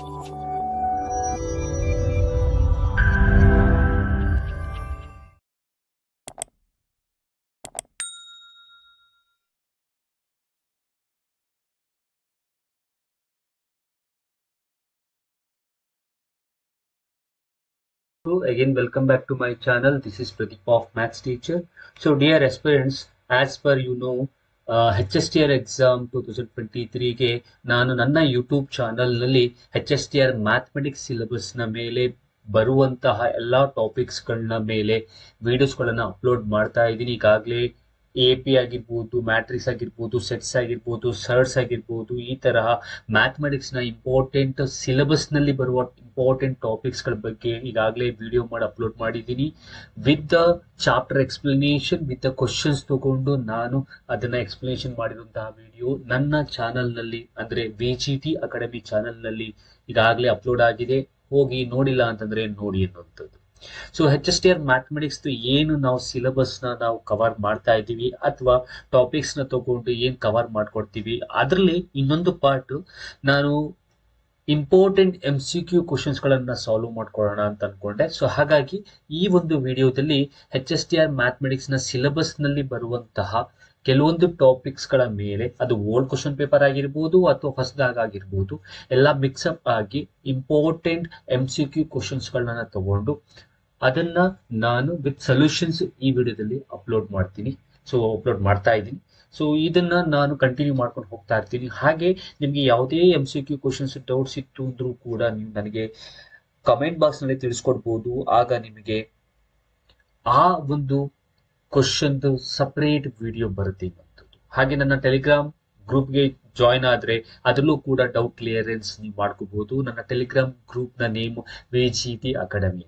So again, welcome back to my channel. This is Pradeep of Maths Teacher. So dear aspirants, as per HSTR exam 2023 ಗೆ ನಾನು ನನ್ನ YouTube channel ನಲ್ಲಿ HSTR mathematics syllabus ನ ಮೇಲೆ ಬರುವಂತಹ ಎಲ್ಲಾ topics ಗಳನ್ನ ಮೇಲೆ ವಿಡಿಯೋಸ್ ಗಳನ್ನ ಅಪ್ಲೋಡ್ ಮಾಡ್ತಾ ಇದ್ದೀನಿ. ಈಗಾಗಲೇ ಎಪಿ ಆಗಿರ್ಬೋದು, ಮ್ಯಾಟ್ರಿಕ್ಸ್ ಆಗಿರ್ಬೋದು, ಸೆಟ್ಸ್ ಆಗಿರ್ಬೋದು, ಸರ್ಟ್ಸ್ ಆಗಿರ್ಬೋದು, ಈ ತರಹ ಮ್ಯಾಥಮೆಟಿಕ್ಸ್ ನ ಇಂಪಾರ್ಟೆಂಟ್ ಸಿಲೆಬಸ್ ನಲ್ಲಿ ಬರುವ ಇಂಪಾರ್ಟೆಂಟ್ ಟಾಪಿಕ್ಸ್ ಗಳ ಬಗ್ಗೆ ಈಗಾಗಲೇ ವಿಡಿಯೋ ಮಾಡಿ ಅಪ್ಲೋಡ್ ಮಾಡಿದ್ದೀನಿ. With the chapter explanation, with the questions ತಗೊಂಡು ನಾನು ಅದನ್ನ ಎಕ್ಸ್ಪ್ಲನೇಷನ್ ಮಾಡಿರುವಂತಹ ವಿಡಿಯೋ ನನ್ನ ಚಾನಲ್ ನಲ್ಲಿ ಅಂದ್ರೆ VGT ಅಕಾಡೆಮಿ ಚಾನಲ್ ನಲ್ಲಿ ಈಗಾಗಲೇ ಅಪ್ಲೋಡ್ ಆಗಿದೆ. ಹೋಗಿ ನೋಡಿಲ್ಲ ಅಂತಂದ್ರೆ ನೋಡಿ ಅನ್ನುವಂಥದ್ದು. ಸೊ HSTR ಮ್ಯಾಥಮೆಟಿಕ್ಸ್ ಏನು ನಾವು ಸಿಲೆಬಸ್ ನಾವು ಕವರ್ ಮಾಡ್ತಾ ಇದ್ದೀವಿ ಅಥವಾ ಟಾಪಿಕ್ಸ್ ನ ತಗೊಂಡು ಏನ್ ಕವರ್ ಮಾಡ್ಕೊಡ್ತೀವಿ, ಅದರಲ್ಲಿ ಇನ್ನೊಂದು ಪಾರ್ಟ್ ನಾನು ಇಂಪಾರ್ಟೆಂಟ್ MCQ ಕ್ವಶನ್ಸ್ ಗಳನ್ನ ಸಾಲ್ವ್ ಮಾಡ್ಕೊಳ್ಳೋಣ ಅಂತ ಅನ್ಕೊಂಡೆ. ಸೊ ಹಾಗಾಗಿ ಈ ಒಂದು ವಿಡಿಯೋದಲ್ಲಿ HSTR ಮ್ಯಾಥಮೆಟಿಕ್ಸ್ ನ ಸಿಲೆಬಸ್ ನಲ್ಲಿ ಬರುವಂತಹ ಕೆಲವೊಂದು ಟಾಪಿಕ್ಸ್ ಗಳ ಮೇಲೆ, ಅದು ಓಲ್ಡ್ ಕ್ವಶನ್ ಪೇಪರ್ ಆಗಿರ್ಬೋದು ಅಥವಾ ಹೊಸದಾಗಿರ್ಬೋದು, ಎಲ್ಲ ಮಿಕ್ಸಪ್ ಆಗಿ ಇಂಪಾರ್ಟೆಂಟ್ MCQ ಕ್ವಶನ್ಸ್ ಗಳನ್ನ ತಗೊಂಡು ಅದನ್ನ ನಾನು ವಿತ್ ಸೊಲ್ಯೂಷನ್ಸ್ ಈ ವಿಡಿಯೋದಲ್ಲಿ ಅಪ್ಲೋಡ್ ಮಾಡ್ತಾ ಇದ್ದೀನಿ. ಸೊ ಇದನ್ನ ನಾನು ಕಂಟಿನ್ಯೂ ಮಾಡ್ಕೊಂಡು ಹೋಗ್ತಾ ಇರ್ತೀನಿ. ಹಾಗೆ ನಿಮ್ಗೆ ಯಾವುದೇ MCQ ಕ್ವಶನ್ಸ್ ಡೌಟ್ಸ್ ಇತ್ತು ಅಂದ್ರೂ ಕೂಡ ನೀವು ನನಗೆ ಕಮೆಂಟ್ ಬಾಕ್ಸ್ ನಲ್ಲಿ ತಿಳಿಸ್ಕೊಡ್ಬೋದು. ಆಗ ನಿಮಗೆ ಆ ಒಂದು ಕ್ವಶನ್ ಸಪರೇಟ್ ವಿಡಿಯೋ ಬರುತ್ತೆ ಅನ್ನೋದು. ಹಾಗೆ ನನ್ನ ಟೆಲಿಗ್ರಾಮ್ ಗ್ರೂಪ್ಗೆ ಜಾಯ್ನ್ ಆದ್ರೆ ಅದರಲ್ಲೂ ಕೂಡ ಡೌಟ್ ಕ್ಲಿಯರೆನ್ಸ್ ನೀವು ಮಾಡ್ಕೋಬಹುದು. ನನ್ನ ಟೆಲಿಗ್ರಾಮ್ ಗ್ರೂಪ್ ನ ನೇಮ್ VGT ಅಕಾಡೆಮಿ.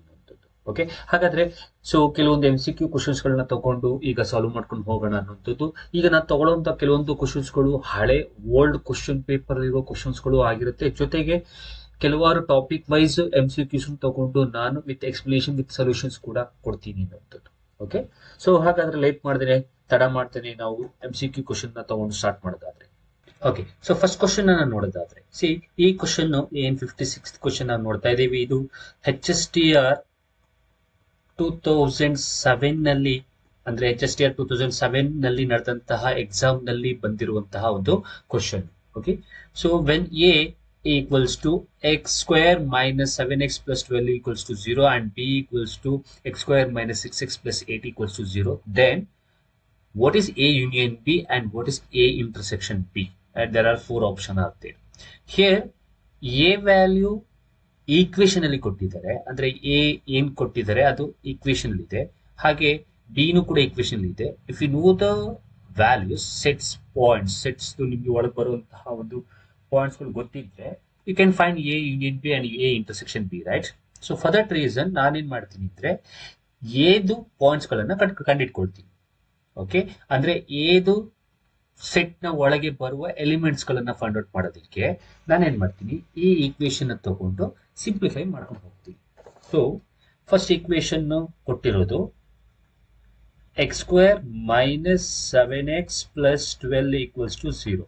ಓಕೆ, ಹಾಗಾದ್ರೆ ಸೊ ಕೆಲವೊಂದು MCQ ಕ್ವಶನ್ಸ್ ಗಳನ್ನ ತಗೊಂಡು ಈಗ ಸಾಲ್ವ್ ಮಾಡ್ಕೊಂಡು ಹೋಗೋಣ ಅನ್ನೋಂಥದ್ದು. ಈಗ ನಾನು ತಗೊಳ್ಳುವಂತ ಕೆಲವೊಂದು ಕ್ವಶನ್ಸ್ ಗಳು ಹಳೆ ಓಲ್ಡ್ ಕ್ವಶನ್ ಪೇಪರ್ ಇರೋ ಕ್ವಶನ್ಸ್ ಗಳು ಆಗಿರುತ್ತೆ. ಜೊತೆಗೆ ಕೆಲವಾರು ಟಾಪಿಕ್ ವೈಸ್ MCQs ತಗೊಂಡು ನಾನು ವಿತ್ ಎಕ್ಸ್ಪ್ಲನೇಷನ್ ವಿತ್ ಸೊಲ್ಯೂಷನ್ಸ್ ಕೂಡ ಕೊಡ್ತೀನಿ ಅನ್ನೋಂಥದ್ದು. ಓಕೆ, ಸೊ ಹಾಗಾದ್ರೆ ಲೇಟ್ ಮಾಡಿದ್ರೆ ತಡ ಮಾಡ್ತೇನೆ, ನಾವು MCQ ಕ್ವಶನ್ ನ ತಗೊಂಡು ಸ್ಟಾರ್ಟ್ ಮಾಡೋದಾದ್ರೆ. ಓಕೆ, ಸೊ ಫಸ್ಟ್ ಕ್ವಶನ್ ಅನ್ನ ನೋಡೋದಾದ್ರೆ, ಈ ಕ್ವಶನ್ ಏನ್ 56th ಕ್ವಶನ್ ನಾವು ನೋಡ್ತಾ ಇದೀವಿ. ಇದು HSTR 2007 ನಲ್ಲಿ ಅಂದ್ರೆ HSTR 2007 ನಲ್ಲಿ ನಡೆದಂತಹ ಎಕ್ಸಾಮ್ ನಲ್ಲಿ ಬಂದಿರುವಂತಹ ಒಂದು question. Okay, so when A equals to x square minus 7x plus 12 equals to 0 and B equals to x square minus 6x plus 8 equals to 0, then what is A union B and what is A intersection B? And there are 4 options are there. Here A value equation ಅಲ್ಲಿ ಕೊಟ್ಟಿದ್ದಾರೆ, ಅಂದ್ರೆ A ಏನ್ ಕೊಟ್ಟಿದ್ದಾರೆ ಅದು equation ಅಲ್ಲಿ ಇದೆ. ಹಾಗೆ B ನು ಕೂಡ ಈಕ್ವೇಶನ್ ಇದೆ. If you know the values, sets ನಿಮ್ಗೆ ಒಳಗೆ ಬರುವಂತಹ ಒಂದು ಪಾಯಿಂಟ್ಸ್ ಗಳು ಗೊತ್ತಿದ್ರೆ you can find A union B and A intersection B, right? So for that reason ನಾನೇನ್ ಮಾಡ್ತೀನಿ ಅಂದ್ರೆ ಏದು ಪಾಯಿಂಟ್ಸ್ ಗಳನ್ನ ಕಂಡಿಟ್ಕೊಳ್ತೀನಿ. ಓಕೆ, ಅಂದ್ರೆ ಏದು ಸೆಟ್ ನ ಒಳಗೆ ಬರುವ ಎಲಿಮೆಂಟ್ಸ್ ಗಳನ್ನ ಫೈಂಡ್ ಔಟ್ ಮಾಡೋದಕ್ಕೆ ನಾನೇನ್ ಮಾಡ್ತೀನಿ, ಈ ಈಕ್ವೇಶನ್ ತಗೊಂಡು ಸಿಂಪ್ಲಿಫೈ ಮಾಡ್ಕೊಂಡು ಹೋಗ್ತೀನಿ. ಸೊ ಫಸ್ಟ್ ಈಕ್ವೇಶನ್ ಕೊಟ್ಟಿರೋದು x square minus 7x plus 12 equals to 0.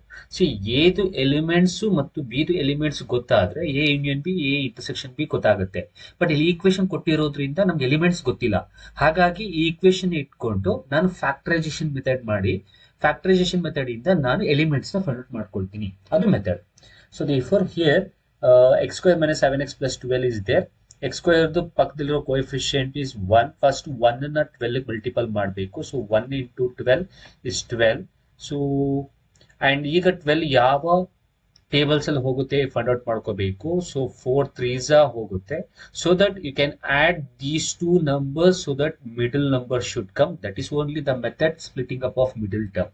ಏದು elements ಮತ್ತು ಬಿದು ಎಲಿಮೆಂಟ್ಸ್ ಗೊತ್ತಾದ್ರೆ A union B, A intersection B ಗೊತ್ತಾಗುತ್ತೆ. ಬಟ್ ಇಲ್ಲಿ ಈಕ್ವೇಶನ್ ಕೊಟ್ಟಿರೋದ್ರಿಂದ ನಮ್ಗೆ ಎಲಿಮೆಂಟ್ಸ್ ಗೊತ್ತಿಲ್ಲ. ಹಾಗಾಗಿ ಈ ಈಕ್ವೇಶನ್ ಇಟ್ಕೊಂಡು ನಾನು ಫ್ಯಾಕ್ಟರೈಸೇಷನ್ ಮೆಥಡ್ ಇಂದ ನಾನು ಎಲಿಮೆಂಟ್ಸ್ ನ ಫೈಂಡ್ ಔಟ್ ಮಾಡ್ಕೊಳ್ತೀನಿ. ಅದು method. So therefore here x square minus 7x plus 12 is there. x square ಪಕ್ಕದಲ್ಲಿರೋ ಕೋಎಫಿಷಿಯಂಟ್ ಇಸ್ 1. ಫಸ್ಟ್ 1 ನ 12 ಮಲ್ಟಿಪಲ್ ಮಾಡಬೇಕು. So 1 into 12 is 12. So and ಈಗ 12 ಯಾವ ಟೇಬಲ್ಸ್ ಅಲ್ಲಿ ಹೋಗುತ್ತೆ ಫೈಂಡ್ ಔಟ್ ಮಾಡ್ಕೋಬೇಕು. ಸೊ 4 3s ಹೋಗುತ್ತೆ. So that you can add these two numbers so that middle number should come. That is only the method splitting up of middle term.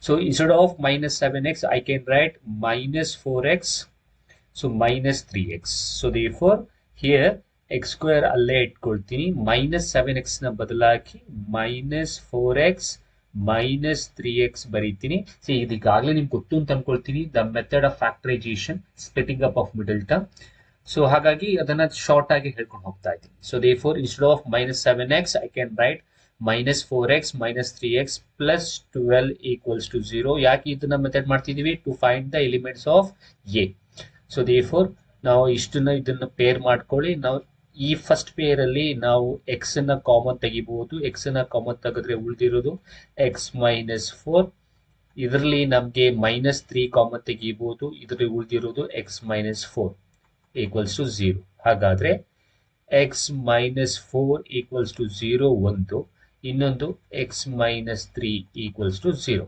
So instead of minus 7x I can write minus 4x. So minus 3x. So therefore here x square ಅಲ್ಲೇ ಇಟ್ಕೊಳ್ತೀನಿ. minus 7x ನ ಬದಲಾಗಿ minus 4x minus 3x ಬರೀತೀನಿ. ಇದೀಗಾಗಲೇ ನಿಮ್ಗೆ ಗೊತ್ತು ಅಂತ ಅನ್ಕೊಳ್ತೀನಿ, the method of factorisation splitting up of middle term. So ಹಾಗಾಗಿ ಅದನ್ನ ಶಾರ್ಟ್ ಆಗಿ ಹೇಳ್ಕೊಂಡು ಹೋಗ್ತಾ ಇದ್ದೀನಿ. So therefore instead of minus 7x I can write minus 4x minus 3x plus 12 equals to 0. ಯಾಕೆ ಇದನ್ನ ಮೆಥಡ್ ಮಾಡ್ತಿದೀವಿ? To find the elements of A. So therefore ನಾವು ಇದನ್ನ ಪೇರ್ ಮಾಡ್ಕೊಳ್ಳಿ. ನಾವು ಈ ಫಸ್ಟ್ ಪೇರ್ ಅಲ್ಲಿ ನಾವು ಎಕ್ಸ್ ನ ಕಾಮನ್ ತೆಗಿಬಹುದು. ಎಕ್ಸ್ ನ ಕಾಮನ್ ತೆಗೆದ್ರೆ ಉಳಿದಿರೋದು x-4. ಇದರಲ್ಲಿ ನಮ್ಗೆ -3 ಕಾಮನ್ ತೆಗಿಬಹುದು. ಇದರಲ್ಲಿ ಉಳಿದಿರೋದು x-4 ಈಕ್ವಲ್ಸ್ ಟು 0. ಹಾಗಾದ್ರೆ x-4 ಈಕ್ವಲ್ಸ್ ಟು 0 ಒಂದು, ಇನ್ನೊಂದು x-3 ಈಕ್ವಲ್ಸ್ ಟು 0.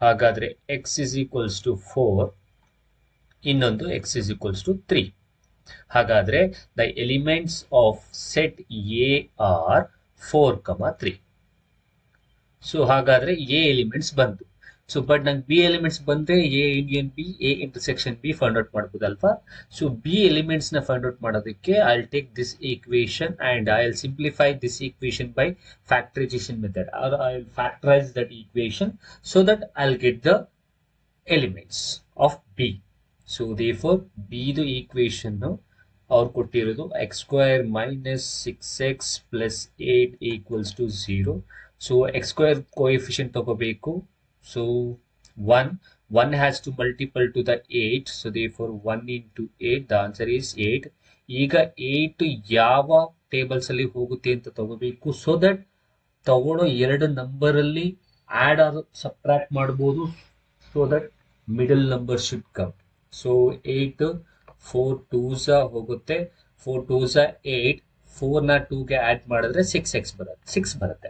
ಹಾಗಾದ್ರೆ x ಇಸ್ ಈಕ್ವಲ್ಸ್ ಟು 4, ಇನ್ನೊಂದು x ಇಸ್ ಈಕ್ವಲ್ಸ್ ಟು 3. ಹಾಗಾದ್ರೆ the elements of set A are 4, 3. So ಹಾಗಾದ್ರೆ ಎ ಎಲಿಮೆಂಟ್ಸ್ ಬಂತು. ಸೊ ಬಟ್ ನಂಗೆ ಬಿ ಎಲಿಮೆಂಟ್ಸ್ ಬಂದ್ರೆ A union B, A intersection B find out ಮಾಡ್ಬೋದಲ್ವಾ. So B elements ನ find out ಮಾಡೋದಕ್ಕೆ I will take this equation and I will simplify this equation by factorisation method, or I will factorise that equation so that I will get the elements of B. So therefore B ದು equation ಅವ್ರು ಕೊಟ್ಟಿರೋದು x² - 6x + 8 equals to 0. So x² coefficient ತಗೋಬೇಕು. So 1 has to multiple to the 8. So therefore 1 into 8, the answer is 8. ಈಗ 8 ಯಾವ tables ಅಲ್ಲಿ ಹೋಗುತ್ತೆ ಅಂತ ತಗೋಬೇಕು. ಸೊ ದಟ್ ತಗೊಳ್ಳೋ ಎರಡು ನಂಬರ್ ಅಲ್ಲಿ ಆಡ್ ಆರ್ ಸಬ್ಟ್ರಾಕ್ಟ್ ಮಾಡಬಹುದು. So that middle number should come. So 8 4 2s ಹೋಗುತ್ತೆ. 4 2s 8. 4 ನ 2 ಗೆ ಆಡ್ ಮಾಡಿದ್ರೆ 6 ಬರುತ್ತೆ.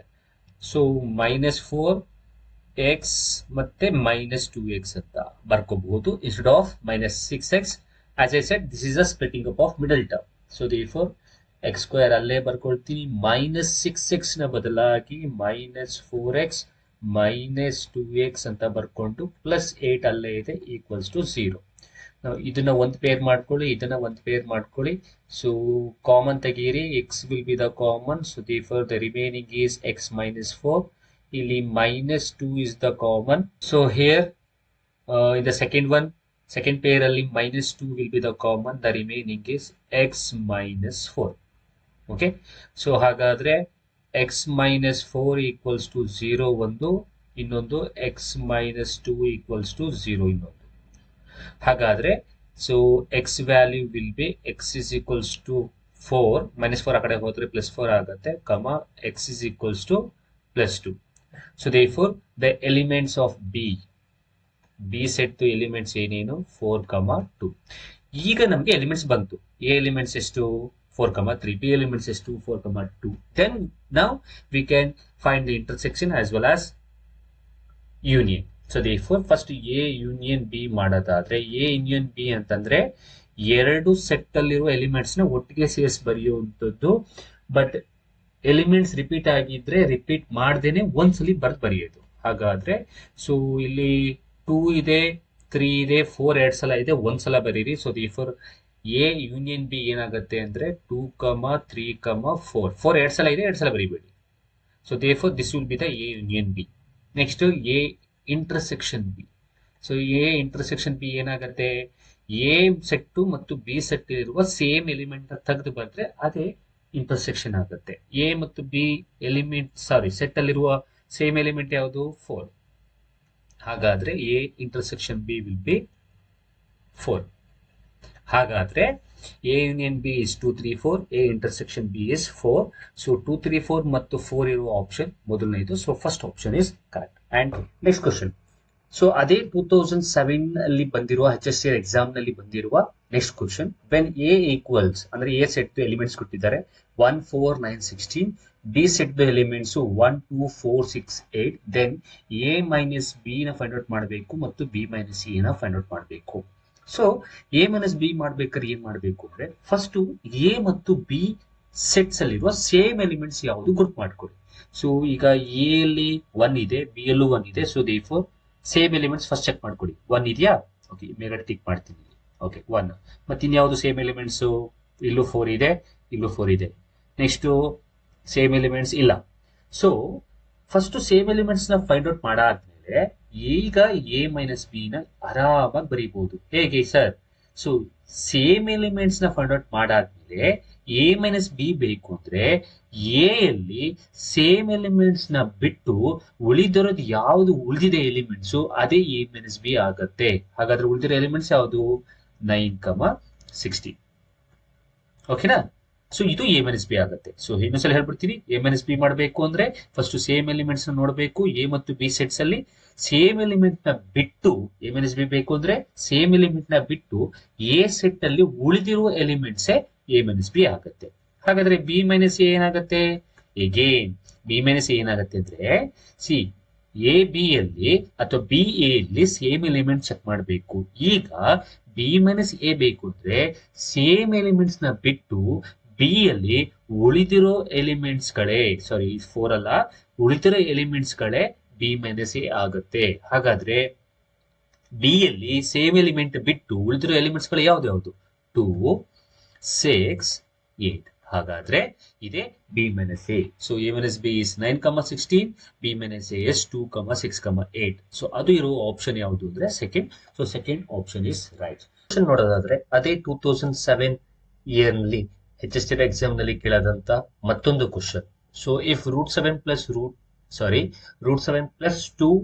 ಸೊ -4 x ಮತ್ತೆ -2x ಅಂತ ಬರ್ಕೋಬಹುದು instead of -6x. as I said, this is a splitting up of middle term. So therefore x² ಅಲ್ಲೇ ಬರ್ಕೊಳ್ತೀನಿ. -6x ನ ಬದಲಾಗಿ -4x -2x ಅಂತ ಬರ್ಕೊಂಡು +8 ಅಲ್ಲೇ ಇದೆ ಈಕ್ವಲ್ಸ್ ಟು 0. ಇದನ್ನ ಒಂದು ಪೇರ್ ಮಾಡ್ಕೊಳ್ಳಿ, ಇದನ್ನ ಒಂದು ಪೇರ್ ಮಾಡ್ಕೊಳ್ಳಿ. ಸೊ ಕಾಮನ್ ತೆಗೀರಿ. x will be the common. So therefore the remaining is x-4. ಇಲ್ಲಿ -2 is the common. So here in the second pair ಅಲ್ಲಿ -2 will be the common. The remaining is x-4. Okay. So ಹಾಗಾದ್ರೆ x-4 equals to 0 ಒಂದು, ಇನ್ನೊಂದು x-2 equals to 0 ಇನ್ನೊಂದು. ಹಾಗಾದ್ರೆ so x value will be x is equals to 4. -4 ಆ ಕಡೆ ಹೋದ್ರೆ +4 ಆಗುತ್ತೆ, x is equals to +2. So therefore the elements of B set to elements ಏನೇನು 4, 2. ಈಗ ನಮಗೆ ಎಲಿಮೆಂಟ್ಸ್ ಬಂತು. A ಎಲಿಮೆಂಟ್ಸ್ ಎಷ್ಟು 4, 3. B ಎಲಿಮೆಂಟ್ಸ್ ಎಷ್ಟು 4, 2. Then now we can find the intersection as well as union. So therefore first A union B ಮಾಡೋದಾದ್ರೆ A union B ಅಂತಂದ್ರೆ ಎರಡು set ಅಲ್ಲಿರುವ ಎಲಿಮೆಂಟ್ಸ್ ನ ಒಟ್ಟಿಗೆ ಸೇರಿಸಿ ಬರೆಯುವಂತದ್ದು. ಬಟ್ ಎಲಿಮೆಂಟ್ಸ್ ರಿಪೀಟ್ ಆಗಿದ್ರೆ ರಿಪೀಟ್ ಮಾಡ್ದೇನೆ ಒಂದ್ಸಲಿ ಬರೆಯೋದು. ಹಾಗಾದ್ರೆ ಸೊ ಇಲ್ಲಿ 2 ಇದೆ, 3 ಇದೆ, 4 ಎರಡು ಸಲ ಇದೆ, ಒಂದ್ಸಲ ಬರೀರಿ. So therefore A union B ಏನಾಗುತ್ತೆ ಅಂದ್ರೆ 2, 3, 4. 4 ಎರಡು ಸಲ ಇದೆ, ಎರಡು ಸಲ ಬರೀಬೇಡಿ. So therefore this will be the A union B. Next A intersection B. So A intersection B ಏನಾಗುತ್ತೆ, A ಸೆಟ್ ಮತ್ತು B ಸೆಟ್ ಇರುವ ಸೇಮ್ ಎಲಿಮೆಂಟ್ ತೆಗೆದು ಬಂದ್ರೆ ಅದೇ ಇಂಟರ್ಸೆಕ್ಷನ್ ಆಗುತ್ತೆ. ಎ ಮತ್ತು ಬಿ ಸೆಟ್ ಅಲ್ಲಿರುವ ಸೇಮ್ ಎಲಿಮೆಂಟ್ ಯಾವುದು 4. ಹಾಗಾದ್ರೆ A intersection B will be 4. ಹಾಗಾದ್ರೆ A union B is 2, 3, 4. A intersection B is 4. So 2, 3, 4 ಮತ್ತು 4 ಇರುವ ಆಪ್ಷನ್ ಮೊದಲನೇದು. So first option is correct. And next question. So ಅದೇ 2007 ಅಲ್ಲಿ ಬಂದಿರುವ HSC ಎಕ್ಸಾಮ್ ನಲ್ಲಿ ಬಂದಿರುವ next question. When A equals ಅಂದ್ರೆ ಎ ಸೆಟ್ ಎಲಿಮೆಂಟ್ಸ್ ಕೊಟ್ಟಿದ್ದಾರೆ 1, 4, 9, 16. B set elements 1, 2, 4, 6, 8. Then A minus B ನ ಫೈಂಡ್ ಔಟ್ ಮಾಡಬೇಕು ಮತ್ತು ಬಿ ಮೈನಸ್ ಎ ನ ಫೈಂಡ್ ಔಟ್ ಮಾಡಬೇಕು. ಸೊ ಎ ಮೈನಸ್ ಬಿ ಮಾಡ್ಬೇಕಾದ್ರೆ ಏನ್ ಮಾಡಬೇಕು ಅಂದ್ರೆ ಫಸ್ಟ್ ಎ ಮತ್ತು ಬಿ ಸೆಟ್ಸ್ ಅಲ್ಲಿರುವ ಸೇಮ್ ಎಲಿಮೆಂಟ್ಸ್ ಯಾವುದು ಗ್ರೂಪ್ ಮಾಡ್ಕೊಳ್ಳಿ. ಸೊ ಈಗ ಎ ಅಲ್ಲಿ 1 ಇದೆ, ಬಿ ಯಲ್ಲೂ 1 ಇದೆ. So therefore same elements first check ಮಾಡ್ಕೊಳ್ಳಿ. 1 ಇದೆಯಾ? ಓಕೆ, ಮೇಲ್ಗಡೆ ಟಿಕ್ ಮಾಡ್ತೀನಿ. ಓಕೆ 1. ಮತ್ತೆ ಇನ್ಯಾವುದು ಸೇಮ್ ಎಲಿಮೆಂಟ್ಸ್? ಇಲ್ಲೂ 4 ಇದೆ, ಇಲ್ಲೂ 4 ಇದೆ. ನೆಕ್ಸ್ಟ್ ಸೇಮ್ ಎಲಿಮೆಂಟ್ಸ್ ಇಲ್ಲ. ಸೊ ಫಸ್ಟ್ ಸೇಮ್ ಎಲಿಮೆಂಟ್ಸ್ ನ ಫೈಂಡ್ ಔಟ್ ಮಾಡಾದ್ಮೇಲೆ ಈಗ ಎ ಮೈನಸ್ ಬಿ ನ ಆರಾಮಾಗಿ ಬರೀಬಹುದು. ಹೇಗೆ ಸರ್? ಸೊ ಸೇಮ್ ಎಲಿಮೆಂಟ್ಸ್ ನ ಫೈಂಡ್ ಔಟ್ ಮಾಡಾದ್ಮೇಲೆ ಎ ಮೈನಸ್ ಬಿ ಬೇಕು ಅಂದ್ರೆ ಎ ಅಲ್ಲಿ ಸೇಮ್ ಎಲಿಮೆಂಟ್ಸ್ ನ ಬಿಟ್ಟು ಉಳಿದಿರೋದು ಯಾವುದು ಉಳಿದಿದೆ ಎಲಿಮೆಂಟ್ಸ್ ಅದೇ ಎ ಮೈನಸ್ ಬಿ ಆಗತ್ತೆ. ಹಾಗಾದ್ರೆ ಉಳಿದಿರೋ ಎಲಿಮೆಂಟ್ಸ್ ಯಾವುದು 9, 16. ಓಕೆನಾ. ಸೊ ಇದು ಎ ಮೈನಸ್ ಬಿ ಆಗುತ್ತೆ. ಸೊ ಇನ್ನೊಂದ್ಸಲ ಹೇಳ್ಬಿಡ್ತೀನಿ, ಎ ಮೈನಸ್ ಬಿ ಮಾಡಬೇಕು ಅಂದ್ರೆ ಫಸ್ಟ್ ಸೇಮ್ ಎಲಿಮೆಂಟ್ಸ್ ನೋಡಬೇಕು. ಎ ಮತ್ತು ಬಿ ಸೆಟ್ಸ್ ಅಲ್ಲಿ ಸೇಮ್ ಎಲಿಮೆಂಟ್ ನ ಬಿಟ್ಟು, ಎ ಮೈನಸ್ ಬಿ ಬೇಕು ಅಂದ್ರೆ ಸೇಮ್ ಎಲಿಮೆಂಟ್ ನ ಬಿಟ್ಟು ಎ ಸೆಟ್ ಅಲ್ಲಿ ಉಳಿದಿರುವ ಎಲಿಮೆಂಟ್ಸ್ ಎ ಮೈನಸ್ ಬಿ ಆಗುತ್ತೆ. ಹಾಗಾದ್ರೆ ಬಿ ಮೈನಸ್ ಎ ಏನಾಗುತ್ತೆ? ಎಗೇನ್ ಬಿ ಮೈನಸ್ ಎ ಏನಾಗುತ್ತೆ ಅಂದ್ರೆ, ಸಿ ಎ ಬಿ ಯಲ್ಲಿ ಅಥವಾ ಬಿ ಎ ಯಲ್ಲಿ ಸೇಮ್ ಎಲಿಮೆಂಟ್ ಚೆಕ್ ಮಾಡಬೇಕು. ಈಗ ಬಿ ಮೈನಸ್ ಎ ಬೇಕು ಅಂದ್ರೆ ಸೇಮ್ ಎಲಿಮೆಂಟ್ಸ್ ನ ಬಿಟ್ಟು ಬಿ ಯಲ್ಲಿ ಉಳಿದಿರೋ ಎಲಿಮೆಂಟ್ಸ್ ಗಳೇ, ಸಾರಿ 4 ಅಲ್ಲ, ಉಳಿದಿರೋ ಎಲಿಮೆಂಟ್ಸ್ ಗಳೇ ಬಿ ಮೈನಸ್ ಎ ಆಗುತ್ತೆ. ಹಾಗಾದ್ರೆ ಬಿ ಯಲ್ಲಿ ಸೇಮ್ ಎಲಿಮೆಂಟ್ ಬಿಟ್ಟು ಉಳಿದಿರೋ ಎಲಿಮೆಂಟ್ಸ್ ಗಳು ಯಾವ್ದು? 2, 6, 8. ಹಾಗಾದ್ರೆ ಇದೇ B minus A. So A minus B is 9, 16, B minus a is 2, 6, 8. So ಅದು ಇರುವ ಆಪ್ಷನ್ ಯಾವುದು ಅಂದ್ರೆ second. So second option is right. ನೋಡೋದಾದ್ರೆ ಅದೇ 2007 ಇಯರ್ ನಲ್ಲಿ HST ಎಕ್ಸಾಮ್ ನಲ್ಲಿ ಕೇಳಾದಂತ ಮತ್ತೊಂದು question. So if root 7 plus 2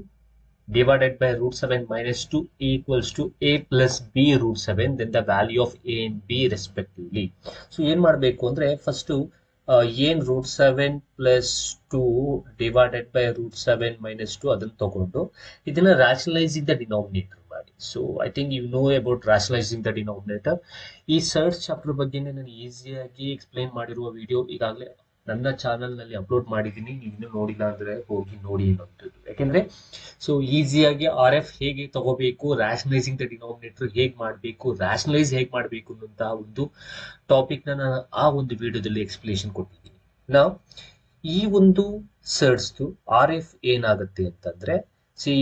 divided by root 7 minus 2 equals to a plus b root 7, then the value of a and b respectively. So ಏನ್ ಮಾಡಬೇಕು ಅಂದ್ರೆ first ಏನ್ root 7 plus 2 divided by root 7 minus 2 ಅದನ್ನು ತಗೊಂಡು ಇದನ್ನ rationalising the denominator ಮಾಡಿ. So I think you know about rationalising the denominator. ಈ search chapter ಬಗ್ಗೆ ನಾನು ಈಸಿಯಾಗಿ ಎಕ್ಸ್ಪ್ಲೈನ್ ಮಾಡಿರುವ ವಿಡಿಯೋ ಈಗಾಗಲೇ ನನ್ನ ಚಾನಲ್ ನಲ್ಲಿ ಅಪ್ಲೋಡ್ ಮಾಡಿದ್ದೀನಿ. ನೀವು ಇನ್ನೂ ನೋಡಿಲ್ಲ ಅಂದ್ರೆ ಹೋಗಿ ನೋಡಿ ಅನ್ನೋದು. ಯಾಕೆಂದ್ರೆ ಸೊ ಈಸಿಯಾಗಿ ಆರ್ ಎಫ್ ಹೇಗೆ ತಗೋಬೇಕು, ರಾಷನಲೈಸಿಂಗ್ ದ ಡಿನಾಮಿನೇಟರ್ ಹೇಗೆ ಮಾಡಬೇಕು, ರಾಷನಲೈಸ್ ಹೇಗೆ ಮಾಡಬೇಕು ಅನ್ನುವಂತಹ ಒಂದು ಟಾಪಿಕ್ ನಾನು ಆ ಒಂದು ವಿಡಿಯೋದಲ್ಲಿ ಎಕ್ಸ್ಪ್ಲೇಷನ್ ಕೊಟ್ಟಿದ್ದೀನಿ. ನಾವು ಈ ಒಂದು ಸರ್ಚ್ ಆರ್ ಎಫ್ ಏನಾಗುತ್ತೆ ಅಂತಂದ್ರೆ,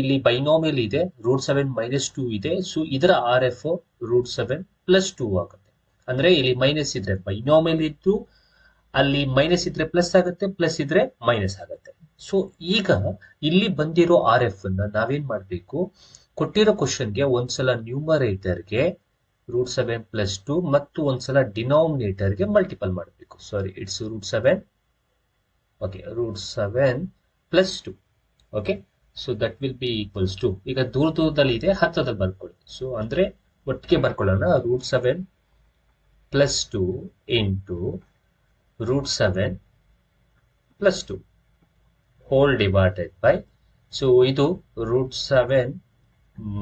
ಇಲ್ಲಿ ಬೈನಾಮಿಯಲ್ ಇದೆ, ರೂಟ್ 7 ಮೈನಸ್ 2 ಇದೆ. ಸೊ ಇದರ ಆರ್ ಎಫ್ ರೂಟ್ 7 ಪ್ಲಸ್ 2 ಆಗುತ್ತೆ. ಅಂದ್ರೆ ಇಲ್ಲಿ ಮೈನಸ್ ಇದ್ರೆ ಬೈನಾಮಿಯಲ್ ಇದ್ದು, ಅಲ್ಲಿ ಮೈನಸ್ ಇದ್ರೆ ಪ್ಲಸ್ ಆಗುತ್ತೆ, ಪ್ಲಸ್ ಇದ್ರೆ ಮೈನಸ್ ಆಗುತ್ತೆ. ಸೊ ಈಗ ಇಲ್ಲಿ ಬಂದಿರೋ ಆರ್ ಎಫ್ ಅನ್ನ ನಾವೇನ್ ಮಾಡ್ಬೇಕು, ಕೊಟ್ಟಿರೋ ಕ್ವಶನ್ಗೆ ಒಂದ್ಸಲ ನ್ಯೂಮರೇಟರ್ಗೆ ರೂಟ್ 7 ಪ್ಲಸ್ 2 ಮತ್ತು ಒಂದ್ಸಲ ಡಿನಾಮಿನೇಟರ್ಗೆ ಮಲ್ಟಿಪಲ್ ಮಾಡಬೇಕು. Sorry, it's root 7. Okay, root 7 plus 2. Okay, so that will be equals to, ಈಗ ದೂರದಲ್ಲಿ ಇದೆ, ಹತ್ತದಲ್ಲಿ ಬರ್ಕೊಳ್ಳಿ. ಸೊ ಅಂದ್ರೆ ಒಟ್ಟಿಗೆ ಬರ್ಕೊಳ್ಳೋಣ. Root 7 plus 2 into root 7 plus 2 whole divided by, so ಇದು root 7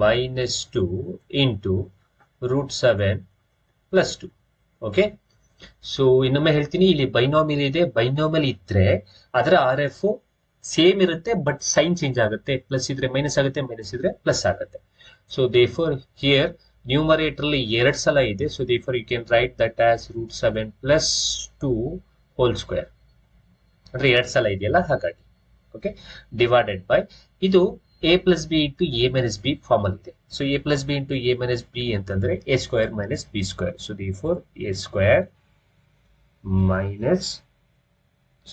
minus 2 into root 7 plus 2. Okay, so ಇನ್ನೊಮ್ಮೆ ಹೇಳ್ತೀನಿ, ಇಲ್ಲಿ ಬೈನಾಮಿಯಲ್ ಇದೆ. ಬೈನಾಮಿಯಲ್ ಇದ್ರೆ ಅದರ ಆರ್ ಎಫ್ ಸೇಮ್ ಇರುತ್ತೆ, ಬಟ್ ಸೈನ್ ಚೇಂಜ್ ಆಗುತ್ತೆ. ಪ್ಲಸ್ ಇದ್ರೆ ಮೈನಸ್ ಆಗುತ್ತೆ, ಮೈನಸ್ ಇದ್ರೆ ಪ್ಲಸ್ ಆಗುತ್ತೆ. ಸೊ ದೇರ್ಫೋರ್ ಹಿಯರ್ ನ್ಯೂಮರೇಟರ್ ಅಲ್ಲಿ 2 ಸಲ ಇದೆ. So therefore you can write that as root 7 plus 2 whole square, ಅಂದ್ರೆ 2 ಸಲ ಇದೆಯಲ್ಲ, ಹಾಗಾಗಿ. ಓಕೆ, ಡಿವೈಡೆಡ್ ಬೈ ಇದು A plus B into A minus B form ಅಲ್ಲಿ ಇದೆ. So A plus B into A minus B ಅಂತಂದ್ರೆ A square minus B square. So therefore A square minus,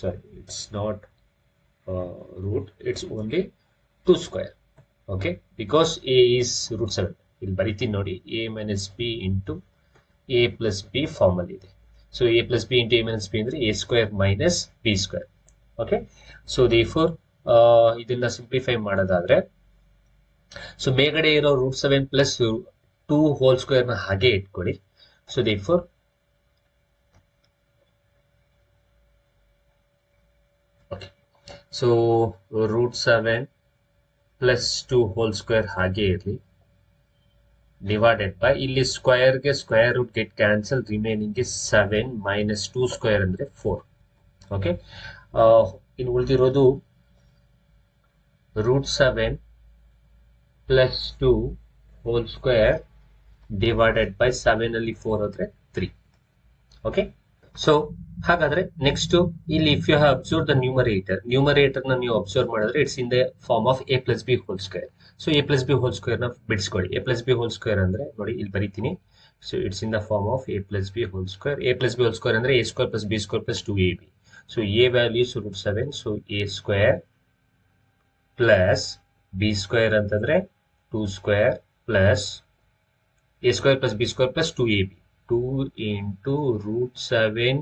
sorry it's not root, it's only 2 square. Okay, because A is root 7. ಇಲ್ಲಿ ಬರೀತೀನಿ ನೋಡಿ, A minus B into A plus B form ಅಲ್ಲಿ ಇದೆ. So A plus B into A minus B ಅಂದ್ರೆ A square minus B square. Okay, so therefore ಇದನ್ನ simplify ಮಾಡೋದಾದ್ರೆ, so ಮೇಲ್ಗಡೆ ಇರೋ ರೂಟ್ 7 ಪ್ಲಸ್ 2 ಹೋಲ್ ಸ್ಕ್ವೇರ್ ನ ಹಾಗೆ ಇಟ್ಕೊಳ್ಳಿ. So therefore okay, so root 7 plus 2 whole square ಹಾಗೆ ಇರಲಿ, ಡಿವೈಡೆಡ್ ಬೈ ಇಲ್ಲಿ ಸ್ಕ್ವೇರ್ಗೆ square root get cancel, remaining 7 minus 2 square ಅಂದ್ರೆ 4. ಓಕೆ, ಇನ್ನು ಉಳಿದಿರೋದು root 7 plus 2 whole square divided by 7 ಅಲ್ಲಿ 4 ಅಂದ್ರೆ 3. ಓಕೆ, ಸೊ ಹಾಗಾದ್ರೆ ನೆಕ್ಸ್ಟ್ ಇಲ್ಲಿ if you have observe the numerator ನ ನೀವು ಅಬ್ಸರ್ವ್ ಮಾಡಿದ್ರೆ it's in the form of A plus B whole square. So A plus B whole square ನ ಬಿಡಿಸ್ಕೊಳ್ಳಿ. A plus B whole square ಅಂದ್ರೆ ನೋಡಿ ಇಲ್ಲಿ ಬರೀತೀನಿ. So it's in the form of A plus B whole square. A plus B whole square ಅಂದ್ರೆ A square plus B square plus 2ab. So A values root 7. So A square plus B square ಅಂತಂದ್ರೆ 2 square plus A square plus B square plus 2ab. 2 into root 7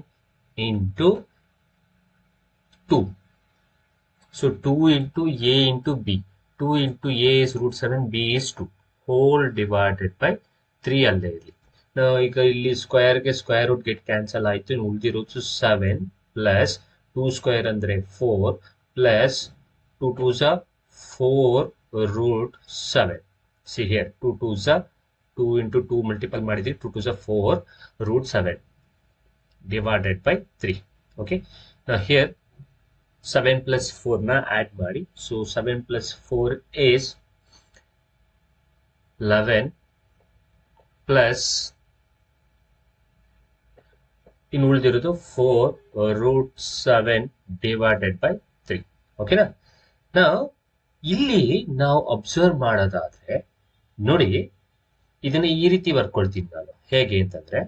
into 2. So 2 into a into b. 2 into a is root 7, b is 2. Whole divided by 3 ಅಲ್ಲೇ ಇರಲಿ. ನಾವು ಈಗ ಇಲ್ಲಿ ಸ್ಕ್ವೇರ್ಗೆ square root get cancel ಆಯಿತು. ಇನ್ನು ಉಳಿದಿರೋದು 7 ಪ್ಲಸ್ 2 ಸ್ಕ್ವೇರ್ ಅಂದರೆ 4 plus 2 2s 4 root 7. See here 2 2s 2 into 2 multiple ಮಾಡಿದ್ರಿ 2 2s 4 root 7 divided by 3. Okay, now here 7 plus 4 na add ಮಾಡಿ. So 7 plus 4 is 11 plus ಇನ್ನು ಉಳಿದಿರೋದು 4 ರೂಟ್ 7 ಡಿವೈಡೆಡ್ ಬೈ 3. ಓಕೆನಾ? ನಾವು ಇಲ್ಲಿ ನಾವು ಅಬ್ಸರ್ವ್ ಮಾಡೋದಾದ್ರೆ ನೋಡಿ, ಇದನ್ನ ಈ ರೀತಿ ಬರ್ಕೊಳ್ತೀನಿ ನಾನು. ಹೇಗೆ ಅಂತಂದ್ರೆ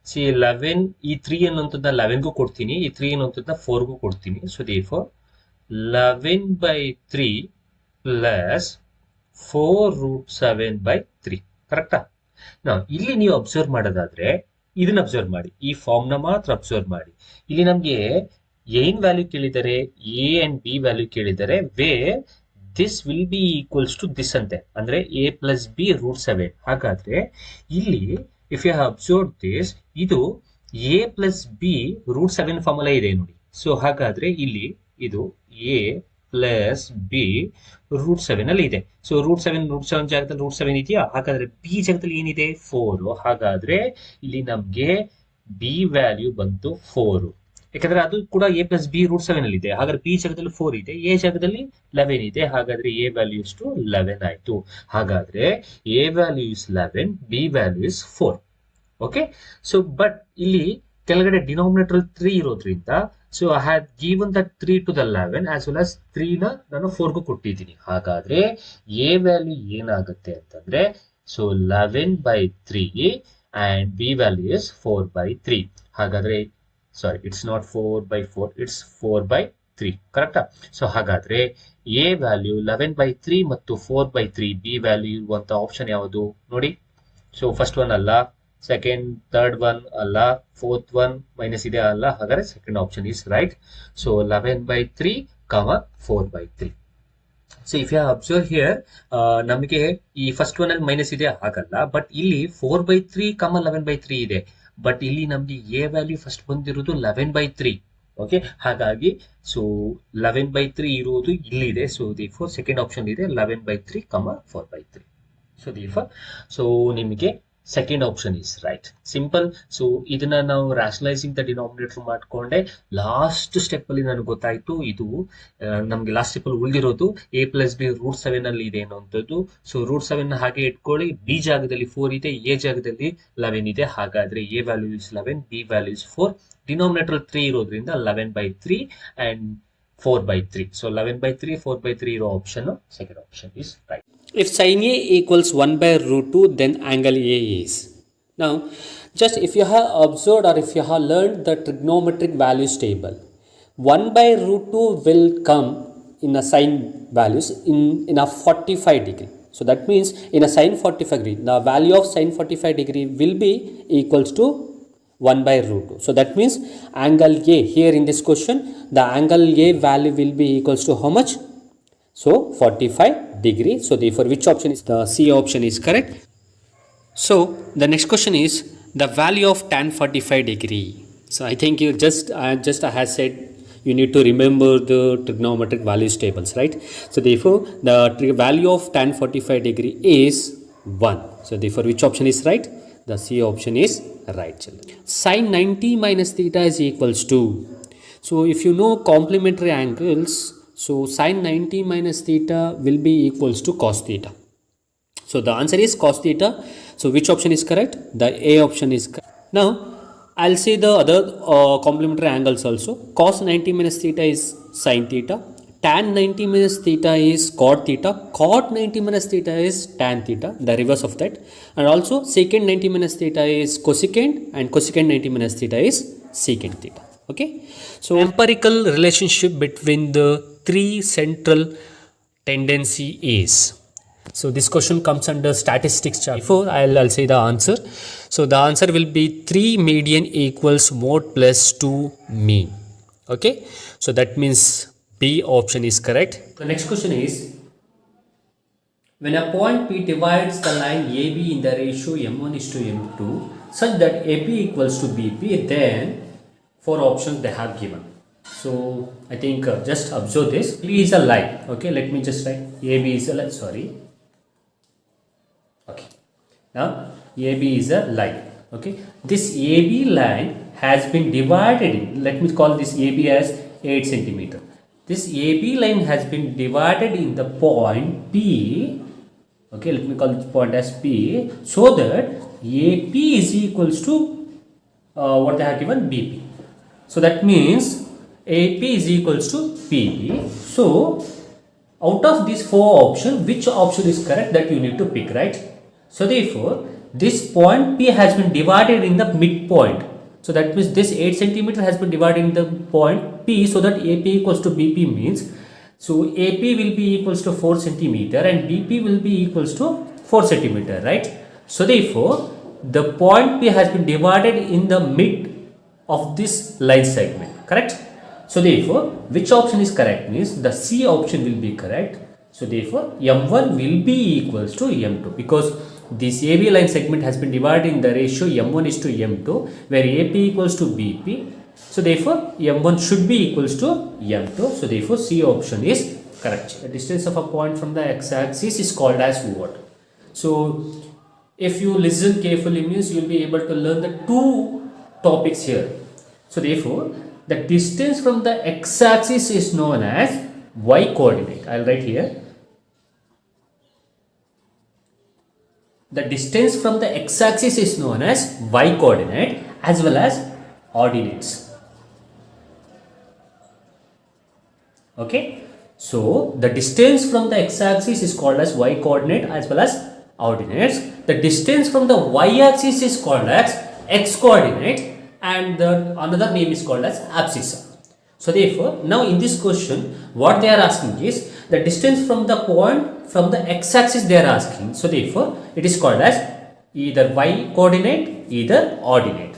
ಸಿ 11 ಈ 3 ಅನ್ನುವಂಥದ್ದನ್ನ 11ಗೂ ಕೊಡ್ತೀನಿ, ಈ 3 ಅನ್ನುವಂಥದ್ದನ್ನ 4ಗೂ ಕೊಡ್ತೀನಿ. So therefore 11 by 3 plus 4 root 7 by 3. ಕರೆಕ್ಟಾ? ನಾವು ಇಲ್ಲಿ ನೀವು ಅಬ್ಸರ್ವ್ ಮಾಡೋದಾದ್ರೆ ಇದನ್ನ ಅಬ್ಸರ್ವ್ ಮಾಡಿ, ಈ ಫಾರ್ಮ್ ನ ಮಾತ್ರ ಅಬ್ಸರ್ವ್ ಮಾಡಿ. ಇಲ್ಲಿ ನಮ್ಗೆ ಏನ್ ವ್ಯಾಲ್ಯೂ ಕೇಳಿದ್ದಾರೆ, ಎ ಅಂಡ್ ಬಿ ವ್ಯಾಲ್ಯೂ ಕೇಳಿದ್ದಾರೆ, way this will be equals to this ಅಂತೆ, ಅಂದ್ರೆ ಎ ಪ್ಲಸ್ ಬಿ ರೂಟ್ 7. ಹಾಗಾದ್ರೆ ಇಲ್ಲಿ if you have observe this, ಇದು A plus B root 7 formula ಇದೆ ನೋಡಿ. ಸೊ ಹಾಗಾದ್ರೆ ಇಲ್ಲಿ ಇದು ಎ ಪ್ಲಸ್ ಬಿ ರೂಟ್ 7 ಅಲ್ಲಿ ಇದೆ. ಸೊ ರೂಟ್ 7 ಜಾಗದಲ್ಲಿ ರೂಟ್ 7 ಇದೆಯಾ? ಹಾಗಾದ್ರೆ ಬಿ ಜಾಗದಲ್ಲಿ ಏನಿದೆ? 4. ಹಾಗಾದ್ರೆ ಇಲ್ಲಿ ನಮ್ಗೆ ಬಿ ವ್ಯಾಲ್ಯೂ ಬಂತು 4, ಯಾಕಂದ್ರೆ ಅದು ಕೂಡ ಎ ಪ್ಲಸ್ ಬಿ ರೂಟ್ 7 ಅಲ್ಲಿ ಇದೆ. ಹಾಗಾದ್ರೆ ಬಿ ಜಾಗದಲ್ಲಿ 4 ಇದೆ, ಎ ಜಾಗದಲ್ಲಿ 11 ಇದೆ. ಹಾಗಾದ್ರೆ ಎ ವ್ಯಾಲ್ಯೂ ಇಷ್ಟು 11 ಆಯ್ತು. ಹಾಗಾದ್ರೆ A value is 11, B value is 4. Okay, so but ಇಲ್ಲಿ ಕೆಳಗಡೆ ಡಿನಾಮಿನೇಟರ್ 3 ಇರೋದ್ರಿಂದ so I have given that 3 to the 11 as well as 3 ನ ನಾನು 4ಗೂ ಕೊಟ್ಟಿದ್ದೀನಿ. ಹಾಗಾದ್ರೆ ಎ ವ್ಯಾಲ್ಯೂ ಏನಾಗುತ್ತೆ ಅಂತಂದ್ರೆ so 11 by 3 and B value is 4 by 3. ಹಾಗಾದ್ರೆ sorry, it's not 4 by 4, it's 4 by 3. ಕರೆಕ್ಟಾ? ಸೊ ಹಾಗಾದ್ರೆ ಎ ವ್ಯಾಲ್ಯೂ 11 by 3 ಮತ್ತು 4 by 3, ಬಿ ವ್ಯಾಲ್ಯೂ ಇರುವಂತ ಆಪ್ಷನ್ ಯಾವುದು ನೋಡಿ. ಸೊ ಫಸ್ಟ್ ಒನ್ ಅಲ್ಲ, ಸೆಕೆಂಡ್ ಥರ್ಡ್ ಒನ್ ಅಲ್ಲ, ಫೋರ್ತ್ ಒನ್ ಮೈನಸ್ ಇದೆ ಅಲ್ಲ. ಹಾಗಾದ್ರೆ second option is right. So 11 by 3, 4 by 3. So if you observe here, ನಮಗೆ ಈ ಫಸ್ಟ್ ಒನ್ ಅಲ್ಲಿ ಮೈನಸ್ ಇದೆ ಆಗಲ್ಲ, ಬಟ್ ಇಲ್ಲಿ 4 by 3, 11 by 3 ಇದೆ. ಬಟ್ ಇಲ್ಲಿ ನಮ್ಗೆ ಎ ವ್ಯಾಲ್ಯೂ ಫಸ್ಟ್ ಬಂದಿರೋದು 11 by 3. ಓಕೆ, ಹಾಗಾಗಿ ಸೊ 11 by 3 ಇರುವುದು ಇಲ್ಲಿದೆ. ಸೊ ದೇರ್ಫೋರ್ ಸೆಕೆಂಡ್ ಆಪ್ಷನ್ ಇದೆ 11 by 3, 4 by 3. So therefore so ನಿಮಗೆ second option is right. Simple. So ಇದನ್ನ ನಾವು ರ್ಯಾಷನಲೈಸಿಂಗ್ ದ ಡಿನಾಮಿನೇಟರ್ ಮಾಡ್ಕೊಂಡೆ ಲಾಸ್ಟ್ ಸ್ಟೆಪ್ ಅಲ್ಲಿ ನನಗೆ ಗೊತ್ತಾಯ್ತು, ಇದು ನಮ್ಗೆ ಲಾಸ್ಟ್ ಸ್ಟೆಪ್ ಅಲ್ಲಿ ಉಳಿದಿರೋದು ಎ ಪ್ಲಸ್ ಬಿ ರೂಟ್ 7 ಅಲ್ಲಿ ಇದೆ ಅನ್ನೋಂಥದ್ದು. ಸೊ ರೂಟ್ 7 ಹಾಗೆ ಇಟ್ಕೊಳ್ಳಿ, ಬಿ ಜಾಗದಲ್ಲಿ 4 ಇದೆ, ಎ ಜಾಗದಲ್ಲಿ 11 ಇದೆ. ಹಾಗಾದ್ರೆ A value is 11, B value is 4. Denominator 3 ಇರೋದ್ರಿಂದ 11 by 3 and 4 by 3. So 11 by 3, 4 by 3 ಇರೋ option second option is right. If sin A equals 1 by root 2, then angle A is. Now, just if you have observed or if you have learned the trigonometric values table, 1 by root 2 will come in a sin values in a 45 degree. So that means in a sin 45 degree, the value of sin 45 degree will be equals to 1 by root 2. So that means angle A, here in this question, the angle A value will be equals to how much? So 45 degree. So therefore which option is the C option is correct. So the next question is the value of tan 45 degree. So I think you just I have said you need to remember the trigonometric values tables, right? So therefore the value of tan 45 degree is 1. So therefore which option is right? The C option is right, children. Sin 90 minus theta is equals to. So if you know complementary angles, so sin 90 minus theta will be equals to cos theta. So the answer is cos theta. So which option is correct? The A option is correct. Now I'll say the other complementary angles also. Cos 90 minus theta is sin theta. Tan 90 minus theta is cot theta. Cot 90 minus theta is tan theta. The reverse of that. And also secant 90 minus theta is cosecant, and cosecant 90 minus theta is secant theta. Okay. So empirical relationship between the three central tendency is. So this question comes under statistics chapter. Before I'll say the answer. So the answer will be 3 median equals mode plus 2 mean. Okay. So that means B option is correct. The next question is, when a point P divides the line AB in the ratio m1 is to m2, such that AP equals to BP, then 4 options they have given. So I think just observe this. AB is a line. Okay, let me just write AB is a line. Sorry. Okay. Now AB is a line. Okay. This AB line has been divided in. Let me call this AB as 8 centimeter. This AB line has been divided in the point P. Okay, let me call this point as P, so that AP is equals to what they have given, BP. So that means AP is equals to P. So out of these 4 options, which option is correct, that you need to pick, right? So therefore, this point P has been divided in the midpoint. So that means this 8 centimeter has been divided in the point P, so that AP equals to BP means, so AP will be equals to 4 centimeter and BP will be equals to 4 centimeter, right? So therefore, the point P has been divided in the mid of this line segment, correct? So therefore, which option is correct means the C option will be correct. So therefore, M1 will be equals to M2, because this AB line segment has been divided in the ratio M1 is to M2, where AP equals to BP. So therefore, M1 should be equals to M2. So therefore, C option is correct. The distance of a point from the x-axis is called as what? So if you listen carefully means you will be able to learn the 2 topics here. So therefore, the distance from the x-axis is known as y coordinate. I will write here. The distance from the x-axis is known as y coordinate as well as ordinates. Okay, so the distance from the x-axis is called as y coordinate as well as ordinates. The distance from the y-axis is called as x coordinate, and the another name is called as abscissa. So therefore, now in this question, what they are asking is the distance from the point from the x-axis they are asking. So therefore, it is called as either y coordinate, either ordinate.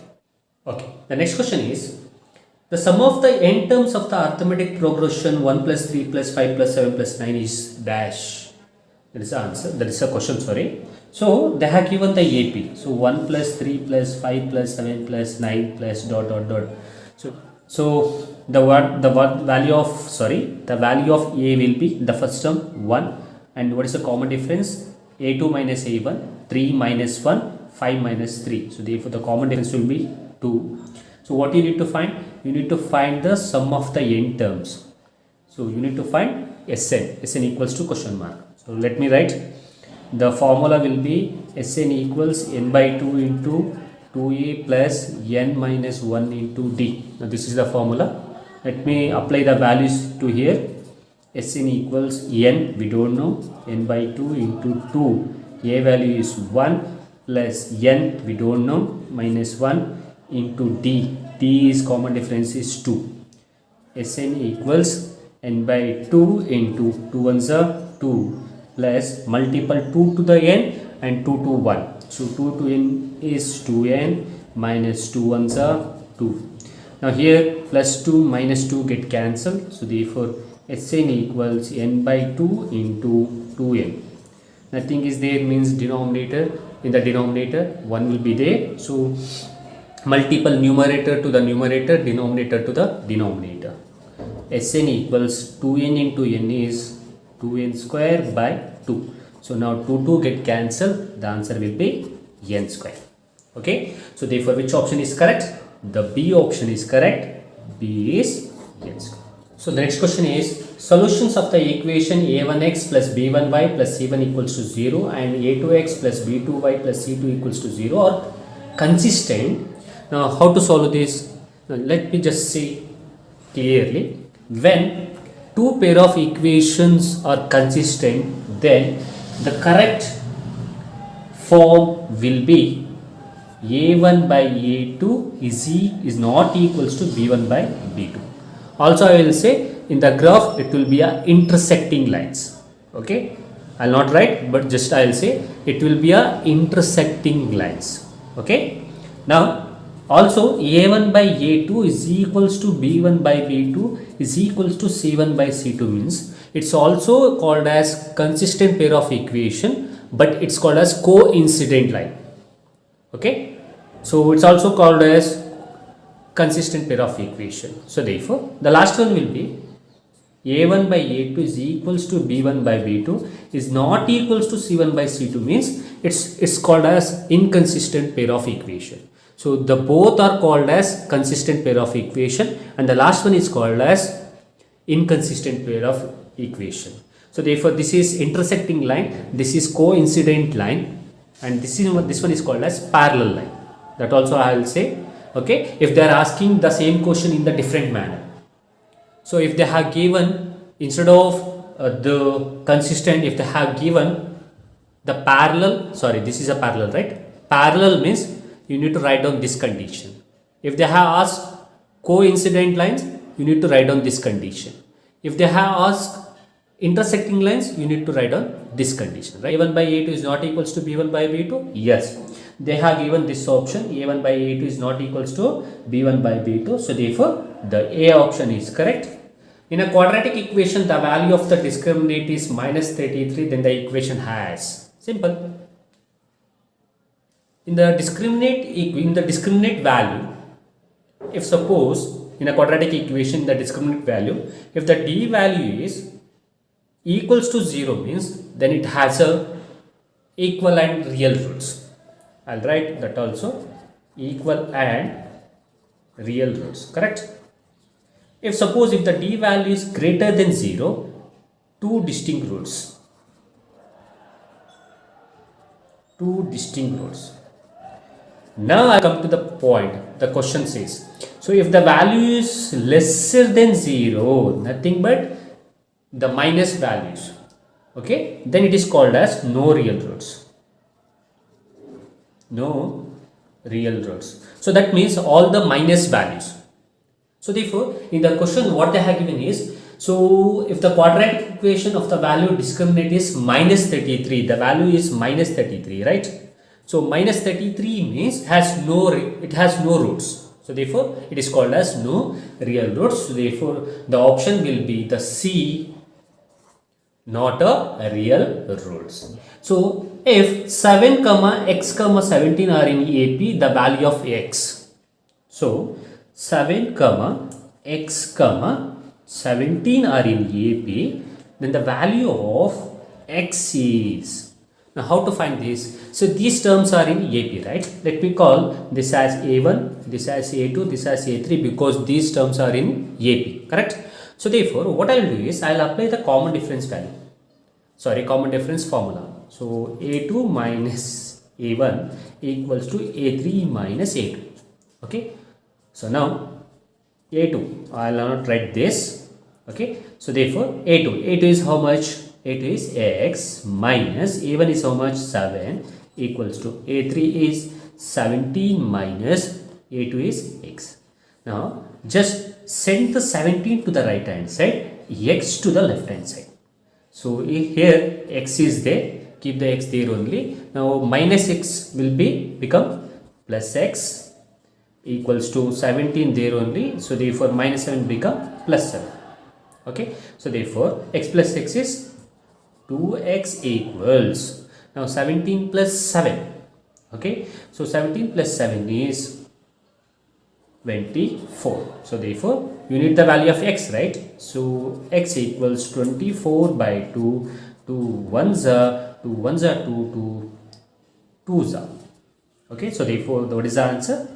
Okay, the next question is the sum of the n terms of the arithmetic progression 1 plus 3 plus 5 plus 7 plus 9 is dash. That is the answer. That is the question, sorry. So they have given the AP. So 1 plus 3 plus 5 plus 7 plus 9 plus dot dot dot. So the value of A will be the first term 1, and what is the common difference? A2 minus A1, 3 minus 1, 5 minus 3. So therefore the common difference will be 2. So what you need to find? You need to find the sum of the n terms. So you need to find Sn equals to question mark. So let me write. The formula will be Sn equals n by 2 into 2a plus n minus 1 into d. Now this is the formula. Let me apply the values to here. Sn equals n, we don't know, n by 2 into 2, a value is 1 plus n, we don't know, minus 1 into d is common difference is 2. Sn equals n by 2 into 2 ones are 2 plus multiple 2 to the n and 2 to 1. So 2 to n is 2n minus 2 ones are 2. Now here plus 2 minus 2 get cancelled. So therefore Sn equals n by 2 into 2n. Nothing is there means denominator. In the denominator 1 will be there. So multiple numerator to the numerator, denominator to the denominator. Sn equals 2n into n is 2n square by 2. So now 2 get cancelled. The answer will be n square. Okay. So therefore which option is correct? The B option is correct. B is n square. So the next question is solutions of the equation a1x plus b1y plus c1 equals to 0 and a2x plus b2y plus c2 equals to 0 are consistent. Now how to solve this? Now, let me just say clearly. When two pair of equations are consistent, then the correct form will be a1 by a2 is not equals to b1 by b2. Also I will say in the graph it will be a intersecting lines. Okay, I will not write, but just I will say it will be a intersecting lines. Okay. Now also a1 by a2 is equals to b1 by b2 is equals to c1 by c2 means it's also called as consistent pair of equation, but it's called as coincident line. Okay. So it's also called as consistent pair of equation. So therefore, the last one will be a1 by a2 is equals to b1 by b2 is not equals to c1 by c2, means it's called as inconsistent pair of equation. So the both are called as consistent pair of equation, and the last one is called as inconsistent pair of equation. So therefore, this is intersecting line, this is coincident line, and this one is called as parallel line. That also I will say. Okay, if they are asking the same question in the different manner. So if they have given, instead of the consistent, if they have given the parallel, sorry, this is a parallel, right? Parallel means you need to write down this condition. If they have asked coincident lines, you need to write down this condition. If they have asked intersecting lines, you need to write down this condition, right? A1 by a2 is not equals to b1 by b2. Yes, they have given this option, a1 by a2 is not equals to b1 by b2. So therefore, the A option is correct. In a quadratic equation, the value of the discriminant is minus 33, then the equation has. Simple. In the discriminant value, if suppose in a quadratic equation, the discriminant value, if the d value is equals to 0, means then it has a equal and real roots. I'll write that also, equal and real roots, correct? If suppose if the d value is greater than 0, two distinct roots. Now I come to the point, the question says, so if the value is lesser than 0, nothing but the minus values, okay, then it is called as no real roots. No real roots. So that means all the minus values. So therefore, in the question what they have given is, so if the quadratic equation of the value discriminant is minus 33, the value is minus 33, right? So minus 33 means it has no roots. So therefore, it is called as no real roots. So therefore, the option will be the C, not a real roots. So if 7 comma x comma 17 are in AP, the value of x. So 7 comma x comma 17 are in AP, then the value of x is. Now how to find this? So these terms are in AP, right? Let me call this as A1, this as A2, this as A3, because these terms are in AP, correct? So therefore, what I will do is I will apply the common difference value. Sorry, common difference formula. So A2 minus A1 equals to A3 minus A2. Okay. So now A2, I will not write this. Okay. So therefore A2 is how much? A2 is x minus A1 is how much? 7 equals to A3 is 17 minus A2 is x. Now just send the 17 to the right hand side, x to the left hand side. So here x is there, keep the x there only. Now minus x will become plus x equals to 17 there only. So therefore minus 7 become plus 7. Okay. So therefore x plus x is 2x equals, now 17 plus 7. Okay. So 17 plus 7 is 24. So therefore you need the value of x, right? So x equals 24 by 2, 2 1s are 2 1s are 2, 2 2s are. Okay. So therefore what is the answer?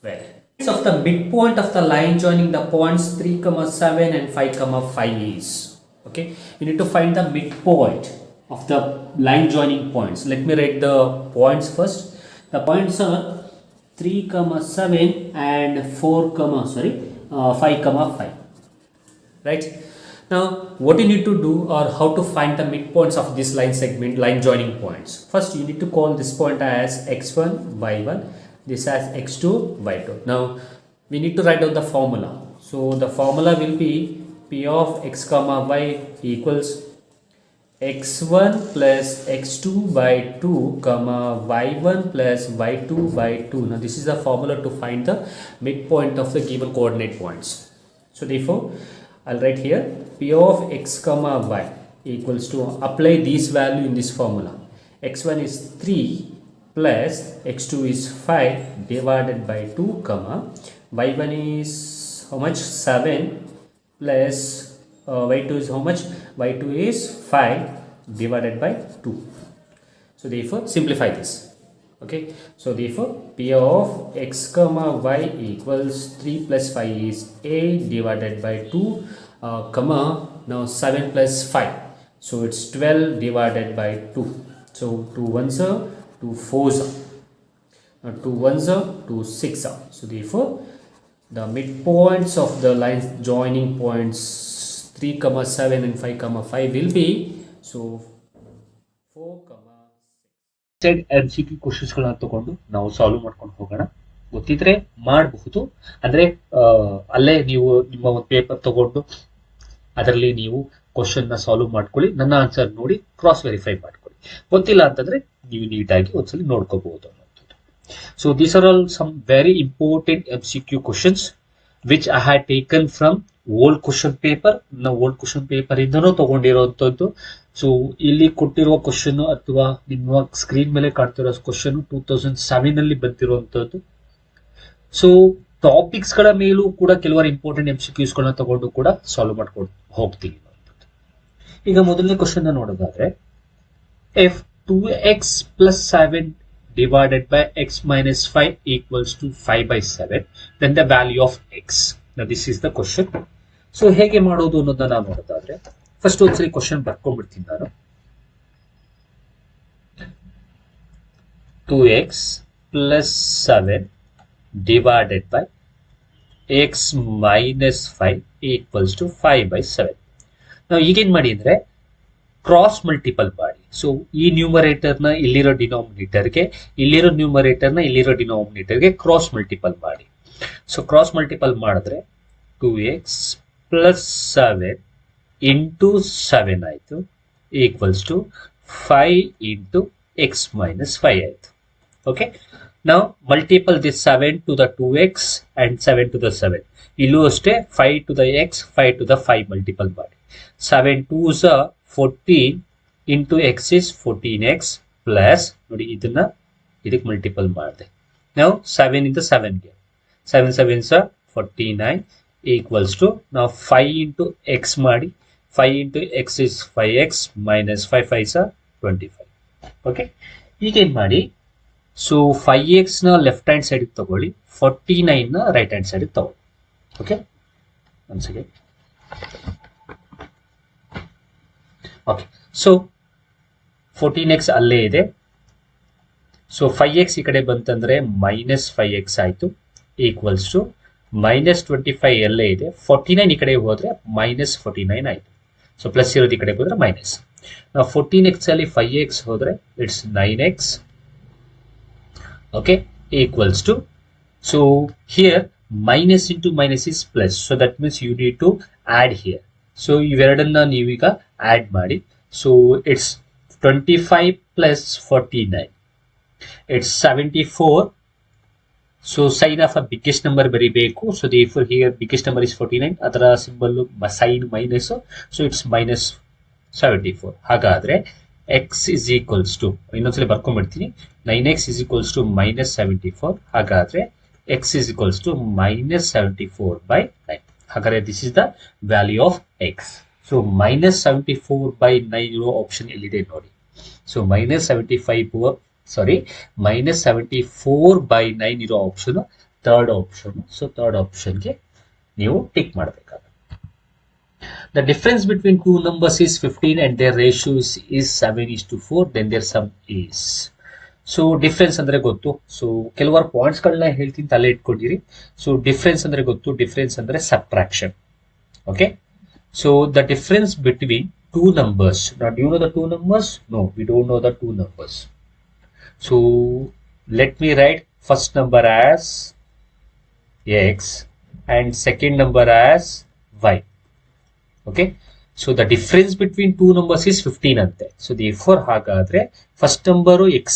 12. Of the midpoint of the line joining the points 3, 7 and 5, 5 is. Okay. You need to find the midpoint of the line joining points. Let me write the points first. The points are 3, 7 and 5, 5. Right. Now what you need to do or how to find the midpoints of this line segment, line joining points. First you need to call this point as x1, y1, this as x2, y2. Now we need to write down the formula. So the formula will be P of x comma y equals x1 plus x2 by 2 comma y1 plus y2 by 2. Now this is the formula to find the midpoint of the given coordinate points. So therefore I'll write here P of x comma y equals to apply this value in this formula. X1 is 3 plus x2 is 5 divided by 2 comma y1 is how much 7 plus y2 is how much y2 is 5 divided by 2. So therefore simplify this. Okay, so therefore p of x comma y equals 3 plus 5 is 8 divided by 2 comma now 7 plus 5, so it's 12 divided by 2. So 2 ones are 2 fours are, now 2 ones are 2 6 are. So therefore the midpoints of the lines joining points 3 comma 7 and 5 comma 5 will be so 4 comma MCQ questions ಗಳನ್ನ ತಗೊಂಡು ನಾವು solve ಮಾಡ್ಕೊಂಡು ಹೋಗೋಣ. ಗೊತ್ತಿದ್ರೆ ಮಾಡಬಹುದು, ಅಂದ್ರೆ ಅಲ್ಲೇ ನೀವು ನಿಮ್ಮ ಒಂದು ಪೇಪರ್ ತಗೊಂಡು ಅದರಲ್ಲಿ ನೀವು ಕ್ವಶನ್ ನ ಸಾಲ್ವ್ ಮಾಡ್ಕೊಳ್ಳಿ, ನನ್ನ ಆನ್ಸರ್ ನೋಡಿ ಕ್ರಾಸ್ ವೆರಿಫೈ ಮಾಡ್ಕೊಳ್ಳಿ. ಗೊತ್ತಿಲ್ಲ ಅಂತಂದ್ರೆ ನೀವು ನೀಟಾಗಿ ಒಂದ್ಸಲಿ ನೋಡ್ಕೋಬಹುದು ಅನ್ನೋದು. So these are all some very important MCQ questions which I had taken from old question paper. ನಾವು ಓಲ್ಡ್ ಕ್ವಶನ್ ಪೇಪರ್ ಇಂದನೂ ತಗೊಂಡಿರುವಂತದ್ದು. ಸೊ ಇಲ್ಲಿ ಕೊಟ್ಟಿರುವ ಕ್ವಶನ್ ಅಥವಾ ನಿಮ್ಮ ಸ್ಕ್ರೀನ್ ಮೇಲೆ ಕಾಣ್ತಿರೋ ಕ್ವಶನ್ 2007 ನಲ್ಲಿ ಬಂದಿರುವಂತದ್ದು. ಸೊ ಟಾಪಿಕ್ಸ್ ಗಳ ಮೇಲೂ ಕೂಡ ಕೆಲವರು ಇಂಪಾರ್ಟೆಂಟ್ MCQs ಗಳನ್ನ ತಗೊಂಡು ಕೂಡ ಸಾಲ್ವ್ ಮಾಡ್ಕೊಂಡು ಹೋಗ್ತೀವಿ. ಈಗ ಮೊದಲನೇ ಕ್ವಶನ್ ನೋಡೋದಾದ್ರೆ, if 2x plus 7 divided by x minus 5 equals to 5 by 7, then the value of x. Now this is the question. So ಹೇಗೆ ಮಾಡೋದು ಅನ್ನೋದನ್ನ ನಾವು ನೋಡೋದಾದ್ರೆ, ಫಸ್ಟ್ ಒಂದ್ಸರಿ ಕ್ವಶನ್ ಬರ್ಕೊಂಡ್ಬಿಡ್ತೀನಿ ನಾನು. 2x plus 7 divided by x minus 5 equals to 5 by 7. ನಾವು ಈಗೇನ್ ಮಾಡಿ ಅಂದ್ರೆ ಕ್ರಾಸ್ ಮಲ್ಟಿಪಲ್ ಮಾಡಿ. ಸೊ ಈ ನ್ಯೂಮರೇಟರ್ ನ ಇಲ್ಲಿರೋ ಡಿನಾಮಿನೇಟರ್ಗೆ, ಇಲ್ಲಿರೋ ನ್ಯೂಮರೇಟರ್ ನ ಇಲ್ಲಿರೋ ಡಿನಾಮಿನೇಟರ್ಗೆ ಕ್ರಾಸ್ ಮಲ್ಟಿಪಲ್ ಮಾಡಿ. ಸೊ ಕ್ರಾಸ್ ಮಲ್ಟಿಪಲ್ ಮಾಡಿದ್ರೆ 2x plus 7 into 7 ಆಯ್ತು equals to 5 into x minus 5 ಆಯ್ತು. ಓಕೆ, ನಾವು multiple this 7 to the 2x and 7 to the 7. ಇಲ್ಲೂ ಅಷ್ಟೇ 5 to the x, 5 to the 5 multiple ಮಾಡಿ. 7 2s are 14 into x is 14x plus ನೋಡಿ ಇದನ್ನ ಇದಕ್ಕೆ ಮಲ್ಟಿಪಲ್ ಮಾಡಿದೆ. ನಾವು 7 ಇಂದ 7ಗೆ 7 7s are 49 equals to ನಾವು 5 into x ಮಾಡಿ. 5 into x is 5x minus 5 5s are 25. Okay, ಈಗೇನ್ ಮಾಡಿ, ಸೊ 5x ನ ಲೆಫ್ಟ್ ಹ್ಯಾಂಡ್ ಸೈಡ್ ತಗೊಳ್ಳಿ, 49 ನ ರೈಟ್ ಹ್ಯಾಂಡ್ ಸೈಡ್ ತಗೊಳ್ಳಿ. Okay, one second. Okay, so 14x ಅಲ್ಲೇ ಇದೆ. ಸೊ 5x ಈ ಕಡೆ ಬಂತಂದ್ರೆ ಮೈನಸ್ 5x ಆಯ್ತು ಈಕ್ವಲ್ಸ್ ಟು ಮೈನಸ್ 25 ಎಲ್ಲೇ ಇದೆ. 49 ಈ ಕಡೆ ಹೋದ್ರೆ ಮೈನಸ್ 49 ಆಯ್ತು. ಸೊ ಪ್ಲಸ್ ಇರೋದು ಈ ಕಡೆ ಹೋದ್ರೆ ಮೈನಸ್. ನಾವು 14x ಅಲ್ಲಿ 5x ಹೋದ್ರೆ it's 9x. Okay, equals to, so here minus into minus is plus, so that means you need to add here. So ಇವೆರಡನ್ನ ನೀವೀಗ ಆಡ್ ಮಾಡಿ. So it's 25 plus 49, it's 74. So sign of a biggest number ಬರೀಬೇಕು. So therefore here biggest number is 49, ಅದರ symbol sign minus, so it's minus 74. ಹಾಗಾದ್ರೆ x is equals to, ಇನ್ನೊಂದ್ಸಲ ಬರ್ಕೊಂಡ್ಬಿಡ್ತೀನಿ, 9x is equals to minus 74. ಹಾಗಾದ್ರೆ x is equals to minus 74 by 9. ಹಾಗಾದ್ರೆ this is the value of x. So minus 74 by 9 ಇರೋ option ಎಲ್ಲಿದೆ ನೋಡಿ. So minus 74 by 9 ಇರೋ option third option. So third ಆಪ್ಷನ್ಗೆ ನೀವು tick ಮಾಡಬೇಕಾಗುತ್ತೆ. The difference between two numbers is 15 and their ratio is 7:4, then their sum is. So difference ಅಂದ್ರೆ ಗೊತ್ತು. So ಕೆಲವಾರು ಪಾಯಿಂಟ್ಸ್ ಗಳನ್ನ ಹೇಳ್ತೀನಿ, ತಲೆ ಇಟ್ಕೊಂಡಿರಿ. ಸೊ ಡಿಫ್ರೆನ್ಸ್ ಅಂದ್ರೆ ಗೊತ್ತು, ಡಿಫ್ರೆನ್ಸ್ ಅಂದ್ರೆ subtraction. Okay, so the difference between two numbers. Now do you know the two numbers? No, we don't know the two numbers. So let me write first number as x and second number as y. Okay, so the difference between two numbers is 15 ante. So therefore ಹಾಗಾದ್ರೆ first number x,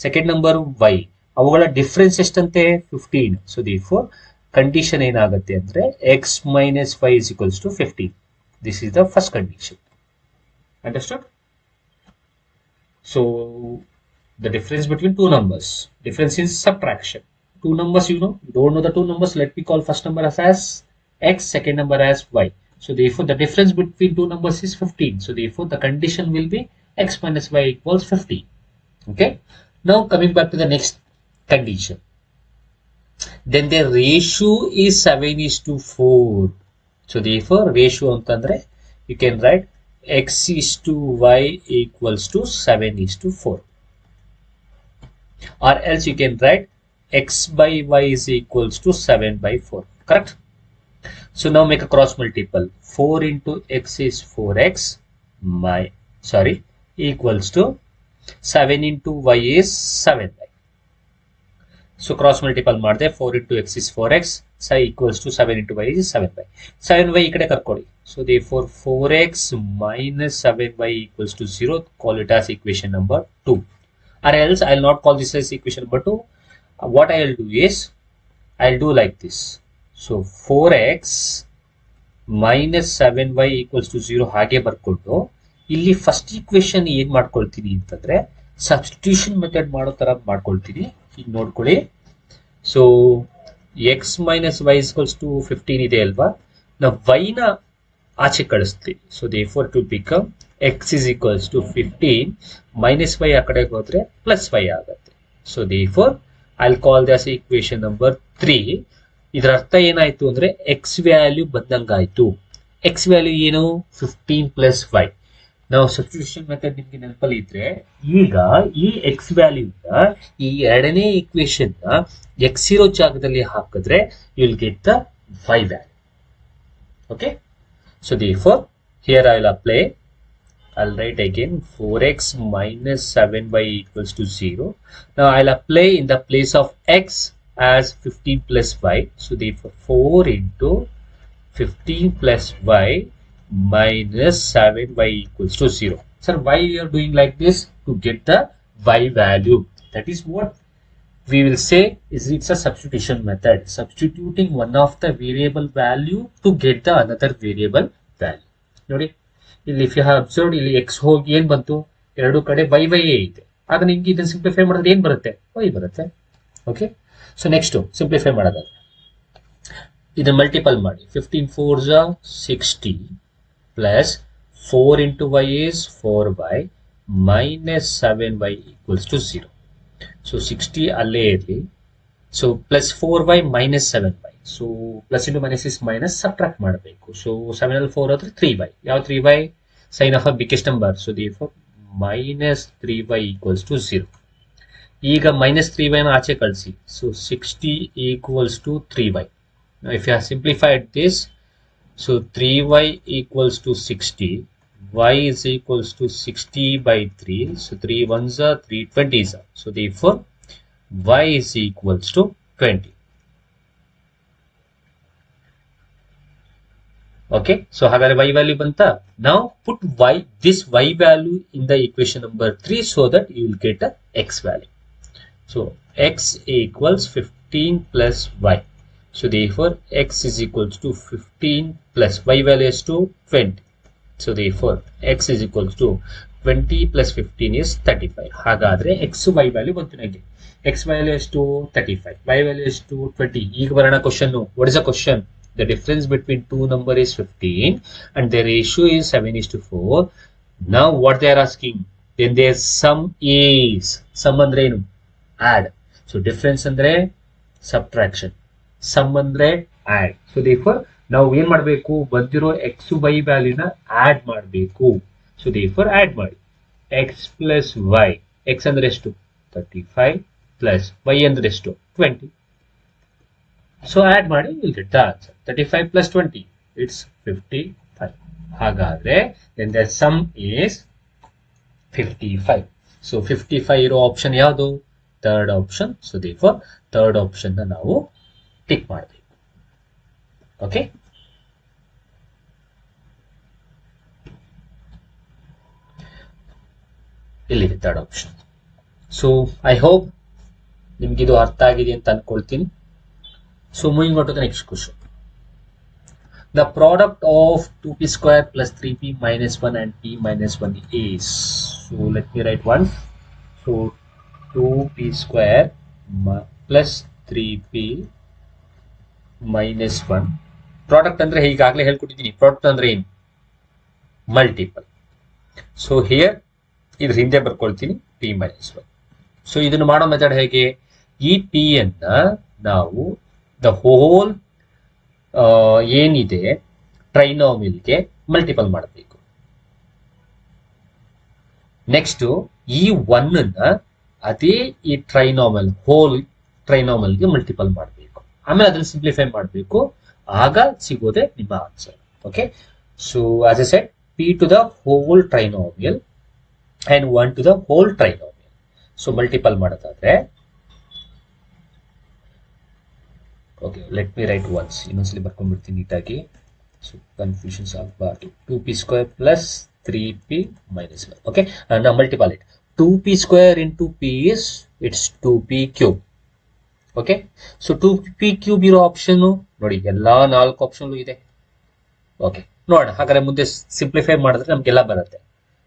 second number y, ಅವುಗಳ difference ಎಷ್ಟಂತೆ 15. So therefore condition ಏನಾಗುತ್ತೆ ಅಂದ್ರೆ x minus y is equals to 15. This is the first condition. Understood? So the difference between two numbers. Difference is subtraction. Two numbers, you know, don't know the two numbers. Let me call first number as x, second number as y. So therefore, the difference between two numbers is 15. So therefore, the condition will be x minus y equals 15. Okay. Now coming back to the next condition. Then the ratio is 7:4. So therefore, ratio antandre you can write x is to y equals to 7:4. Or else you can write x by y is equals to 7/4. Correct? So now make a cross multiple. 4 into x is 4x equals to 7 into y is 7y. So cross multiple ಮಾಡಿದೆ 4 into x is 4x equals to 7 into y is 7y. 7y ಈ ಕಡೆ ಕರ್ಕೊಳ್ಳಿ. So therefore 4x minus 7y equals to 0. Call it as equation number 2. Or else I will not call this as equation number 2. What I will do is I will do like this. So 4x minus 7y equals to 0 ಹಾಗೆ ಬರ್ಕೊಂಡು ಇಲ್ಲಿ first equation ಏನ್ ಮಾಡ್ಕೊಳ್ತೀನಿ ಅಂತಂದ್ರೆ substitution method ಮಾಡೋ ತರ ಮಾಡ್ಕೊಳ್ತೀನಿ. ಈಗ ನೋಡ್ಕೊಳ್ಳಿ. So X minus Y equals to 15 ಇದೆ ಅಲ್ವಾ, ನಾವು ವೈ ನ ಆಚೆ ಕಳಿಸ್ತೀವಿ. So therefore it will become X is equals to 15 minus Y ಆ ಕಡೆ ಹೋದ್ರೆ ಪ್ಲಸ್ ವೈ ಆಗುತ್ತೆ. So therefore I will call this equation number 3. ಇದರ ಅರ್ಥ ಏನಾಯ್ತು ಅಂದ್ರೆ ಎಕ್ಸ್ ವ್ಯಾಲ್ಯೂ ಬಂದಂಗಾಯ್ತು. ಎಕ್ಸ್ ವ್ಯಾಲ್ಯೂ ಏನು 15 ಪ್ಲಸ್ ವೈ. ನಾವು ಸಬ್ಸ್ಟಿಟ್ಯೂಷನ್ ಮೆಥಡ್ ನಿಮ್ಗೆ ನೆನಪಲ್ಲಿ ಇದ್ರೆ ಈಗ ಈ ಎಕ್ಸ್ ವ್ಯಾಲ್ಯೂ ಈ ಎರಡನೇ ಈಕ್ವೇಶನ್ ನ ಎಕ್ಸ್ ಇರೋ ಜಾಗದಲ್ಲಿ ಹಾಕಿದ್ರೆ you will get the Y value. Okay, so therefore here I will apply. I'll write again 4x minus 7y equals to 0. Now I'll apply in the place of x as 15 plus y. So therefore 4 into 15 plus y minus 7y equals to 0. Sir, why you are doing like this? To get the y value. That is what we will say is it's a substitution method. Substituting one of the variable value to get the another variable value. ನೋಡಿ, ಇಲ್ಲಿ if you have observed ಇಲ್ಲಿ X ಹೋಗಿ ಏನ್ ಬಂತು, ಎರಡು ಕಡೆ Y Y ಇದೆ. ಆಗ ನಿಮ್ಗೆ ಇದನ್ನ ಸಿಂಪ್ಲಿಫೈ ಮಾಡಿದ್ರೆ ಏನ್ ಬರುತ್ತೆ, ವೈ ಬರುತ್ತೆ. ಓಕೆ, ಸೊ ನೆಕ್ಸ್ಟ್ ಸಿಂಪ್ಲಿಫೈ ಮಾಡೋದಾದ್ರೆ ಇದನ್ನ ಮಲ್ಟಿಪಲ್ ಮಾಡಿ. 15 4s are 60 plus 4 into y is 4y minus 7y equals to 0. So 60 ಅಲ್ಲೇ ಇರಲಿ. So plus 4y minus 7y. So plus into minus is minus, subtract ಮಾಡಬೇಕು. ಸೊ 7 ಅಲ್ಲಿ 4 ಹೋದ್ರೆ 3y. ಯಾವ 3y? Sign of a biggest number. So therefore minus 3y equals to 0. ಈಗ minus 3y ನ ಆಚೆ ಕಳಿಸಿ. So 60 equals to 3y. Now if you have simplified this, so 3y equals to 60, y is equals to 60 by 3. So 3 1s are 3 20s are. So therefore y is equals to 20. Okay, so ಹಾಗಾದ್ರೆ y value ಬಂತಾ. Now put this y value in the equation number 3 so that you will get a x value. So x equals 15 plus y. So therefore x is equals to 15 plus y value is to 20. So therefore x is equals to 20 plus 15 is 35. ಹಾಗಾದ್ರೆ x y value ಬಂತು ನನಗೆ. x value is to 35, y value is to 20. ಈಗ ಬರೋಣ question. What is a question? The difference between two number is 15 and the ratio is 7:4. Now what they are asking? Then their sum is, sum andre enu? Add. So difference andre subtraction, sum andre add. So therefore ನಾವು ಏನ್ ಮಾಡಬೇಕು, ಬಂದಿರೋ x y value ನ add ಮಾಡಬೇಕು. So therefore add ಮಾಡಿ. x plus y, x ಅಂದ್ರೆ ಎಷ್ಟು 35 plus y ಅಂದ್ರೆ ಎಷ್ಟು 20. So add ಮಾಡಿ, you'll get the answer. 35 plus 20, it's 55. ಹಾಗಾದ್ರೆ then the sum is 55. So 55 ಇರೋ ಆಪ್ಷನ್ ಯಾವುದು? Third option. So therefore third option ನ ನಾವು ಟಿಕ್ ಮಾಡಬೇಕು. ಓಕೆ, ಇಲ್ಲಿದೆ third option. So I hope ನಿಮ್ಗಿದು ಅರ್ಥ ಆಗಿದೆ ಅಂತ ಅನ್ಕೊಳ್ತೀನಿ. So moving on to the next question. The product of 2p square plus 3p minus 1 and p minus 1 is. So let me write one. So 2p square plus 3p minus 1. Product ಅಂದ್ರೆ ಈಗಾಗಲೇ ಹೇಳ್ಕೊಟ್ಟಿದ್ದೀನಿ. Product ಅಂದ್ರೆ ಏನು? Multiple. So here ಇದ್ರ ಹಿಂದೆ ಬರ್ಕೊಳ್ತೀನಿ p minus 1. So ಇದನ್ನು ಮಾಡೋ method ಹೇಗೆ? ಈ p ಅನ್ನ ನಾವು ದ ಹೋಲ್ ಏನಿದೆ ಟ್ರೈನಾಮಿಲ್ಗೆ ಮಲ್ಟಿಪಲ್ ಮಾಡಬೇಕು. ನೆಕ್ಸ್ಟ್ ಈ 1 ನ ಅದೇ ಈ ಟ್ರೈನಾಮಲ್ ಹೋಲ್ ಟ್ರೈನಾಮಲ್ಗೆ ಮಲ್ಟಿಪಲ್ ಮಾಡಬೇಕು. ಆಮೇಲೆ ಅದನ್ನು ಸಿಂಪ್ಲಿಫೈ ಮಾಡಬೇಕು. ಆಗ ಸಿಗೋದೆ ನಿಮ್ಮ answer. Okay, so as A set p to the whole trinomial and 1 to the whole trinomial. So multiple ಮಾಡೋದಾದ್ರೆ, okay, let me write once. ಇನ್ನೊಂದ್ಸಲಿ ಬರ್ಕೊಂಡ್ಬಿಡ್ತೀನಿ ನೀಟಾಗಿ, ಸೊ ಕನ್ಫ್ಯೂಷನ್ಸ್ ಆಗಬಾರ್ದು. 2p square plus 3p minus 1. Okay, now multiply it. 2p square into p is it's 2p cube. Okay, so 2p cube ಇರೋ option ನೋಡಿ, ಎಲ್ಲಾ 4 option ಇದೆ. Okay, ನೋಡೋಣ. ಹಾಗಾದ್ರೆ ಮುಂದೆ ಸಿಂಪ್ಲಿಫೈ ಮಾಡಿದ್ರೆ ನಮ್ಗೆಲ್ಲ ಬರುತ್ತೆ.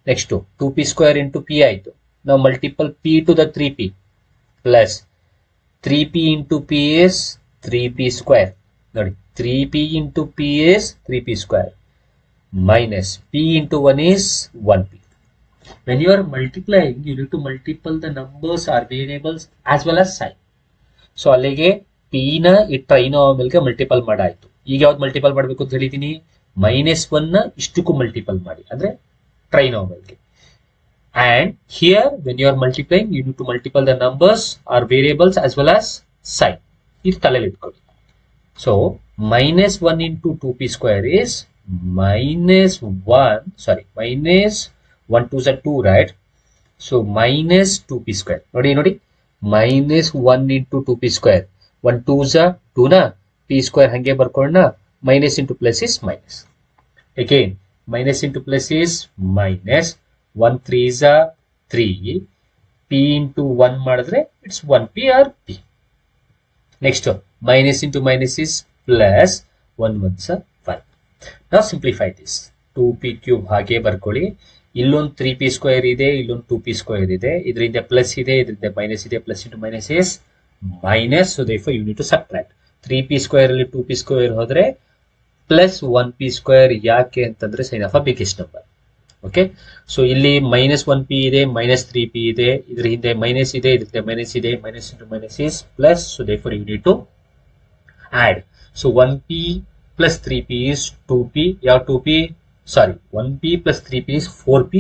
Next 2p square into p ಆಯ್ತು. ನಾವು multiple p to the 3p plus 3p into p is 3p square. ನೋಡಿ, 3p into p is 3p square minus p into 1 is 1p. When you are multiplying, you need to multiple the numbers or variables as well as sign. So ಅಲ್ಲಿಗೆ p ನ ಈ ಟ್ರೈನಾಮಿಲ್ಗೆ multiple ಮಾಡಾಯ್ತು. ಈಗ ಯಾವ್ದು multiple ಮಾಡಬೇಕು ಅಂತ ಹೇಳಿದೀನಿ? -1 ನ ಇಷ್ಟಕ್ಕೂ ಮಲ್ಟಿಪಲ್ ಮಾಡಿ, ಅಂದ್ರೆ ಟ್ರೈನಾಮಿಲ್ಗೆ. And here when you are multiplying, you need to multiple the numbers or variables as well as sign. ಇದು ತಲೆಯಲ್ಲಿ ಇಟ್ಕೊಳ್ಳಿ. So -1 into 2p square is minus 1 2 is 2, right? So minus 2p square. ನೋಡಿ -1 into 2p square. 1 2 is 2 na, p square hange ಬರ್ಕೊಳ್ಳೋಣ. Minus into plus is minus. Again minus into plus is minus. 1 3 is 3. p into 1 ಮಾಡಿದ್ರೆ it's 1p or p. Next minus into minus is plus. 1 1s 1. Now simplify this. 2p cube ಹಾಗೆ ಬರ್ಕೊಳ್ಳಿ. ಇಲ್ಲೊಂದು 3p square ಇದೆ, ಇಲ್ಲೊಂದು 2p square ಇದೆ. ಇದರಿಂದ plus ಇದೆ, ಇದರಿಂದ ಮೈನಸ್ ಇದೆ. Plus into minus is minus. So therefore you need to subtract. 3p square ಅಲ್ಲಿ 2p ಸ್ಕ್ವೇರ್ ಹೋದ್ರೆ ಪ್ಲಸ್ 1p ಸ್ಕ್ವೇರ್. ಯಾಕೆ ಅಂತಂದ್ರೆ sign of a biggest number. Okay, so ಇಲ್ಲಿ -1p ಇದೆ, -3p ಇದೆ, ಇದ್ರ ಹಿಂದೆ ಮೈನಸ್ ಇದೆ, ಇದರಿಂದ ಮೈನಸ್ ಇದೆ. Minus into minus is plus. So therefore you need to add. So 1p plus 3p is 2p. ಯಾವ 2p? Sorry, 1p plus 3p is 4p.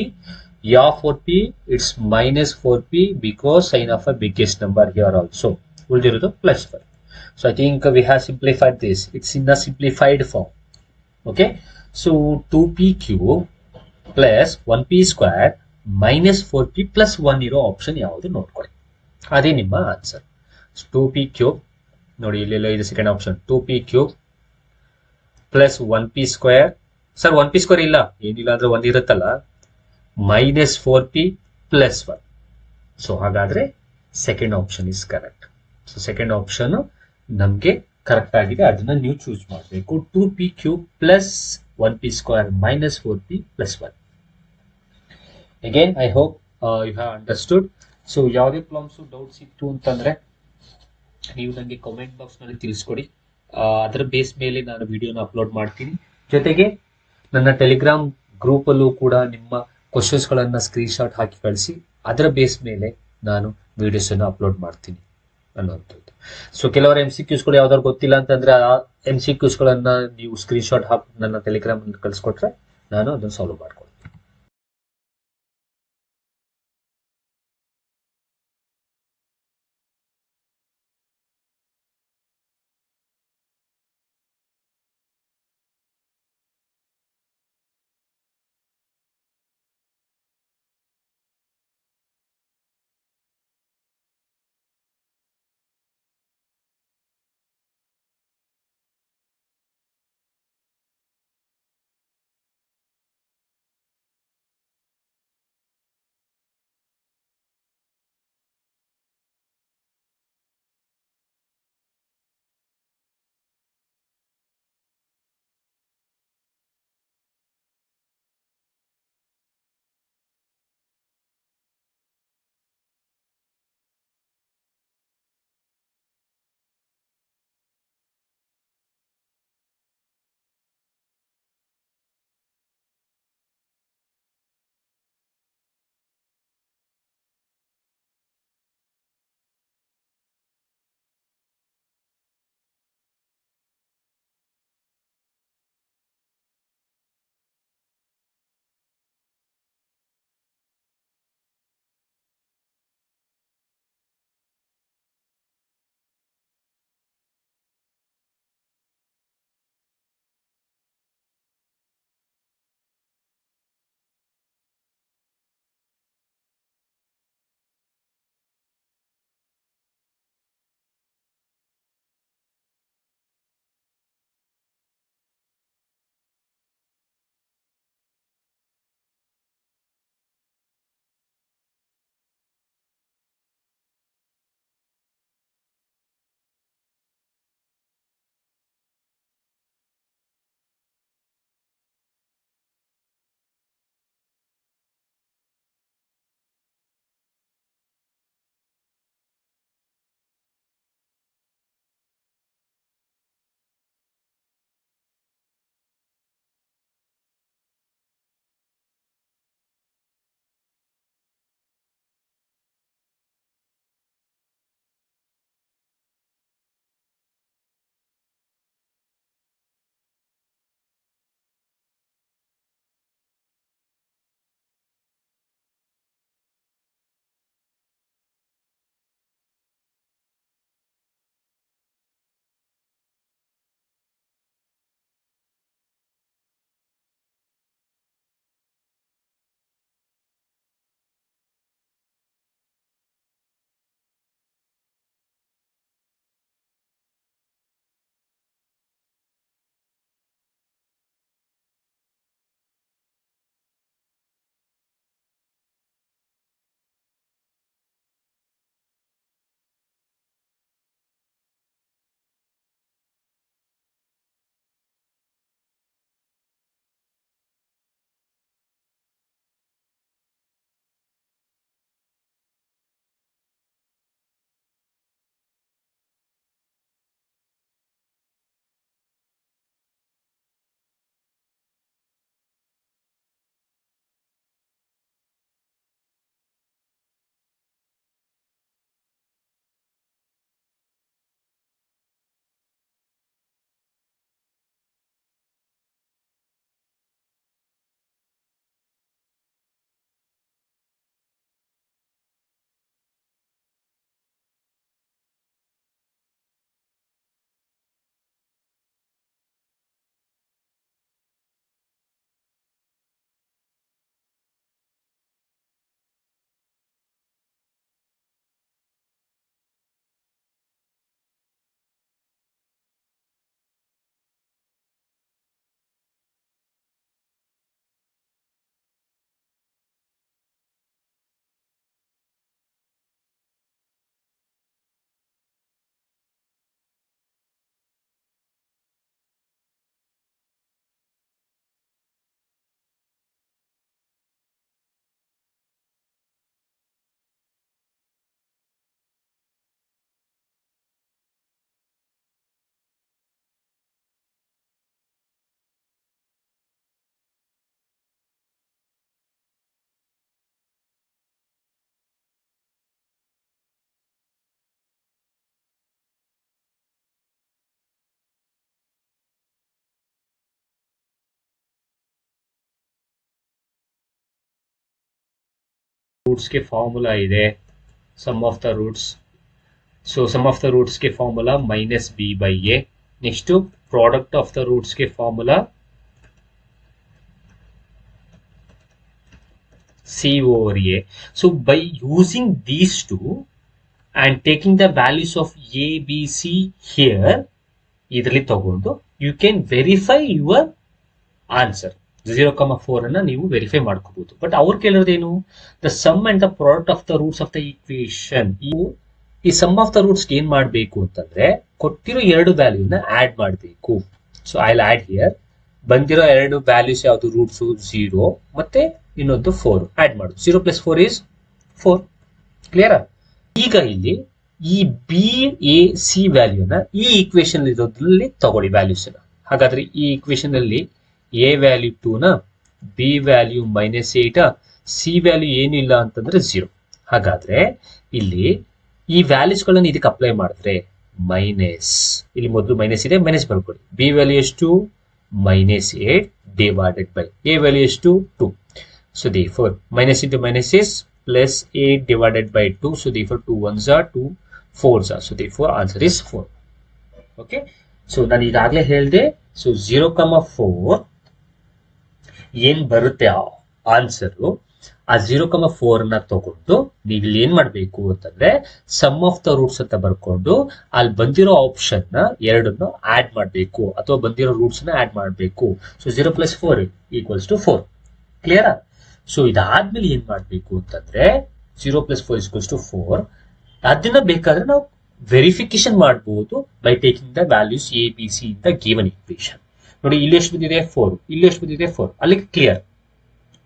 ಯಾವ 4p? It's minus 4p because sign of a biggest number here also. ಉಳಿದಿರೋದು plus 4. So I think we have simplified this. It's in the simplified form. Okay, so 2p cube plus 1p square minus 4p plus 1 ಇರೋ option ಯಾವುದು ನೋಡ್ಕೊಳ್ಳಿ. ಅದೇ ನಿಮ್ಮ answer. 2p cube ನೋಡಿ, ಇಲ್ಲೆಲ್ಲ ಇದು second option. 2p cube plus 1p square. Sir 1p square ಇಲ್ಲ, ಏನಿಲ್ಲ ಅಂದ್ರೆ 1 ಇರುತ್ತಲ್ಲ. minus 4p plus 1. ಸೊ ಹಾಗಾದ್ರೆ second option is correct. So second option ನಮ್ಗೆ ಕರೆಕ್ಟ್ ಆಗಿದೆ. ಅದನ್ನ ನೀವು ಚೂಸ್ ಮಾಡಬೇಕು. 2p cube plus 1p square minus 4p plus 1. Again I hope you have understood. So ಯಾವುದೇ ಪ್ರಾಬ್ಲಮ್ಸ್ ಡೌಟ್ಸ್ ಇತ್ತು ಅಂತಂದ್ರೆ ನೀವು ನನಗೆ ಕಾಮೆಂಟ್ ಬಾಕ್ಸ್ ನಲ್ಲಿ ತಿಳಿಸ್ಕೊಡಿ. ಅದರ ಬೇಸ್ ಮೇಲೆ ನಾನು ವಿಡಿಯೋನ ಅಪ್ಲೋಡ್ ಮಾಡ್ತೀನಿ. ಜೊತೆಗೆ ನನ್ನ ಟೆಲಿಗ್ರಾಮ್ ಗ್ರೂಪ್ ಅಲ್ಲೂ ಕೂಡ ನಿಮ್ಮ ಕ್ವಶನ್ಸ್ ಗಳನ್ನ ಸ್ಕ್ರೀನ್ ಶಾಟ್ ಹಾಕಿ ಕಳಿಸಿ, ಅದರ ಬೇಸ್ ಮೇಲೆ ನಾನು ವಿಡಿಯೋಸ್ ಅನ್ನು ಅಪ್ಲೋಡ್ ಮಾಡ್ತೀನಿ ಅನ್ನುವಂಥದ್ದು. ಸೊ ಕೆಲವರ MCQs ಗಳು ಯಾವ್ದಾದ್ರು ಗೊತ್ತಿಲ್ಲ ಅಂತಂದ್ರೆ ಆ MCQs ಗಳನ್ನ ನೀವು ಸ್ಕ್ರೀನ್ ಶಾಟ್ ಹಾಕಿ ನನ್ನ ಟೆಲಿಗ್ರಾಮ್ ಅಲ್ಲಿ ಕಳಿಸ್ಕೊಟ್ರೆ ನಾನು ಅದನ್ನು ಸಾಲ್ವ್ ಮಾಡ್ಕೊಡ್ತೀನಿ. ರೂಟ್ಸ್ಗೆ ಫಾರ್ಮುಲಾ ಇದೆ, sum of the roots. So sum of the ರೂಟ್ಸ್ಗೆ formula minus B by A. Next product of the ರೂಟ್ಸ್ಗೆ formula C over A. So by using these two and taking the values of a, b, c here, ಇದರಲ್ಲಿ ತಗೊಂಡು you can verify your answer. 0,4 ಅನ್ನ ನೀವು verify ಮಾಡ್ಕೋಬಹುದು. But ಅವ್ರು ಕೇಳಿರೋದೇನು, the sum and the product of the roots of the equation. ಈ sum of the roots ಏನ್ ಮಾಡಬೇಕು ಅಂತಂದ್ರೆ ಕೊಟ್ಟಿರೋ ಎರಡು ವ್ಯಾಲ್ಯೂನ ಆಡ್ ಮಾಡಬೇಕು. So I will add here. ಬಂದಿರೋ ಎರಡು ವ್ಯಾಲ್ಯೂಸ್ ಯಾವುದು, ರೂಟ್ಸ್ 0 ಮತ್ತೆ ಇನ್ನೊಂದು 4 ಆಡ್ ಮಾಡು. 0 + 4 is 4. ಕ್ಲಿಯರಾ? ಈಗ ಇಲ್ಲಿ ಈ ಬಿ ಎ ಸಿ ವ್ಯಾಲ್ಯೂನ ಈ ಈಕ್ವೇಶನ್ ಇರೋದ್ರಲ್ಲಿ ತಗೊಳ್ಳಿ ವ್ಯಾಲ್ಯೂಸ್. ಹಾಗಾದ್ರೆ ಈ ಈಕ್ವೇಶನ್ ಅಲ್ಲಿ ಎ ವ್ಯಾಲ್ಯೂ 2ನ, ಬಿ ವ್ಯಾಲ್ಯೂ -8, ಸಿ ವ್ಯಾಲ್ಯೂ ಏನು ಇಲ್ಲ ಅಂತಂದ್ರೆ 0. ಹಾಗಾದ್ರೆ ಇಲ್ಲಿ ಈ ವ್ಯಾಲ್ಯೂಸ್ ಗಳನ್ನ ಇದಕ್ಕೆ ಅಪ್ಲೈ ಮಾಡಿದ್ರೆ ಮೈನಸ್, ಇಲ್ಲಿ ಮೊದಲು ಮೈನಸ್ ಇದೆ, ಮೈನಸ್ ಬರ್ಕೊಳ್ಳಿ. ಬಿ ವ್ಯಾಲ್ಯೂ ಎಷ್ಟು, -8 ಡಿವೈಡೆಡ್ ಬೈ ಎ ವ್ಯಾಲ್ಯೂ ಎಷ್ಟು, 2. So therefore minus into minus is plus 8 divided by 2. So therefore 2 1s are 2 4s are. So therefore answer is 4. Okay. So ನಾನು ಈಗಾಗಲೇ ಹೇಳಿದೆ. ಸೊ 0,4 ಏನ್ ಬರುತ್ತೆ ಆನ್ಸರ್, ಆ 0,4 ನ ತಗೊಂಡು ನೀವು ಇಲ್ಲಿ ಏನ್ ಮಾಡ್ಬೇಕು ಅಂತಂದ್ರೆ ಸಮ್ ಆಫ್ ದ ರೂಟ್ಸ್ ಅಂತ ಬರ್ಕೊಂಡು ಅಲ್ಲಿ ಬಂದಿರೋ ಆಪ್ಷನ್ ನ ಎರಡನ್ನು ಆಡ್ ಮಾಡ್ಬೇಕು, ಅಥವಾ ಬಂದಿರೋ ರೂಟ್ಸ್ ನ ಆಡ್ ಮಾಡ್ಬೇಕು. ಸೊ 0 + 4 = 4. ಕ್ಲಿಯರಾ? ಸೊ ಇದಾದ್ಮೇಲೆ ಏನ್ ಮಾಡ್ಬೇಕು ಅಂತಂದ್ರೆ 0 + 4 = 4. ಅದನ್ನ ಬೇಕಾದ್ರೆ ನಾವು ವೆರಿಫಿಕೇಶನ್ ಮಾಡಬಹುದು by taking the values A B C in the given equation. ನೋಡಿ ಇಲ್ಲಿ ಎಷ್ಟು ಬಂದಿದೆ 4, ಇಲ್ಲಿ ಎಷ್ಟು ಬಂದಿದೆ 4. ಅಲ್ಲಿಗೆ ಕ್ಲಿಯರ್.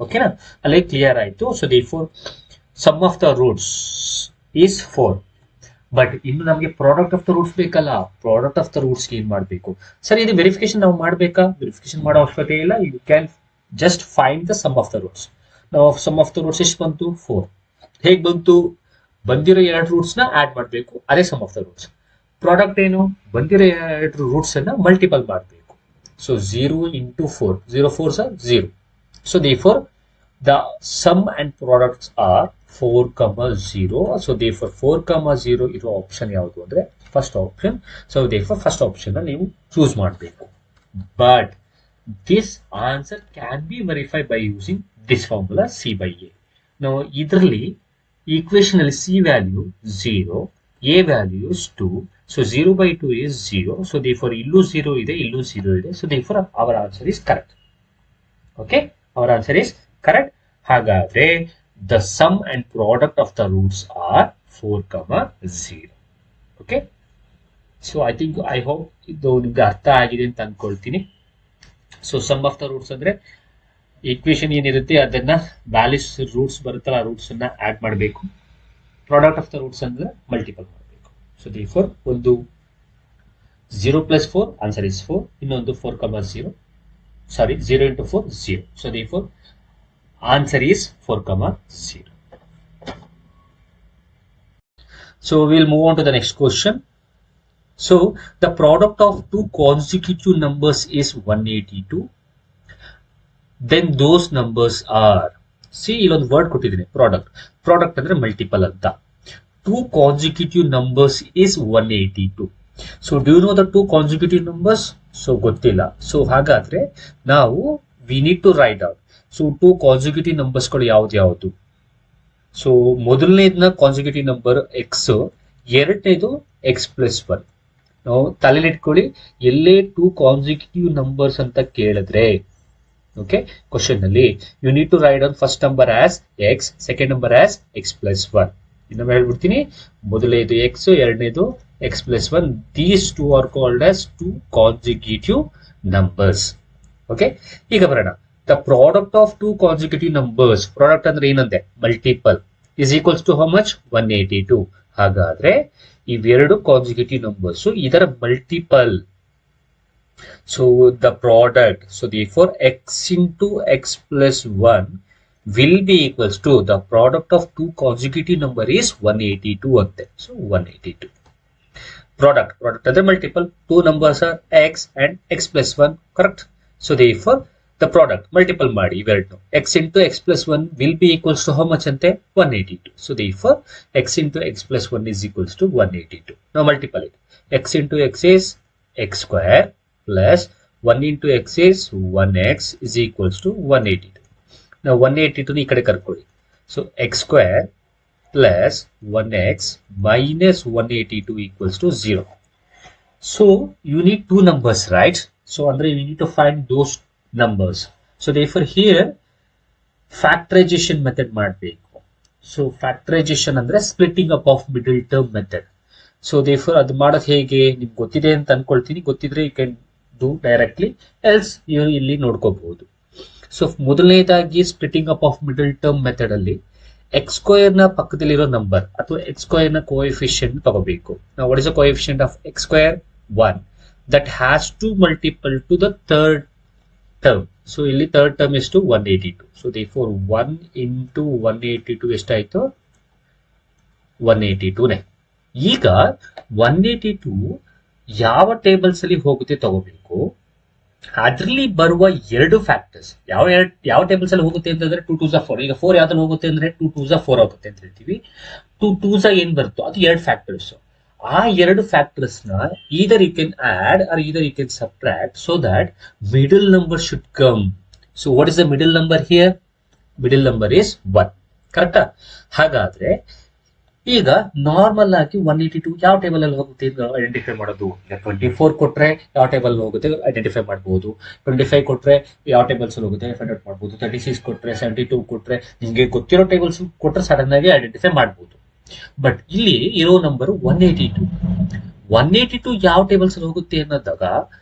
ಓಕೆನಾ? ಅಲ್ಲಿಗೆ ಕ್ಲಿಯರ್ ಆಯ್ತು. So therefore sum of the roots is 4. But ಇನ್ನು ನಮಗೆ ಪ್ರಾಡಕ್ಟ್ ಆಫ್ ದ ರೂಟ್ಸ್ ಬೇಕಲ್ಲ. ಪ್ರಾಡಕ್ಟ್ ಆಫ್ ದ ರೂಟ್ಸ್ ಏನ್ ಮಾಡಬೇಕು, ಸರಿ ಇದು ವೆರಿಫಿಕೇಶನ್ ನಾವು ಮಾಡಬೇಕಾ? ವೆರಿಫಿಕೇಶನ್ ಮಾಡೋ ಅವಶ್ಯಕತೆ ಇಲ್ಲ. You can just find the sum of the roots. ನಾವು ಸಮ್ ಆಫ್ ದ ರೂಟ್ಸ್ ಎಷ್ಟು ಬಂತು, 4. ಹೇಗ್ ಬಂತು, ಬಂದಿರೋ ಎರಡು ರೂಟ್ಸ್ ನ ಆಡ್ ಮಾಡಬೇಕು, ಅದೇ sum of the roots. Product ಏನು, ಬಂದಿರೋ ಎರಡು ರೂಟ್ಸ್ ಅನ್ನ ಮಲ್ಟಿಪಲ್ ಮಾಡಬೇಕು. So 0 × 4, 0 4s are 0. So therefore the sum and products are 4, 0. So therefore 4, 0 ಇರೋ ಆಪ್ಷನ್ ಯಾವುದು ಅಂದ್ರೆ first option. So therefore first option ನೀವು ಚೂಸ್ ಮಾಡಬೇಕು. But this answer can be verified by using this formula c by a. Now ಇದರಲ್ಲಿ equation ಅಲ್ಲಿ c value 0, a value is 2. So 0 by 2 is 0. So therefore ಇಲ್ಲೂ 0 ಇದೆ, ಇಲ್ಲೂ 0 ಇದೆ. So therefore our answer is correct. Okay, our answer is correct. ಹಾಗಾದ್ರೆ the sum and product of the roots are 4, 0. Okay, so I hope ಇದು ನಿಮ್ಗೆ ಅರ್ಥ ಆಗಿದೆ ಅಂತ ಅನ್ಕೊಳ್ತೀನಿ. So sum of the roots ಅಂದ್ರೆ ಈಕ್ವೇಶನ್ ಏನಿರುತ್ತೆ ಅದನ್ನ ವ್ಯಾಲ್ಯೂಸ್ ರೂಟ್ಸ್ ಬರುತ್ತಲ್ಲ ಆ ರೂಟ್ಸ್ ಅನ್ನ ಆಡ್ ಮಾಡಬೇಕು. ಪ್ರಾಡಕ್ಟ್ ಆಫ್ ದ ರೂಟ್ಸ್ ಅಂದ್ರೆ ಮಲ್ಟಿಪಲ್ ಮಾಡಬೇಕು. ಸೊ therefore ಒಂದು 0 + 4 ಆನ್ಸರ್ ಇಸ್ 4, ಇನ್ನೊಂದು 4, 0. ಸಾರಿ 0 × 4 0. So therefore answer is 4, 0. So we will move on to the next question. So the product of two consecutive numbers is 182. Then those numbers are, see ಇಲ್ಲೊಂದು word ಕೊಟ್ಟಿದ್ದೀನಿ, product ಅಂದ್ರೆ multiple ಅಂತ. two consecutive numbers is 182. So do you know the two consecutive numbers? So ಗೊತ್ತಿಲ್ಲ. So ಹಾಗಾದ್ರೆ ನಾವು we need to write out. So two consecutive numbers ಗಳು ಯಾವ್ದು? So ಮೊದಲನೇದನ್ನ consecutive number x, ಎರಡನೇದು x + 1. ನಾವು ತಲೆಯಲ್ಲಿ ಇಟ್ಕೊಳ್ಳಿ, ಎಲ್ಲೇ 2 ಕಾನ್ಸಿಕ್ಯೂಟಿವ್ ನಂಬರ್ಸ್ ಅಂತ ಕೇಳಿದ್ರೆ ಓಕೆ ಕ್ವಶನ್ ಅಲ್ಲಿ you need to write down first number as x, second number as x + 1. ಇನ್ನೊಮ್ಮೆ ಹೇಳ್ಬಿಡ್ತೀನಿ, ಮೊದಲನೇದು x, ಎರಡನೇದು x + 1. These two are called as 2 consecutive numbers. Okay, ಈಗ ಬರೋಣ. The product of 2 consecutive numbers, product ಅಂದ್ರೆ ಏನಂತೆ multiple, is equals to how much 182. ಹಾಗಾದ್ರೆ ಇವೆರಡು ಕಾನ್ಸಿಕ್ಯೂಟಿವ್ ನಂಬರ್ಸ್ ಇದರ multiple. So the product, so therefore x into x + 1 will be equals to the product of 2 consecutive number is 182 ante. So 182 product ಅಂದ್ರೆ multiple, 2 numbers are x and x + 1, correct? So therefore the product multiple ಮಾಡಿ ಇವೆರಡು. x into x plus 1 will be equals to how much ante 182. So therefore x into x plus 1 is equals to 182. Now multiply it. X into x is x square plus 1 into x is 1x is equals to 182. Now 182 ಈ ಕಡೆ ಕರ್ಕೊಳ್ಳಿ. So x square plus 1x minus 182 equals to 0. So you need two numbers, right? So Andre, you need to find those numbers. So therefore here factorization method ಮಾಡಬೇಕು. So factorization ಅಂದ್ರೆ splitting up of middle term method. So therefore ಅದು ಮಾಡೋದು ಹೇಗೆ ನಿಮ್ಗೆ ಗೊತ್ತಿದೆ ಅಂತ ಅನ್ಕೊಳ್ತೀನಿ. ಗೊತ್ತಿದ್ರೆ you can do directly, else you ಇಲ್ಲಿ ನೋಡ್ಕೋಬಹುದು. So ಮೊದಲನೇದಾಗಿ splitting up of middle term method ಅಲ್ಲಿ x square ನ ಪಕ್ಕದಲ್ಲಿರೋ ನಂಬರ್ ಅಥವಾ x square ನ ಕೋಎಫಿಷಿಯಂಟ್ ತಗೋಬೇಕು. Now what is the coefficient of x square? 1. That has to multiple to the third term. So ಇಲ್ಲಿ third term is to 182. So therefore 1 into 182 ಎಷ್ಟಾಯ್ತು? 182 ನೇ. ಈಗ 182 ಯಾವ ಟೇಬಲ್ಸ್ ಅಲ್ಲಿ ಹೋಗುತ್ತೆ ತಗೋಬೇಕು. ಅದರಲ್ಲಿ ಬರುವ ಎರಡು ಫ್ಯಾಕ್ಟರ್ಸ್ ಯಾವ ಟೇಬಲ್ಸ್ ಅಲ್ಲಿ ಹೋಗುತ್ತೆ ಅಂತಂದ್ರೆ 2 2s 4. ಈಗ 4 ಯಾವ್ದ್ರಲ್ಲಿ ಹೋಗುತ್ತೆ ಅಂದ್ರೆ 2 2s 4 ಆಗುತ್ತೆ ಅಂತ ಹೇಳ್ತೀವಿ. 2 2s ಏನ್ ಬರುತ್ತೋ ಅದು ಎರಡು ಫ್ಯಾಕ್ಟರ್ಸ್. ಆ ಎರಡು ಫ್ಯಾಕ್ಟರ್ಸ್ ನ either you can add or either you can subtract so that middle number should come. So what is the middle number here? Middle number is 1. ಕರೆಕ್ಟಾ? ಹಾಗಾದ್ರೆ ಈಗ ನಾರ್ಮಲ್ ಆಗಿ 182 ಯಾವ ಟೇಬಲ್ ಅಲ್ಲಿ ಹೋಗುತ್ತೆ ಐಡೆಂಟಿಫೈ ಮಾಡೋದು. 24 ಕೊಟ್ರೆ ಯಾವ ಟೇಬಲ್ ಹೋಗುತ್ತೆ ಐಡೆಂಟಿಫೈ ಮಾಡಬಹುದು. 25 ಕೊಟ್ರೆ ಯಾವ ಟೇಬಲ್ಸ್ ಹೋಗುತ್ತೆ ಫೈಂಡ್ ಔಟ್ ಮಾಡಬಹುದು. 36 ಕೊಟ್ರೆ 72 ಕೊಟ್ರೆ ನಿಮಗೆ ಗೊತ್ತಿರೋ ಟೇಬಲ್ಸ್ ಕೊಟ್ರೆ ಸಡನ್ ಆಗಿ ಐಡೆಂಟಿಫೈ ಮಾಡಬಹುದು. ಬಟ್ ಇಲ್ಲಿ ಇರೋ ನಂಬರ್ 182 ಯಾವ ಟೇಬಲ್ಸ್ ಹೋಗುತ್ತೆ ಅನ್ನೋದಾಗ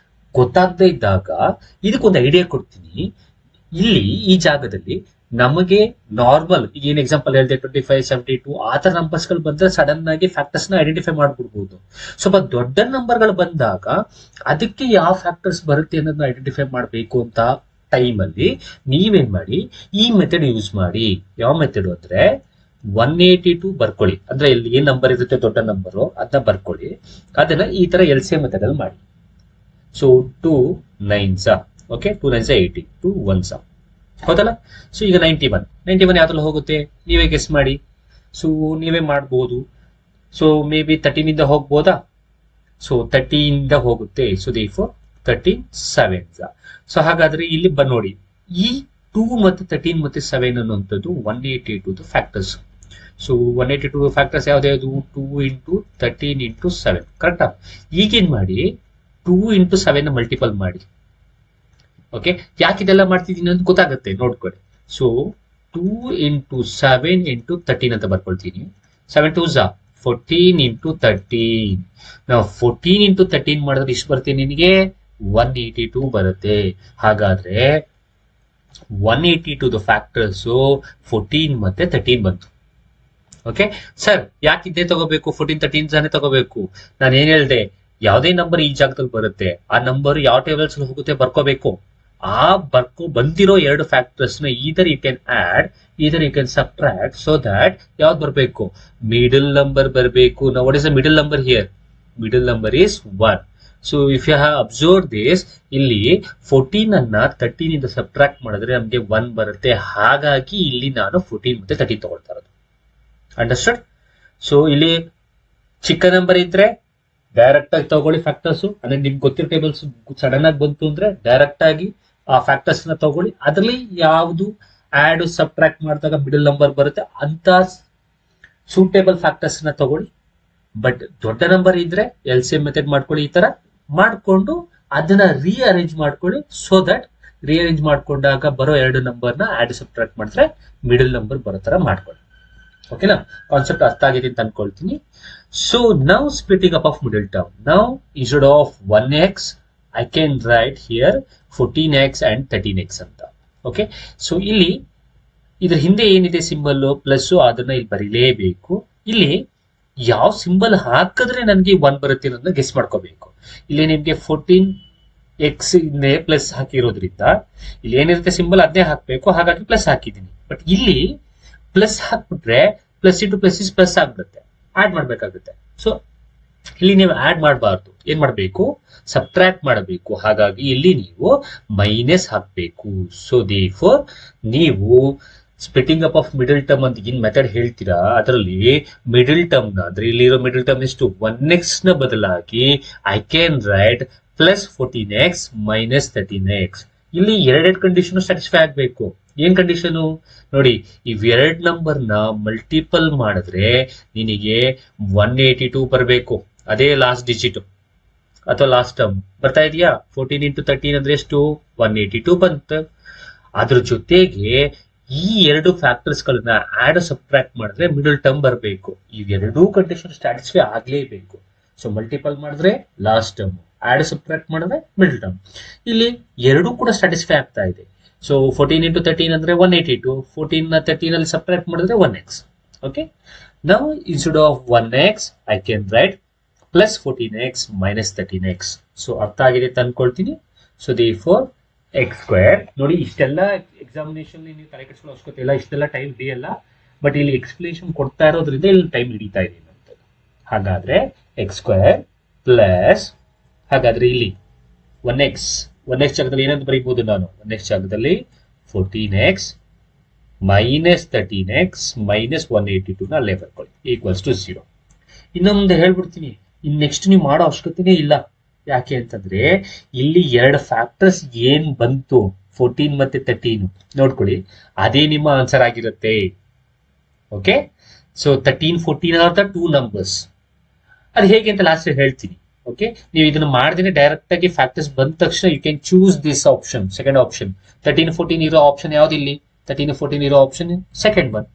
ಗೊತ್ತಾಗದೇ ಇದ್ದಾಗ ಇದಕ್ಕೊಂದು ಐಡಿಯಾ ಕೊಡ್ತೀನಿ. ಇಲ್ಲಿ ಈ ಜಾಗದಲ್ಲಿ ನಮಗೆ ನಾರ್ಮಲ್ ಈಗ ಏನ್ ಎಕ್ಸಾಂಪಲ್ ಹೇಳಿದೆ 25 72 ಆ ತರ ನಂಬರ್ಸ್ ಗಳು ಬಂದ್ರೆ ಸಡನ್ ಆಗಿ ಫ್ಯಾಕ್ಟರ್ಸ್ ನ ಐಡೆಂಟಿಫೈ ಮಾಡ್ಬಿಡ್ಬಹುದು. ಸ್ವಲ್ಪ ದೊಡ್ಡ ನಂಬರ್ ಗಳು ಬಂದಾಗ ಅದಕ್ಕೆ ಯಾವ ಫ್ಯಾಕ್ಟರ್ಸ್ ಬರುತ್ತೆ ಅನ್ನೋದನ್ನ ಐಡೆಂಟಿಫೈ ಮಾಡಬೇಕು ಅಂತ ಟೈಮ್ ಅಲ್ಲಿ ನೀವೇನ್ ಮಾಡಿ ಈ ಮೆಥಡ್ ಯೂಸ್ ಮಾಡಿ. ಯಾವ ಮೆಥಡ್ ಅಂದ್ರೆ 182 ಬರ್ಕೊಳ್ಳಿ. ಅಂದ್ರೆ ಇಲ್ಲಿ ಏನ್ ನಂಬರ್ ಇರುತ್ತೆ ದೊಡ್ಡ ನಂಬರ್ ಅದನ್ನ ಬರ್ಕೊಳ್ಳಿ. ಅದನ್ನ ಈ ತರ LCM ಮೆಥಡ್ ಅಲ್ಲಿ ಮಾಡಿ. So 2 9s okay 2 9s 80 2 1s ಹೌದಲ್ಲ. ಸೊ ಈಗ 91 ಯಾವ್ದ್ರಲ್ಲಿ ಹೋಗುತ್ತೆ ನೀವೇ ಗೆಸ್ ಮಾಡಿ. ಸೊ ನೀವೇ ಮಾಡ್ಬೋದು. ಸೊ ಮೇ ಬಿ 13 ಇಂದ ಹೋಗ್ಬೋದಾ? ಸೊ 30 ಇಂದ ಹೋಗುತ್ತೆ. So therefore 13 7s. ಸೊ ಹಾಗಾದ್ರೆ ಇಲ್ಲಿ ನೋಡಿ ಈ 2 ಮತ್ತೆ 13 ಮತ್ತೆ 7 ಅನ್ನುವಂಥದ್ದು 182 ಫ್ಯಾಕ್ಟರ್ಸ್. ಸೊ 182 ಫ್ಯಾಕ್ಟರ್ಸ್ ಯಾವ್ದು? 2 ಇಂಟು 13 ಇಂಟು 7 ಕರೆಕ್ಟಾ? ಈಗೇನ್ ಮಾಡಿ 2 ಇಂಟು 7 ಮಲ್ಟಿಪಲ್ ಮಾಡಿ. ಓಕೆ, ಯಾಕೆ ಇದೆಲ್ಲ ಮಾಡ್ತಿದ್ದೀನಿ ಅಂತ ಗೊತ್ತಾಗುತ್ತೆ ನೋಡ್ಕೊಳ್ಳಿ. ಸೊ 2 ಇಂಟು 7 ಇಂಟು 13 ಅಂತ ಬರ್ಕೊಳ್ತೀನಿ. 7 2s 14 ಇಂಟು 13. ನಾವು 14 ಇಂಟು 13 ಮಾಡಿದ್ರೆ ಇಷ್ಟು ಬರ್ತೀನಿ ನಿನಗೆ 182 ಬರುತ್ತೆ. ಹಾಗಾದ್ರೆ 182 ಫ್ಯಾಕ್ಟರ್ಸ್ 14 ಮತ್ತೆ 13 ಬಂತು. ಓಕೆ ಸರ್, ಯಾಕಿದ್ದೆ ತಗೋಬೇಕು 14 13 ತಗೋಬೇಕು? ನಾನು ಏನ್ ಹೇಳ್ದೆ, ಯಾವುದೇ ನಂಬರ್ ಈ ಜಾಗದಲ್ಲಿ ಬರುತ್ತೆ ಆ ನಂಬರ್ ಯಾವ ಟೇಬಲ್ಸ್ ಹೋಗುತ್ತೆ ಬರ್ಕೋಬೇಕು. ಆ ಬಂದಿರೋ ಎರಡು ಫ್ಯಾಕ್ಟರ್ಸ್ ನ either you can add either you can subtract so that ಯಾವ್ದು ಬರಬೇಕು ಮಿಡಲ್ ನಂಬರ್ ಬರಬೇಕು. Now what is the middle number here? Middle number is 1. So if you have observed this, ಇಲ್ಲಿ 14 ಅನ್ನ 13 ಇಂದ ಸಬ್ಟ್ರಾಕ್ಟ್ ಮಾಡಿದ್ರೆ ನಮಗೆ 1 ಬರುತ್ತೆ. ಹಾಗಾಗಿ ಇಲ್ಲಿ ನಾನು 14 ಮತ್ತೆ 13 ತಗೊಳ್ತಾ ಇರೋದು. ಅಂಡರ್ಸ್ಟುಡ್? ಸೊ ಇಲ್ಲಿ ಚಿಕ್ಕ ನಂಬರ್ ಇದ್ರೆ ಡೈರೆಕ್ಟ್ ಆಗಿ ತಗೊಳ್ಳಿ ಫ್ಯಾಕ್ಟರ್ಸ್. ಅಂದ್ರೆ ನಿಮ್ಗೆ ಗೊತ್ತಿರೋ ಟೇಬಲ್ಸ್ ಸಡನ್ ಆಗಿ ಬಂತು ಅಂದ್ರೆ ಡೈರೆಕ್ಟ್ ಆಗಿ ಆ ಫ್ಯಾಕ್ಟರ್ಸ್ ನ ತಗೊಳ್ಳಿ. ಅದರಲ್ಲಿ ಯಾವುದು ಆಡ್ ಸಬ್ಟ್ರಾಕ್ಟ್ ಮಾಡಿದಾಗ ಮಿಡಲ್ ನಂಬರ್ ಬರುತ್ತೆ ಅಂತ ಸೂಟೇಬಲ್ ಫ್ಯಾಕ್ಟರ್ಸ್ ನ ತಗೊಳ್ಳಿ. ಬಟ್ ದೊಡ್ಡ ನಂಬರ್ ಇದ್ರೆ LCM ಮೆಥಡ್ ಮಾಡ್ಕೊಳ್ಳಿ. ಈ ತರ ಮಾಡ್ಕೊಂಡು ಅದನ್ನ ರೀಅರೇಂಜ್ ಮಾಡ್ಕೊಳ್ಳಿ. ಸೊ ದಟ್ ರೀಅರೇಂಜ್ ಮಾಡ್ಕೊಂಡಾಗ ಬರೋ ಎರಡು ನಂಬರ್ ನ ಆಡ್ ಸಬ್ಟ್ರಾಕ್ಟ್ ಮಾಡಿದ್ರೆ ಮಿಡಲ್ ನಂಬರ್ ಬರೋ ತರ ಮಾಡ್ಕೊಳ್ಳಿ. ಓಕೆನಾ? ಕಾನ್ಸೆಪ್ಟ್ ಅರ್ಥ ಆಗಿದೆ ಅಂತ ಅನ್ಕೊಳ್ತೀನಿ. So now splitting up of middle term. Now instead of 1x I can write here 14x and 13x ಅಂತ. ಓಕೆ, ಸೊ ಇಲ್ಲಿ ಇದ್ರ ಹಿಂದೆ ಏನಿದೆ ಸಿಂಬಲ್ ಪ್ಲಸ್ ಅದನ್ನ ಇಲ್ಲಿ ಬರೀಲೇಬೇಕು. ಇಲ್ಲಿ ಯಾವ ಸಿಂಬಲ್ ಹಾಕಿದ್ರೆ ನನಗೆ 1 ಬರುತ್ತೆ ಅನ್ನೋದನ್ನ ಗೆಸ್ ಮಾಡ್ಕೋಬೇಕು. ಇಲ್ಲಿ ನಿಮ್ಗೆ 14x ಪ್ಲಸ್ ಹಾಕಿರೋದ್ರಿಂದ ಇಲ್ಲಿ ಏನಿರುತ್ತೆ ಸಿಂಬಲ್ ಅದನ್ನೇ ಹಾಕ್ಬೇಕು. ಹಾಗಾಗಿ ಪ್ಲಸ್ ಹಾಕಿದ್ದೀನಿ. ಬಟ್ ಇಲ್ಲಿ ಪ್ಲಸ್ ಹಾಕ್ಬಿಟ್ರೆ plus into plus is plus ಆಗ್ಬಿಡುತ್ತೆ, ಆಡ್ ಮಾಡ್ಬೇಕಾಗುತ್ತೆ. ಸೊ ಇಲ್ಲಿ ನೀವು ಆಡ್ ಮಾಡಬಾರ್ದು, ಏನ್ ಮಾಡಬೇಕು, ಸಬ್ಟ್ರಾಕ್ಟ್ ಮಾಡಬೇಕು. ಹಾಗಾಗಿ ಇಲ್ಲಿ ನೀವು ಮೈನಸ್ ಹಾಕಬೇಕು. ಸೊ ದೇರ್ಫೋರ್ ನೀವು splitting up of middle term ಅಂತ ಏನ್ ಮೆಥಡ್ ಹೇಳ್ತೀರಾ ಅದರಲ್ಲಿ ಮಿಡಲ್ ಟರ್ಮ್ ನ ಅಂದ್ರೆ ಇಲ್ಲಿರೋ ಮಿಡಲ್ ಟರ್ಮ್ ಎಷ್ಟು 1x ನ ಬದಲಾಗಿ I can write plus 14x minus 13x. ಇಲ್ಲಿ ಎರಡೆರಡು ಕಂಡೀಷನ್ ಸ್ಯಾಟಿಸ್ಫೈ ಆಗ್ಬೇಕು. ಏನ್ ಕಂಡೀಷನ್ ನೋಡಿ, ಇವೆರಡ್ ನಂಬರ್ ನ ಮಲ್ಟಿಪಲ್ ಮಾಡಿದ್ರೆ ನಿನಗೆ 182 ಬರಬೇಕು. ಅದೇ ಲಾಸ್ಟ್ ಡಿಜಿಟ್ ಅಥವಾ ಲಾಸ್ಟ್ ಟರ್ಮ್ ಬರ್ತಾ ಇದೆಯಾ. 14 ಇಂಟು 13 ಅಂದ್ರೆ ಎಷ್ಟು, 182 ಬಂತು. ಅದ್ರ ಜೊತೆಗೆ ಈ ಎರಡು ಫ್ಯಾಕ್ಟರ್ಸ್ ಗಳನ್ನ ಆಡ್ ಸಬ್ಟ್ರಾಕ್ಟ್ ಮಾಡಿದ್ರೆ ಮಿಡಲ್ ಟರ್ಮ್ ಬರಬೇಕು. ಇವೆರಡೂ ಕಂಡೀಷನ್ ಸ್ಯಾಟಿಸ್ಫೈ ಆಗ್ಲೇಬೇಕು. ಸೊ ಮಲ್ಟಿಪಲ್ ಮಾಡಿದ್ರೆ ಲಾಸ್ಟ್ ಟರ್ಮ್, ಆಡ್ ಸಬ್ಟ್ರಾಕ್ಟ್ ಮಾಡಿದ್ರೆ ಮಿಡಲ್ ಟರ್ಮ್. ಇಲ್ಲಿ ಎರಡೂ ಕೂಡ ಸ್ಯಾಟಿಸ್ಫೈ ಆಗ್ತಾ ಇದೆ. ಸೊ 14 ಇಂಟು 13 ಅಂದ್ರೆ 182. 14 ನ 13 ಅಲ್ಲಿ ಸಬ್ಟ್ರಾಕ್ಟ್ ಮಾಡಿದ್ರೆ 1x. ಓಕೆ, ನಾವು instead of 1x I can write plus 14x minus 13x. So ಅರ್ಥ ಆಗಿದೆ ತಂದ್ಕೊಳ್ತೀನಿ. ಸೊ ದೇರ್ಫೋರ್ ಎಕ್ಸ್ ಸ್ಕ್ವೇರ್, ನೋಡಿ ಇಷ್ಟೆಲ್ಲ ಎಕ್ಸಾಮಿನೇಷನ್ ನೀವು ತಲೆ ಕೆಡಿಸ್ಕೊಳ್ಳೋ ಅವಶ್ಯಕತೆ ಇಲ್ಲ, ಇಷ್ಟೆಲ್ಲ ಟೈಮ್ ಹಿಡಿಯಲ್ಲ. ಬಟ್ ಇಲ್ಲಿ ಎಕ್ಸ್ಪ್ಲೇಷನ್ ಕೊಡ್ತಾ ಇರೋದ್ರಿಂದ ಇಲ್ಲಿ ಟೈಮ್ ಹಿಡಿತಾ ಇದೆ ಅಂತ. ಹಾಗಾದ್ರೆ ಎಕ್ಸ್ ಸ್ಕ್ವೇರ್ ಪ್ಲಸ್, ಹಾಗಾದ್ರೆ ಇಲ್ಲಿ 1x ಜಾಗದಲ್ಲಿ ಏನಂತ ಬರೀಬಹುದು ನಾನು, 1x ಜಾಗದಲ್ಲಿ 14x ಮೈನಸ್ 13x ಮೈನಸ್ 182 ನ ಅಲ್ಲೇ ಬರ್ಕೊಳ್ಳಿ ಈಕ್ವಲ್ಸ್ ಟು 0. ಇನ್ನೊಂದು ಹೇಳ್ಬಿಡ್ತೀನಿ, ಇನ್ ನೆಕ್ಸ್ಟ್ ನೀವು ಮಾಡೋ ಅವಶ್ಯಕತೆನೇ ಇಲ್ಲ. ಯಾಕೆ ಅಂತಂದ್ರೆ ಇಲ್ಲಿ ಎರಡು ಫ್ಯಾಕ್ಟರ್ಸ್ ಏನ್ ಬಂತು 14 ಮತ್ತೆ 13 ನೋಡ್ಕೊಳ್ಳಿ, ಅದೇ ನಿಮ್ಮ ಆನ್ಸರ್ ಆಗಿರುತ್ತೆ. Okay, so 13 14 are the 2 numbers. ಅದು ಹೇಗೆ ಅಂತ ಲಾಸ್ಟ್ ಹೇಳ್ತೀನಿ. ಓಕೆ, ನೀವು ಇದನ್ನ ಮಾಡಿದ್ರೆ ಡೈರೆಕ್ಟ್ ಆಗಿ ಫ್ಯಾಕ್ಟರ್ಸ್ ಬಂದ ತಕ್ಷಣ you can choose this option, second option. 13 14 ಇರೋ ಆಪ್ಷನ್ ಯಾವ್ದು ಇಲ್ಲಿ, 13 14 ಇರೋ option second one.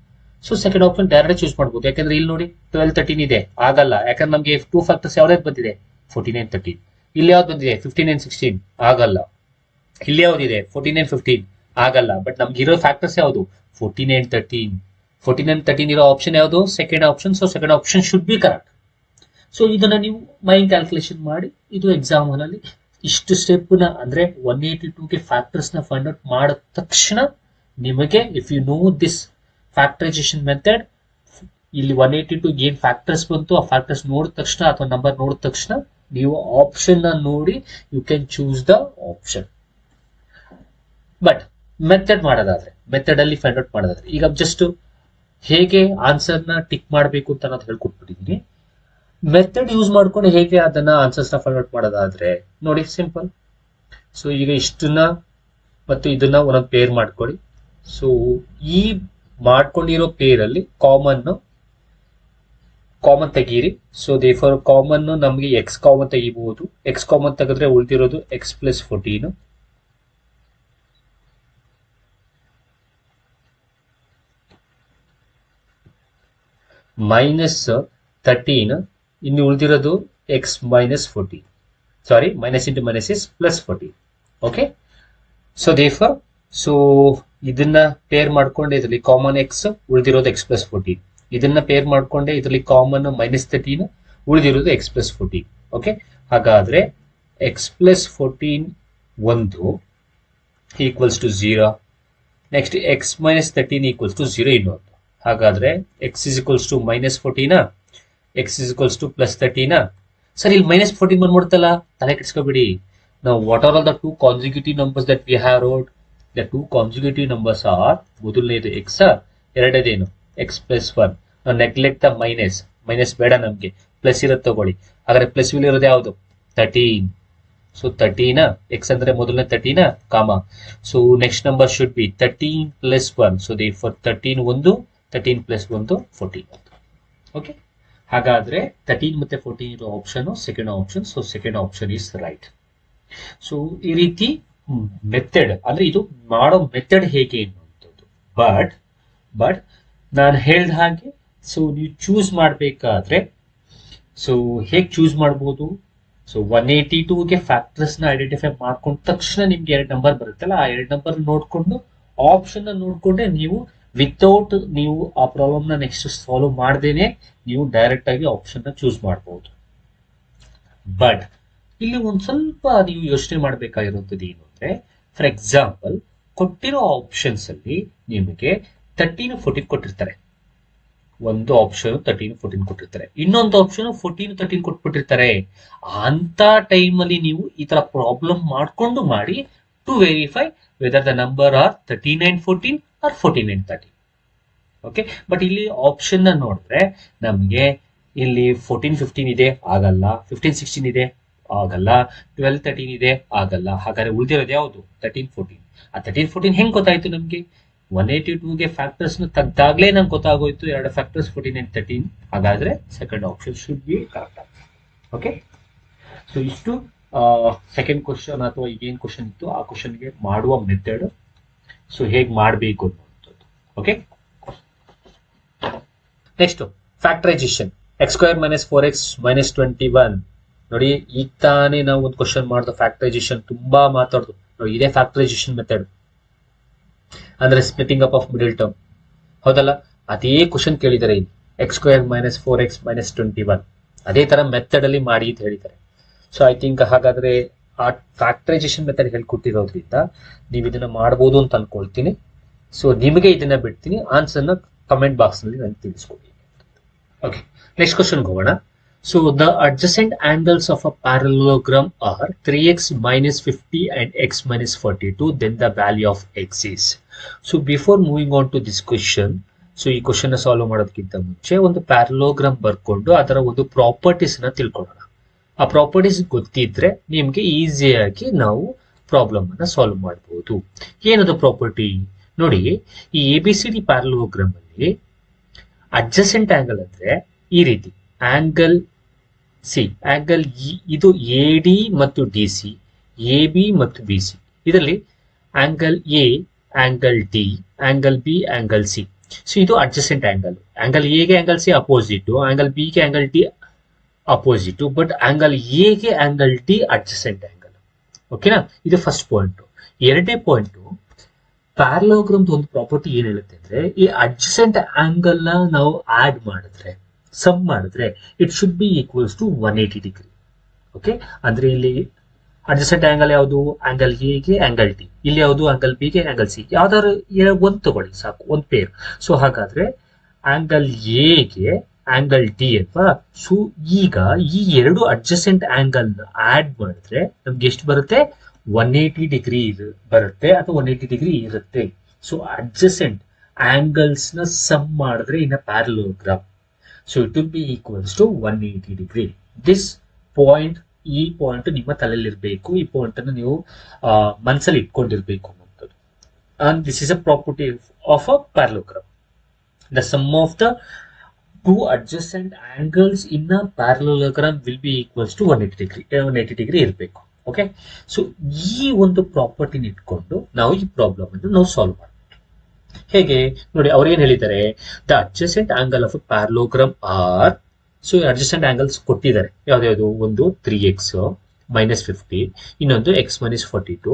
So second option direct choose ಮಾಡ್ಬೋದು. ಯಾಕಂದ್ರೆ ಇಲ್ಲಿ ನೋಡಿ 12 13 ಇದೆ, ಆಗಲ್ಲ. ಯಾಕಂದ್ರೆ ನಮಗೆ 2 ಫ್ಯಾಕ್ಟರ್ಸ್ ಯಾವ್ದಾದ್ರು ಬಂದಿದೆ 14 and 13. ಇಲ್ಲಿ ಯಾವ್ದು ಬಂದಿದೆ 15 and 16, ಆಗಲ್ಲ. ಇಲ್ಲಿ ಯಾವ್ದಿದೆ 14 and 15, ಆಗಲ್ಲ. ಬಟ್ ನಮ್ಗೆ ಇರೋ ಫ್ಯಾಕ್ಟರ್ಸ್ ಯಾವುದು 14 and 13. 14 and 13 ಇರೋ ಆಪ್ಷನ್ ಯಾವುದು, second option. So second option should be correct. So ಇದನ್ನ ನೀವು ಮೈಂಡ್ ಕ್ಯಾಲ್ಕುಲೇಷನ್ ಮಾಡಿ, ಇದು ಎಕ್ಸಾಮ್ ಅಲ್ಲಿ ಇಷ್ಟು ಸ್ಟೆಪ್ ನ ಅಂದ್ರೆ 182ಗೆ ಫ್ಯಾಕ್ಟರ್ಸ್ ನ ಫೈಂಡ್ ಔಟ್ ಮಾಡಿದ ತಕ್ಷಣ ನಿಮಗೆ, if you know this factorisation method, ಇಲ್ಲಿ 182 ಏನ್ ಫ್ಯಾಕ್ಟರ್ಸ್ ಬಂತು ಆ ಫ್ಯಾಕ್ಟರ್ಸ್ ನೋಡಿದ ತಕ್ಷಣ ಅಥವಾ ನಂಬರ್ ನೋಡಿದ ತಕ್ಷಣ ನೀವು ಆಪ್ಷನ್ ನ ನೋಡಿ you can choose the option. But method ಮಾಡೋದಾದ್ರೆ, ಮೆಥಡ್ ಅಲ್ಲಿ ಫೈಂಡ್ ಔಟ್ ಮಾಡೋದಾದ್ರೆ, ಈಗ ಜಸ್ಟ್ ಹೇಗೆ ಆನ್ಸರ್ ನ ಟಿಕ್ ಮಾಡಬೇಕು ಅಂತ ನಾನು ಹೇಳ್ಕೊಟ್ಬಿಟ್ಟಿದ್ದೀನಿ. ಮೆಥಡ್ ಯೂಸ್ ಮಾಡ್ಕೊಂಡು ಹೇಗೆ ಅದನ್ನ ಆನ್ಸರ್ಸ್ ನ ಫೈಂಡ್ ಔಟ್ ಮಾಡೋದಾದ್ರೆ ನೋಡಿ ಸಿಂಪಲ್. ಸೊ ಈಗ ಇಷ್ಟನ್ನ ಮತ್ತು ಇದನ್ನ ಒಂದೊಂದು ಪೇರ್ ಮಾಡ್ಕೊಳ್ಳಿ. ಸೊ ಈ ಮಾಡ್ಕೊಂಡಿರೋ ಪೇರ್ ಅಲ್ಲಿ ಕಾಮನ್ ತೆಗೀರಿ. ಸೊ ದೇರ್ಫೋರ್ ಕಾಮನ್ ನಮಗೆ ಎಕ್ಸ್ ಕಾಮನ್ ತೆಗಿಬಹುದು. ಎಕ್ಸ್ ಕಾಮನ್ ತೆಗೆದ್ರೆ ಉಳಿದಿರೋದು ಎಕ್ಸ್ ಪ್ಲಸ್ 14 ಮೈನಸ್ 13, ಇನ್ನು ಉಳಿದಿರೋದು X minus 14. Sorry, minus into minus is plus 14. Okay, so therefore so ಇದನ್ನ ಪೇರ್ ಮಾಡ್ಕೊಂಡೆ ಇದರಲ್ಲಿ ಕಾಮನ್ ಎಕ್ಸ್, ಉಳಿದಿರೋದು ಎಕ್ಸ್ ಪ್ಲಸ್ 14. ಇದನ್ನ ಪೇರ್ ಮಾಡ್ಕೊಂಡೆ ಇದರಲ್ಲಿ ಕಾಮನ್ ಮೈನಸ್ 13, ಉಳಿದಿರೋದು ಎಕ್ಸ್ ಪ್ಲಸ್ 14. ಓಕೆ, ಹಾಗಾದ್ರೆ ಎಕ್ಸ್ ಪ್ಲಸ್ 14 ಒಂದು equals to 0. Next X minus 13 equals to 0 ಇನ್ನೊಂದು. ಹಾಗಾದ್ರೆ x is equals to minus 14, x is equals to plus 13. Sir ಇಲ್ಲಿ ಮೈನಸ್ 14 ಬಂದ್ಬಿಡ್ತಲ್ಲ, ತಲೆ ಕೆಡಿಸ್ಕೋಬೇಡಿ. ನಾವು what are all the 2 consecutive numbers that we have road? The 2 consecutive numbers are, ಮೊದಲನೇದು x, ಎರಡನೇದೇನು x plus 1. ನಾವು ನೆಗ್ಲೆಕ್ಟ್ ದ ಮೈನಸ್ ಬೇಡ, ನಮಗೆ ಪ್ಲಸ್ ಇರೋದು ತಗೊಳ್ಳಿ. ಹಾಗಾದ್ರೆ ಪ್ಲಸ್ ವಿಲ್ ಇರೋದು ಯಾವುದು 13. ಸೊ 13 x ಅಂದ್ರೆ ಮೊದಲನೇ 13 ಕಾಮ. So next number should be 13 plus 1. So therefore 13 ಒಂದು, 13 ಪ್ಲಸ್ 1 14. ಓಕೆ, ಹಾಗಾದ್ರೆ 13 ಮತ್ತೆ 14 ಇರೋ option second option. So second option is right. So ಈ ರೀತಿ ಮೆಥಡ್ ಅಂದ್ರೆ ಇದು ಮಾಡೋ ಮೆಥಡ್ ಹೇಗೆ ಅನ್ನುವಂಥದ್ದು. ಬಟ್ ನಾನು ಹೇಳಿದ ಹಾಗೆ ಸೊ ನೀವು ಚೂಸ್ ಮಾಡಬೇಕಾದ್ರೆ ಸೊ ಹೇಗೆ ಚೂಸ್ ಮಾಡ್ಬೋದು? ಸೊ 182ಗೆ ಫ್ಯಾಕ್ಟರ್ಸ್ ನ ಐಡೆಂಟಿಫೈ ಮಾಡ್ಕೊಂಡ ತಕ್ಷಣ ನಿಮ್ಗೆ 2 ನಂಬರ್ ಬರುತ್ತಲ್ಲ, ಆ 2 ನಂಬರ್ ನೋಡ್ಕೊಂಡು ಆಪ್ಷನ್ ನ ನೋಡ್ಕೊಂಡೆ ನೀವು ವಿತೌಟ್ ನೀವು ಆ ಪ್ರಾಬ್ಲಮ್ ನ ನೆಕ್ಸ್ಟ್ ಸಾಲ್ವ್ ಮಾಡ್ದೇನೆ ನೀವು ಡೈರೆಕ್ಟ್ ಆಗಿ ಆಪ್ಷನ್ ನ ಚೂಸ್ ಮಾಡಬಹುದು. ಬಟ್ ಇಲ್ಲಿ ಒಂದ್ ಸ್ವಲ್ಪ ನೀವು ಯೋಚನೆ ಮಾಡಬೇಕಾಗಿರುವಂತದ್ದು ಏನು ಅಂದ್ರೆ, ಫಾರ್ ಎಕ್ಸಾಂಪಲ್ ಕೊಟ್ಟಿರೋ ಆಪ್ಷನ್ಸ್ ಅಲ್ಲಿ ನಿಮಗೆ 13 14 ಕೊಟ್ಟಿರ್ತಾರೆ. ಒಂದು ಆಪ್ಷನ್ 13 14 ಕೊಟ್ಟಿರ್ತಾರೆ, ಇನ್ನೊಂದು ಆಪ್ಷನ್ 14 13 ಕೊಟ್ಬಿಟ್ಟಿರ್ತಾರೆ. ಅಂತ ಟೈಮಲ್ಲಿ ನೀವು ಈ ತರ ಪ್ರಾಬ್ಲಮ್ ಮಾಡ್ಕೊಂಡು ಮಾಡಿ to verify whether the number are 39 14 or 49 13. Okay, but ಇಲ್ಲಿ ಆಪ್ಷನ್ ನ ನೋಡಿದ್ರೆ ನಮ್ಗೆ ಇಲ್ಲಿ 14 15 ಇದೆ, ಆಗಲ್ಲ. 15 16 ಇದೆ, ಆಗಲ್ಲ. 12 13 ಇದೆ, ಆಗಲ್ಲ. ಹಾಗಾದ್ರೆ ಉಳಿದಿರೋದು ಯಾವುದು? 13 14. ಆ 13 14 ಹೆಂಗ್ ಗೊತ್ತಾಯ್ತು ನಮ್ಗೆ? 182ಗೆ ಫ್ಯಾಕ್ಟರ್ಸ್ ನ ತೆಗ್ದಾಗ್ಲೇ ನಂಗೆ ಗೊತ್ತಾಗೋಯ್ತು ಎರಡು ಫ್ಯಾಕ್ಟರ್ಸ್ 14 and 13. ಹಾಗಾದ್ರೆ second option should be correct. Okay, so ಇಷ್ಟು ಸೆಕೆಂಡ್ ಕ್ವಶನ್ ಅಥವಾ ಈಗೇನ್ ಕ್ವಶನ್ ಇತ್ತು ಆ ಕ್ವಶನ್ಗೆ ಮಾಡುವ ಮೆಥಡ್, ಸೊ ಹೇಗೆ ಮಾಡಬೇಕು ಅನ್ನುವಂಥದ್ದು. Okay, next factorisation. X square minus 4x minus 21. ನೋಡಿ, ಈಗ ತಾನೇ ನಾವು ಒಂದು ಕ್ವಶನ್ ಮಾಡ್ದು ಫ್ಯಾಕ್ಟರೈಸೇಷನ್, ತುಂಬಾ ಮಾತಾಡ್ದು ನೋಡಿ. ಇದೇ ಫ್ಯಾಕ್ಟರೈಸೇಷನ್ ಮೆಥಡ್ ಅಂದ್ರೆ splitting up of middle term, ಹೌದಲ್ಲ? ಅದೇ ಕ್ವಶನ್ ಕೇಳಿದ್ದಾರೆ ಇಲ್ಲಿ, X square minus 4x minus 21. ಅದೇ ತರ ಮೆಥಡ್ ಅಲ್ಲಿ ಮಾಡಿ ಅಂತ ಹೇಳಿದ್ದಾರೆ. ಸೊ ಐ ಥಿಂಕ್ ಹಾಗಾದ್ರೆ ಆ ಫ್ಯಾಕ್ಟರೈಸೇಷನ್ ಮೆಥಡ್ ಹೇಳ್ಕೊಟ್ಟಿರೋದ್ರಿಂದ ನೀವು ಇದನ್ನ ಮಾಡ್ಬೋದು ಅಂತ ಅನ್ಕೊಳ್ತೀನಿ. ಸೊ ನಿಮಗೆ ಇದನ್ನ ಬಿಡ್ತೀನಿ, ಆನ್ಸರ್ನ ಕಮೆಂಟ್ ಬಾಕ್ಸ್ ನಲ್ಲಿ ನನಗೆ ತಿಳಿಸ್ಕೊಡಿ. ಓಕೆ, ನೆಕ್ಸ್ಟ್ ಕ್ವಶನ್ ಹೋಗೋಣ. So the adjacent angles of a parallelogram are 3x minus 50 and x minus 42, then the value of x is. So before moving on to this question, so ಈ question solve ಮಾಡೋದಕ್ಕಿಂತ ಮುಂಚೆ ಒಂದು parallelogram ಬರ್ಕೊಂಡು ಅದರ ಒಂದು properties ನ ತಿಳ್ಕೊಳ್ಳೋಣ. ಆ ಪ್ರಾಪರ್ಟೀಸ್ ಗೊತ್ತಿದ್ರೆ ನಿಮ್ಗೆ ಈಸಿಯಾಗಿ ನಾವು ಪ್ರಾಬ್ಲಮ್ ಅನ್ನ ಸಾಲ್ವ್ ಮಾಡಬಹುದು. ಏನದು ಪ್ರಾಪರ್ಟಿ ನೋಡಿ, ಈ ABCD ಪ್ಯಾರಲೋಗ್ರಾಮ್ ಅಲ್ಲಿ ಅಡ್ಜಸೆಂಟ್ ಆಂಗಲ್ ಅಂದ್ರೆ ಈ ರೀತಿ ಆಂಗಲ್ ಸಿ, ಆಂಗಲ್ ಇದು AD ಮತ್ತು DC, AB ಮತ್ತು BC. ಇದರಲ್ಲಿ angle A, angle D, angle B, angle C. So ಇದು ಅಡ್ಜಸೆಂಟ್ ಆಂಗಲ್. ಆಂಗಲ್ A ಗೆ angle C opposite, angle B ಗೆ angle D opposite, but angle A ಗೆ angle D adjacent angle. ಓಕೆನಾ? ಇದು first point. ಎರಡನೇ point, parallelogram ಒಂದು property ಏನ್ ಹೇಳುತ್ತೆ ಅಂದ್ರೆ, ಈ ಅಡ್ಜಸೆಂಟ್ ಆಂಗಲ್ ನ ನಾವು ಆಡ್ ಮಾಡಿದ್ರೆ, ಸಮ್ ಮಾಡಿದ್ರೆ, it should be equals to 180 degree. Okay, ಅಂದ್ರೆ ಇಲ್ಲಿ ಅಡ್ಜಸೆಂಟ್ ಆಂಗಲ್ ಯಾವುದು? ಆಂಗಲ್ ಎ ಗೆ ಆಂಗಲ್ ಡಿ. ಇಲ್ಲಿ ಯಾವುದು? ಆಂಗಲ್ ಬಿ ಗೆ ಆಂಗಲ್ ಸಿ. ಯಾವ್ದಾದ್ರು ಒಂದು ತಗೊಳ್ಳಿ ಸಾಕು, ಒಂದು ಪೇರ್. ಸೊ ಹಾಗಾದ್ರೆ ಆಂಗಲ್ ಎ ಗೆ ಆಂಗಲ್ ಡಿ ಅಲ್ವಾ? ಸೊ ಈಗ ಈ ಎರಡು ಅಡ್ಜಸೆಂಟ್ ಆಂಗಲ್ ಆಡ್ ಮಾಡಿದ್ರೆ ನಮ್ಗೆ ಎಷ್ಟು ಬರುತ್ತೆ? 180 ಡಿಗ್ರಿ ಬರುತ್ತೆ, ಅಥವಾ 180 ಡಿಗ್ರಿ ಇರುತ್ತೆ. ಸೊ ಅಡ್ಜಸೆಂಟ್ ಆಂಗಲ್ಸ್ ನ ಸಮ್ ಮಾಡಿದ್ರೆ in a parallelogram, so it will be equals to 180 degree. This point, ಈ ಪಾಯಿಂಟ್ ನಿಮ್ಮ ತಲೆಯಲ್ಲಿ ಇರಬೇಕು. ಈ ಪಾಯಿಂಟ್ ಅನ್ನು ನೀವು ಮನಸ್ಸಲ್ಲಿ ಇಟ್ಕೊಂಡಿರ್ಬೇಕು ಅನ್ನೋದು. And this is a property of a parallelogram. The sum of the two adjacent angles in a parallelogram will be equals to 180 degree. 180 degree ಇರಬೇಕು. ಓಕೆ, ಸೊ ಈ ಒಂದು ಪ್ರಾಪರ್ಟಿನ ಇಟ್ಕೊಂಡು ನಾವು ಈ ಪ್ರಾಬ್ಲಮ್ ಅನ್ನು ನಾವು ಸಾಲ್ವ್ ಮಾಡ್ತೀವಿ. ಹೇಗೆ ನೋಡಿ, ಅವ್ರು ಏನ್ ಹೇಳಿದ್ದಾರೆ? The adjacent angle of parallelogram are, so adjacent angles ಕೊಟ್ಟಿದ್ದಾರೆ. ಯಾವ್ದಾವ್ದು? ಒಂದು 3x minus 50, ಇನ್ನೊಂದು x minus 42.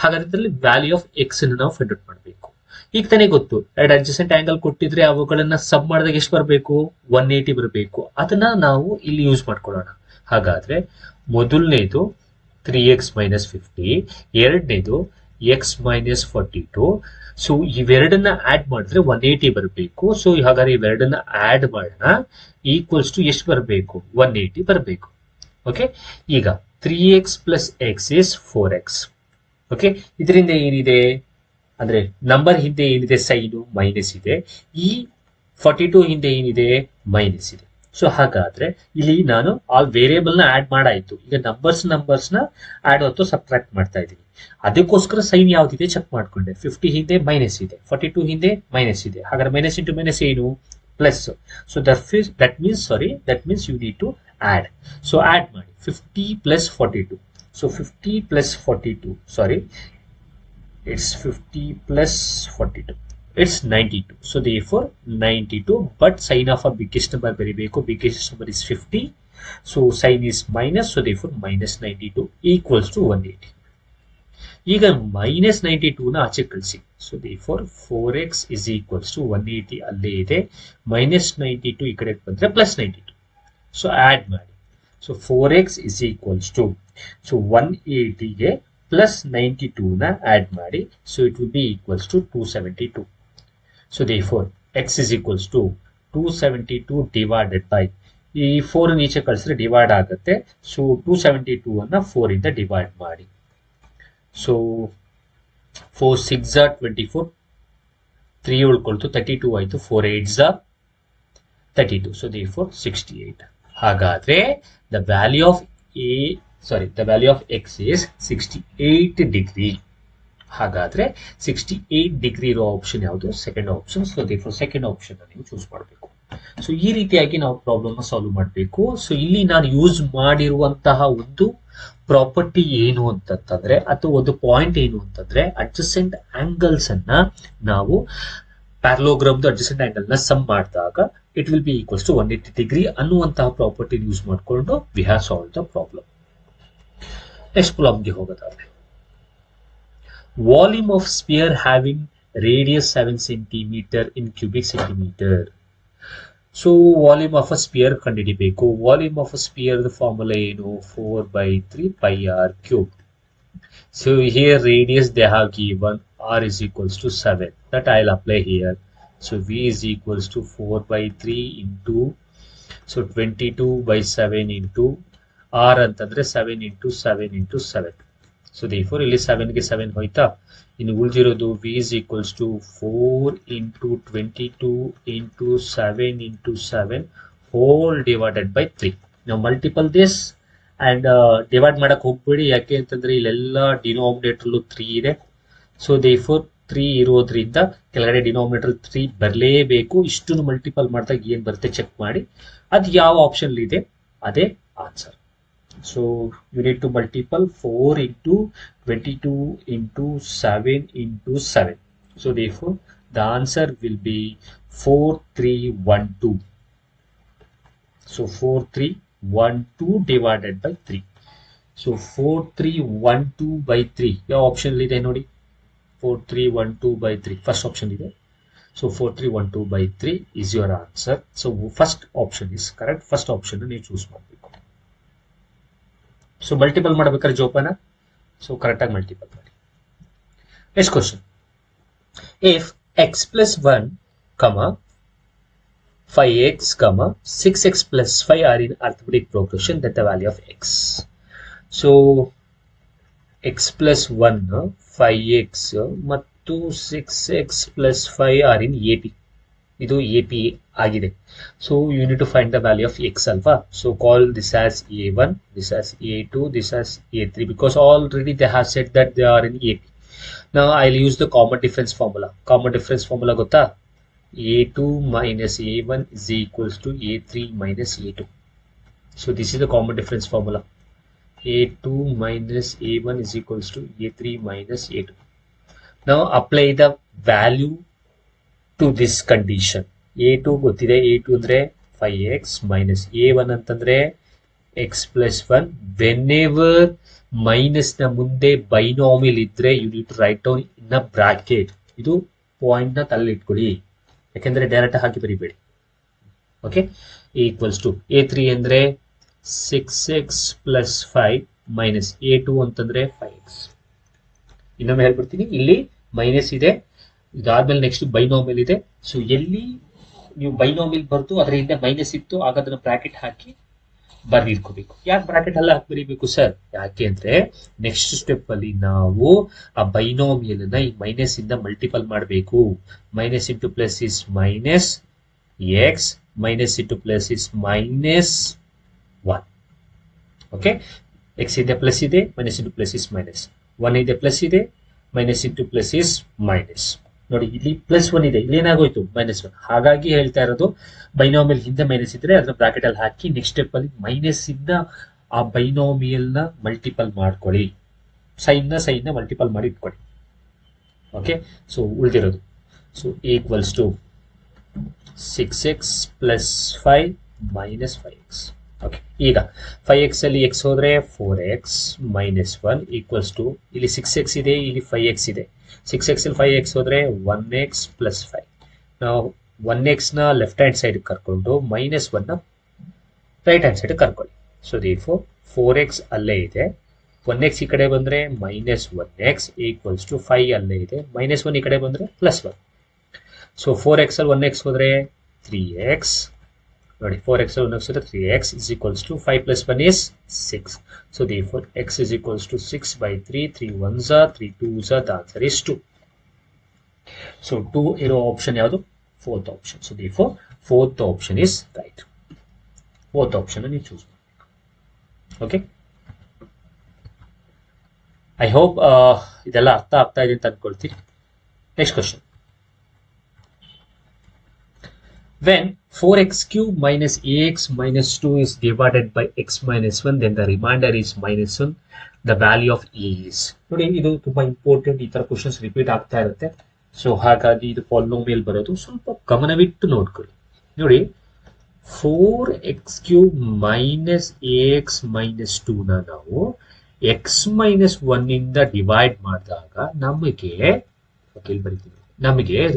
ಹಾಗಾದ್ರೆ ಇದರಲ್ಲಿ ವ್ಯಾಲ್ಯೂ ಆಫ್ x ಅನ್ನು ನಾವು ಫೈಂಡ್ ಔಟ್ ಮಾಡಬೇಕು. ಈಗ ತಾನೇ ಗೊತ್ತು, ಎರಡು ಅಡ್ಜಸೆಂಟ್ ಆಂಗಲ್ ಕೊಟ್ಟಿದ್ರೆ ಅವುಗಳನ್ನ ಸಬ್ ಮಾಡಿದಾಗ ಎಷ್ಟು ಬರಬೇಕು? 180 ಬರಬೇಕು. ಅದನ್ನ ನಾವು ಇಲ್ಲಿ ಯೂಸ್ ಮಾಡ್ಕೊಳ್ಳೋಣ. ಹಾಗಾದ್ರೆ ಮೊದಲನೇದು 3x minus 50, ಎರಡನೇದು x minus 42. ಸೊ ಇವೆರಡನ್ನ ಆಡ್ ಮಾಡಿದ್ರೆ 180 ಬರಬೇಕು. ಸೊ ಹಾಗಾದ್ರೆ ಇವೆರಡನ್ನ ಆಡ್ ಮಾಡೋಣ, ಈಕ್ವಲ್ಸ್ ಟು ಎಷ್ಟು ಬರಬೇಕು? 180 ಬರಬೇಕು. ಓಕೆ, ಈಗ 3x plus X is 4x. Okay, ಇದರಿಂದ ಏನಿದೆ ಅಂದ್ರೆ ನಂಬರ್ ಹಿಂದೆ ಏನಿದೆ? ಸೈನು ಮೈನಸ್ ಇದೆ. ಈ 42 ಹಿಂದೆ ಏನಿದೆ? ಮೈನಸ್ ಇದೆ. ಸೊ ಹಾಗಾದ್ರೆ ಇಲ್ಲಿ ನಾನು ಆಲ್ ವೇರಿಯೇಬಲ್ ನ ಆಡ್ ಮಾಡಾಯ್ತು. ಈಗ ನಂಬರ್ಸ್ ನ ಆಡ್ ಹೊತ್ತು ಸಬ್ಟ್ರಾಕ್ಟ್ ಮಾಡ್ತಾ ಇದ್ದೀನಿ. ಅದಕ್ಕೋಸ್ಕರ ಸೈನ್ ಯಾವ್ದಿದೆ ಚೆಕ್ ಮಾಡ್ಕೊಂಡೆ. 50 ಹಿಂದೆ ಮೈನಸ್ ಇದೆ, 42 ಹಿಂದೆ ಮೈನಸ್ ಇದೆ. ಹಾಗಾದ್ರೆ ಮೈನಸ್ ಇಂಟು ಮೈನಸ್ ಏನು? Plus. So that means you need to add. So add ಮಾಡಿ 50 plus 42. So 50 plus 42, sorry, it's 50 plus 42. It's 92. So therefore 92, but sign of a biggest number ಬರಿಬೇಕು. biggest number is 50. So sign is minus. So therefore minus 92 equals to 180. ಈಗ minus 92 ನ ಆಚೆ ಕಳಿಸಿ. So therefore 4x is equals to 180 ಅಲ್ಲೇ ಇದೆ. minus 92 ಈ ಕಡೆ ಬಂದ್ರೆ plus 92. So add ಮಾಡಿ. So 4x is equals to, so 180 ಗೆ plus 92 ನ add ಮಾಡಿ. So it will be equals to 272. So therefore x is equals to 272 divided by ಈ 4 ಈಚೆ ಕಳಿಸಿದ್ರೆ ಡಿವೈಡ್ ಆಗುತ್ತೆ. ಸೊ 272 ಅನ್ನ 4 ಇಂದ ಡಿವೈಡ್ ಮಾಡಿ. ಸೊ 4 6 24, 3 ಉಳ್ಕೊಳ್ತು, 32 ಆಯ್ತು, 4 8 32. So therefore 68. ಹಾಗಾದ್ರೆ the value of x is 68 degree. ಹಾಗಾದ್ರೆ 68 ಡಿಗ್ರಿ ಇರೋ ಆಪ್ಷನ್ ಯಾವುದು? Second option. So therefore second option ನೀವು ಚೂಸ್ ಮಾಡಬೇಕು. ಸೊ ಈ ರೀತಿಯಾಗಿ ನಾವು ಪ್ರಾಬ್ಲಮ್ ಸಾಲ್ವ್ ಮಾಡಬೇಕು. ಸೊ ಇಲ್ಲಿ ನಾನು ಯೂಸ್ ಮಾಡಿರುವಂತಹ ಒಂದು ಪ್ರಾಪರ್ಟಿ ಏನು ಅಂತಂದ್ರೆ, ಅಥವಾ ಒಂದು ಪಾಯಿಂಟ್ ಏನು ಅಂತಂದ್ರೆ, ಅಡ್ಜಸೆಂಟ್ ಆಂಗಲ್ಸ್ ಅನ್ನ ನಾವು ಪ್ಯಾರಲೋಗ್ರಾಮ್ ಅಡ್ಜಸೆಂಟ್ ಆಂಗಲ್ ನ ಸಮ್ ಮಾಡಿದಾಗ it will be equals to 180 degree ಅನ್ನುವಂತಹ ಪ್ರಾಪರ್ಟಿ ಯೂಸ್ ಮಾಡಿಕೊಂಡು we have solve the problem. Next ಪ್ರಾಬ್ಲಮ್ಗೆ ಹೋಗೋದಾದ್ರೆ, volume of sphere having radius 7 centimetre in cubic centimetre. So volume of a sphere ಕಂಡುಹಿಡಿಬೇಕು. Volume of a sphere formula ಏನು? 4/3 πr cube. So here radius they have given r is equals to 7. That I'll apply here. So v is equals to 4/3 into, so 22/7 into r ಅಂತಂದ್ರೆ 7 into 7 into 7. So therefore ಇಲ್ಲಿ 7 ಗೆ 7 ಹೋಯ್ತಾ, ಇನ್ನು ಉಳಿದಿರೋದು v is equals to 4 into 22 into 7 into 7 whole divided by 3. Now multiple this and divide ಮಾಡಕ್ ಹೋಗ್ಬೇಡಿ, ಯಾಕೆ ಅಂತಂದ್ರೆ ಇಲ್ಲೆಲ್ಲ ಡಿನಾಮಿನೇಟರ್ 3 ಇದೆ. ಸೊ therefore 3 ಇರೋದ್ರಿಂದ ಕೆಳಗಡೆ ಡಿನಾಮಿನೇಟರ್ 3 ಬರಲೇಬೇಕು. ಇಷ್ಟನ್ನು ಮಲ್ಟಿಪಲ್ ಮಾಡಿದಾಗ ಏನ್ ಬರುತ್ತೆ ಚೆಕ್ ಮಾಡಿ, ಅದು ಯಾವ ಆಪ್ಷನ್ ಇದೆ ಅದೇ answer. So you need to multiple 4 into 22 into 7 into 7. So therefore the answer will be 4312. So 4312 divided by 3. So 4312 by 3 ಯಾವ ಆಪ್ಷನ್ ಇದೆ ನೋಡಿ, 4312 by 3 ಫಸ್ಟ್ ಆಪ್ಷನ್ ಇದೆ. So 4312 by 3 is your answer. So first option is correct. First option ನೀವು choose ಮಾಡಬೇಕು. So multiple ಮಾಡಬೇಕಾದ್ರೆ ಜೋಪಾನ, so correct ಆಗಿ multiple ಮಾಡಿ. Next question, if x plus 1, 5x, 6x plus 5 are in arithmetic progression, that the value of x. So x plus 1, 5x ಮತ್ತು 6x plus 5 are in AP. ಇದು AP ಆಗಿದೆ. So you need to find the value of x alpha. So call this as A1, this as A2, this as A3, because already they have said that they are in AP. Now I'll use the common difference formula. Common difference formula ಗೊತ್ತಾ? A2 minus A1 is equals to A3 minus A2. So this is the common difference formula. A2 minus A1 is equals to A3 minus A2. Now apply the value to this condition. A2 ಗೊತ್ತಿದೆ, A2 ಅಂದ್ರೆ 5x minus A1 ಅಂತಂದ್ರೆ x plus 1. Whenever minus ನ ಮುಂದೆ binomial ಇದ್ರೆ you need to write down in a bracket. ಇದು point ನ ತಲೆ ಇಟ್ಕೊಳ್ಳಿ, ಯಾಕೆಂದ್ರೆ ಡೈರೆಕ್ಟ್ ಹಾಕಿ ಬರಿಬೇಡಿ. ಓಕೆ, ಈಕ್ವಲ್ಸ್ ಟು A3 ಅಂದ್ರೆ 6x plus 5 minus A2 ಅಂತಂದ್ರೆ 5x. ಇನ್ನೊಮ್ಮೆ ಹೇಳ್ಬಿಡ್ತೀನಿ, ಇಲ್ಲಿ ಮೈನಸ್ ಇದೆ, ಇದಾದ್ಮೇಲೆ ನೆಕ್ಸ್ಟ್ ಬೈನಾಮಿಯಲ್ ಇದೆ. ಸೊ ಎಲ್ಲಿ ನೀವು ಬೈನಾಮಿಯಲ್ ಬರ್ತು ಅದರ ಹಿಂದೆ ಮೈನಸ್ ಇತ್ತು, ಆಗ ಅದನ್ನ ಬ್ರಾಕೆಟ್ ಹಾಕಿ ಬರ್ದಿಟ್ಕೋಬೇಕು. ಯಾಕೆ ಬ್ರಾಕೆಟ್ ಎಲ್ಲ ಹಾಕಿ ಬರೀಬೇಕು ಸರ್? ಯಾಕೆ ಅಂದ್ರೆ ನೆಕ್ಸ್ಟ್ ಸ್ಟೆಪ್ ಅಲ್ಲಿ ನಾವು ಆ ಬೈನಾಮಿಯಲ್ ಅನ್ನ ಈ ಮೈನಸ್ ಇಂದ ಮಲ್ಟಿಪಲ್ ಮಾಡಬೇಕು. Minus into plus is minus X, minus into plus is minus 1. Okay, X ಇದೆ ಪ್ಲಸ್ ಇದೆ, minus into plus is minus 1 ಇದೆ, ಪ್ಲಸ್ ಇದೆ, minus into plus is minus. ನೋಡಿ ಇಲ್ಲಿ ಪ್ಲಸ್ 1 ಇದೆ, ಇಲ್ಲಿ ಏನಾಗೋಯ್ತು ಮೈನಸ್ 1. ಹಾಗಾಗಿ ಹೇಳ್ತಾ ಇರೋದು ಬೈನಾಮಿಯಲ್ ಹಿಂದೆ ಮೈನಸ್ ಇದ್ರೆ ಅದನ್ನ ಬ್ರಾಕೆಟ್ ಅಲ್ಲಿ ಹಾಕಿ ನೆಕ್ಸ್ಟ್ ಸ್ಟೆಪ್ ಅಲ್ಲಿ ಮೈನಸ್ ಇಂದ ಆ ಬೈನಾಮಿಯಲ್ ನ ಮಲ್ಟಿಪಲ್ ಮಾಡ್ಕೊಳ್ಳಿ, ಸೈನ್ ನ ಮಲ್ಟಿಪಲ್ ಮಾಡಿ ಇಟ್ಕೊಳ್ಳಿ. ಓಕೆ, ಸೊ ಉಳಿದಿರೋದು so equals to 6x plus 5 minus 5x. Okay, ಈಗ 5x ಅಲ್ಲಿ x ಹೋದ್ರೆ 4x minus 1 ಈಕ್ವಲ್ಸ್ ಟು, ಇಲ್ಲಿ 6x ಇದೆ, ಇಲ್ಲಿ 5x ಇದೆ. 6x ಅಲ್ಲಿ 5x ಹೋದ್ರೆ 1x plus 5. ನಾವು 1x ನ ಲೆಫ್ಟ್ ಹ್ಯಾಂಡ್ ಸೈಡ್ ಕರ್ಕೊಂಡು ಮೈನಸ್ 1 ನ ರೈಟ್ ಹ್ಯಾಂಡ್ ಸೈಡ್ ಕರ್ಕೊಳ್ಳಿ. ಸೊ therefore 4x ಅಲ್ಲೇ ಇದೆ, 1x ಈ ಕಡೆ ಬಂದ್ರೆ ಮೈನಸ್ 1x ಈಕ್ವಲ್ಸ್ ಟು 5 ಅಲ್ಲೇ ಇದೆ, ಮೈನಸ್ 1 ಈ ಕಡೆ ಬಂದ್ರೆ ಪ್ಲಸ್ 1. ಸೊ 4x ಅಲ್ಲಿ 1x ಹೋದ್ರೆ 3x. ನೋಡಿ 4x 3x is equals to 5 plus 1 is 6. So therefore x is equals to 6 by 3. 3 1s are 3 2s are. The answer is 2. So 2 ಇರೋ option ಯಾವುದು? Fourth option. So therefore fourth option is right. Fourth option ನೀವು choose ಮಾಡಬೇಕು. Okay, I hope ಇದೆಲ್ಲ ಅರ್ಥ ಆಗ್ತಾ ಇದೆ ಅಂತ ಅನ್ಕೊಳ್ತೀನಿ. Next question. When 4x cube minus ax minus 2 is divided by x minus 1, then the remainder is minus 1. The value of a is. ನೋಡಿ, ಇದು ತುಂಬಾ ಇಂಪಾರ್ಟೆಂಟ್. ಈ ತರ ಕ್ವಶನ್ಸ್ ರಿಪೀಟ್ ಆಗ್ತಾ ಇರುತ್ತೆ. ಸೊ ಹಾಗಾಗಿ ಇದು ಪಾಲಿನೋಮಿಯಲ್ ಬರೋದು ಸ್ವಲ್ಪ ಗಮನವಿಟ್ಟು ನೋಡ್ಕೊಳ್ಳಿ. ನೋಡಿ, 4x cube minus ax minus 2 ನ ನಾವು x minus 1 ಇಂದ ಡಿವೈಡ್ ಮಾಡಿದಾಗ ನಮಗೆ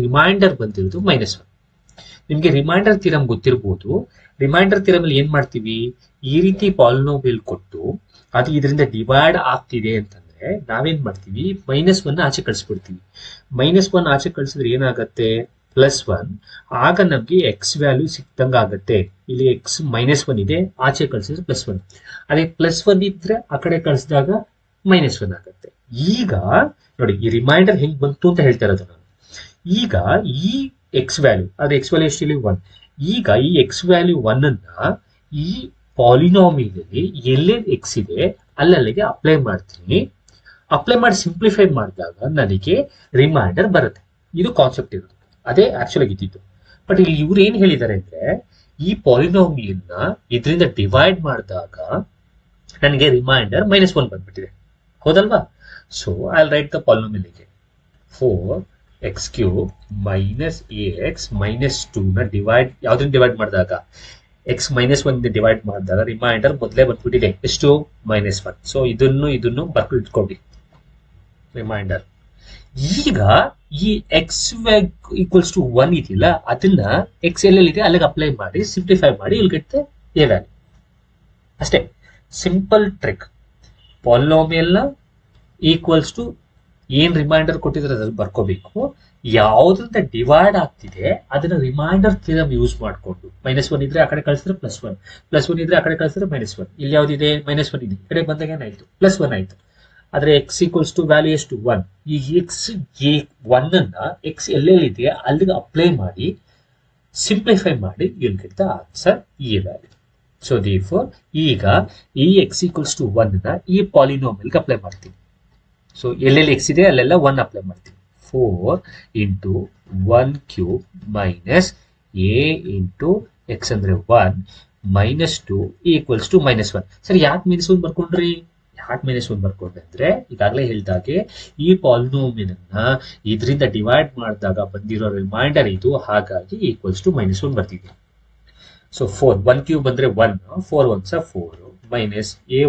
ರಿಮೈಂಡರ್ ಬಂದಿರೋದು minus 1. ನಿಮಗೆ ರಿಮೈಂಡರ್ ಥಿಯರಮ್ ಗೊತ್ತಿರಬಹುದು. ರಿಮೈಂಡರ್ ಥಿಯರಮ್ ಅಲ್ಲಿ ಏನ್ ಮಾಡ್ತೀವಿ, ಈ ರೀತಿ ಪಾಲಿನೋಮಿಯಲ್ ಕೊಟ್ಟು ಅದು ಇದರಿಂದ ಡಿವೈಡ್ ಆಗ್ತಿದೆ ಅಂತಂದ್ರೆ ನಾವೇನ್ ಮಾಡ್ತೀವಿ, -1 ಆಚೆ ಕಳಿಸ್ಬಿಡ್ತೀವಿ. -1 ಆಚೆ ಕಳಿಸಿದ್ರೆ ಏನಾಗತ್ತೆ, +1. ಆಗ ನಮ್ಗೆ ಎಕ್ಸ್ ವ್ಯಾಲ್ಯೂ ಸಿಕ್ತಂಗ ಆಗತ್ತೆ. ಇಲ್ಲಿ ಎಕ್ಸ್ -1 ಇದೆ, ಆಚೆ ಕಳಿಸಿದ್ರೆ +1. ಅದೇ +1 ಇದ್ರೆ ಆ ಕಡೆ ಕಳಿಸಿದಾಗ -1 ಆಗತ್ತೆ. ಈಗ ನೋಡಿ, ಈ ರಿಮೈಂಡರ್ ಹೆಂಗ್ ಬಂತು ಅಂತ ಹೇಳ್ತಾ ಇರೋದು ನಾನು. ಈಗ ಈ ಎಕ್ಸ್ ವ್ಯಾಲ್ಯೂ, ಅದು ಎಕ್ಸ್ ವ್ಯಾಲ್ಯೂ ಎಷ್ಟಿಲ್ಲಿ 1. ಈಗ ಈ ಎಕ್ಸ್ ವ್ಯಾಲ್ಯೂ 1 ಅನ್ನ ಈ ಪಾಲಿನಾಮಿಯಲ್ಲಿ ಎಲ್ಲೆಲ್ಲಿ ಎಕ್ಸ್ ಇದೆ ಅಲ್ಲಲ್ಲಿಗೆ ಅಪ್ಲೈ ಮಾಡ್ತೀನಿ. ಅಪ್ಲೈ ಮಾಡಿ ಸಿಂಪ್ಲಿಫೈ ಮಾಡಿದಾಗ ನನಗೆ ರಿಮೈಂಡರ್ ಬರುತ್ತೆ. ಇದು ಕಾನ್ಸೆಪ್ಟ್ ಇರೋದು, ಅದೇ ಆಕ್ಚುಲ್ ಆಗಿ ಇದ್ದಿತ್ತು. ಬಟ್ ಇಲ್ಲಿ ಇವ್ರು ಏನ್ ಹೇಳಿದ್ದಾರೆ ಅಂದ್ರೆ, ಈ ಪಾಲಿನಾಮಿಯನ್ನ ಇದರಿಂದ ಡಿವೈಡ್ ಮಾಡಿದಾಗ ನನಗೆ ರಿಮೈಂಡರ್ -1 ಬಂದ್ಬಿಟ್ಟಿದೆ, ಹೌದಲ್ವಾ? So I will write the polynomial. 4x cube minus ax minus 2 ನ ಡಿವೈಡ್ ಯಾವ್ದ್ರಿಂದ ಡಿವೈಡ್ ಮಾಡಿದಾಗ, x -1 ಇಂದ ಡಿವೈಡ್ ಮಾಡಿದಾಗ ರಿಮೈಂಡರ್ ಮೊದಲೇ ಬಂದ್ಬಿಟ್ಟಿದೆ, ಎಷ್ಟು, -1. ಸೊ ಇದನ್ನು ಬರ್ಬಿಟ್ಕೊಡಿ ರಿಮೈಂಡರ್. ಈಗ ಈ ಎಕ್ಸ್ ಈಕ್ವಲ್ಸ್ ಟು 1 ಇದೆಯಲ್ಲ, ಅದನ್ನ ಎಕ್ಸ್ ಎಲ್ಲೆಲ್ಲಿದೆ ಅಲ್ಲಿಗೆ ಅಪ್ಲೈ ಮಾಡಿ ಸಿಂಪ್ಲಿಫೈ ಮಾಡಿ ಇಲ್ಲಿ ಗೆಟ್ ಎ ವ್ಯಾಲ್ಯೂ. ಅಷ್ಟೇ, ಸಿಂಪಲ್ ಟ್ರಿಕ್. ಪಾಲಿನಾಮಿಯಲ್ ನ ಈಕ್ವಲ್ಸ್ ಟು ಏನ್ ರಿಮೈಂಡರ್ ಕೊಟ್ಟಿದ್ರೆ ಅದ್ರಲ್ಲಿ ಬರ್ಕೋಬೇಕು. ಯಾವ್ದ್ರಿಂದ ಡಿವೈಡ್ ಆಗ್ತಿದೆ ಅದನ್ನ ರಿಮೈಂಡರ್ ಥಿಯರಮ್ ಯೂಸ್ ಮಾಡಿಕೊಂಡು, -1 ಇದ್ರೆ ಆ ಕಡೆ ಕಳಿಸಿದ್ರೆ +1, +1 ಇದ್ರೆ ಆ ಕಡೆ ಕಳಿಸಿದ್ರೆ -1. ಇಲ್ಲಿ ಯಾವ್ದಿದೆ, -1 ಇದೆ, ಈ ಕಡೆ ಬಂದಾಗ ಏನಾಯ್ತು, +1 ಆಯ್ತು. ಆದ್ರೆ ಎಕ್ಸ್ ಈಕ್ವಲ್ಸ್ ಟು ವ್ಯಾಲ್ಯೂ ಎಷ್ಟು, 1. ಈ ಎಕ್ಸ್ 1 ಅನ್ನ ಎಕ್ಸ್ ಎಲ್ಲೆಲ್ಲಿದೆ ಅಲ್ಲಿಗೆ ಅಪ್ಲೈ ಮಾಡಿ ಸಿಂಪ್ಲಿಫೈ ಮಾಡಿ ಯುಲ್ ಗೆಟ್ ದ ಆನ್ಸರ್ ಈ ವ್ಯಾಲ್ಯೂ. ಸೊ ದೇರ್ಫೋರ್ ಈಗ ಈ ಎಕ್ಸ್ ಈಕ್ವಲ್ಸ್ ಟು 1 ನ ಈ ಪಾಲಿನಾಮಿಯಲ್ಗೆ ಅಪ್ಲೈ ಮಾಡ್ತೀನಿ. ಸೊ ಎಲ್ಲೆಲ್ಲಿ ಎಕ್ಸ್ ಇದೆ ಅಲ್ಲೆಲ್ಲ 1 ಅಪ್ಲೈ ಮಾಡ್ತೀನಿ. 4 into 1 cube minus a into x ಅಂದ್ರೆ 1 minus 2 equals to -1. ಸರಿ, ಯಾಕೆ -1 ಬರ್ಕೊಂಡ್ರಿ? ಯಾಕೆ -1 ಬರ್ಕೊಂಡ್ರೆ ಅಂದ್ರೆ ಈಗಾಗಲೇ ಹೇಳಿದಾಗೆ ಈ ಪಾಲಿನೋಮಿಯಲ್ ಅನ್ನ ಇದರಿಂದ ಡಿವೈಡ್ ಮಾಡಿದಾಗ ಬಂದಿರೋ ರಿಮೈಂಡರ್ ಇದು, ಹಾಗಾಗಿ ಈಕ್ವಲ್ಸ್ ಟು -1 ಬರ್ತಿದೆ. ಸೊ 1 ಕ್ಯೂಬ್ ಅಂದ್ರೆ 1, 4 1s are 4 minus a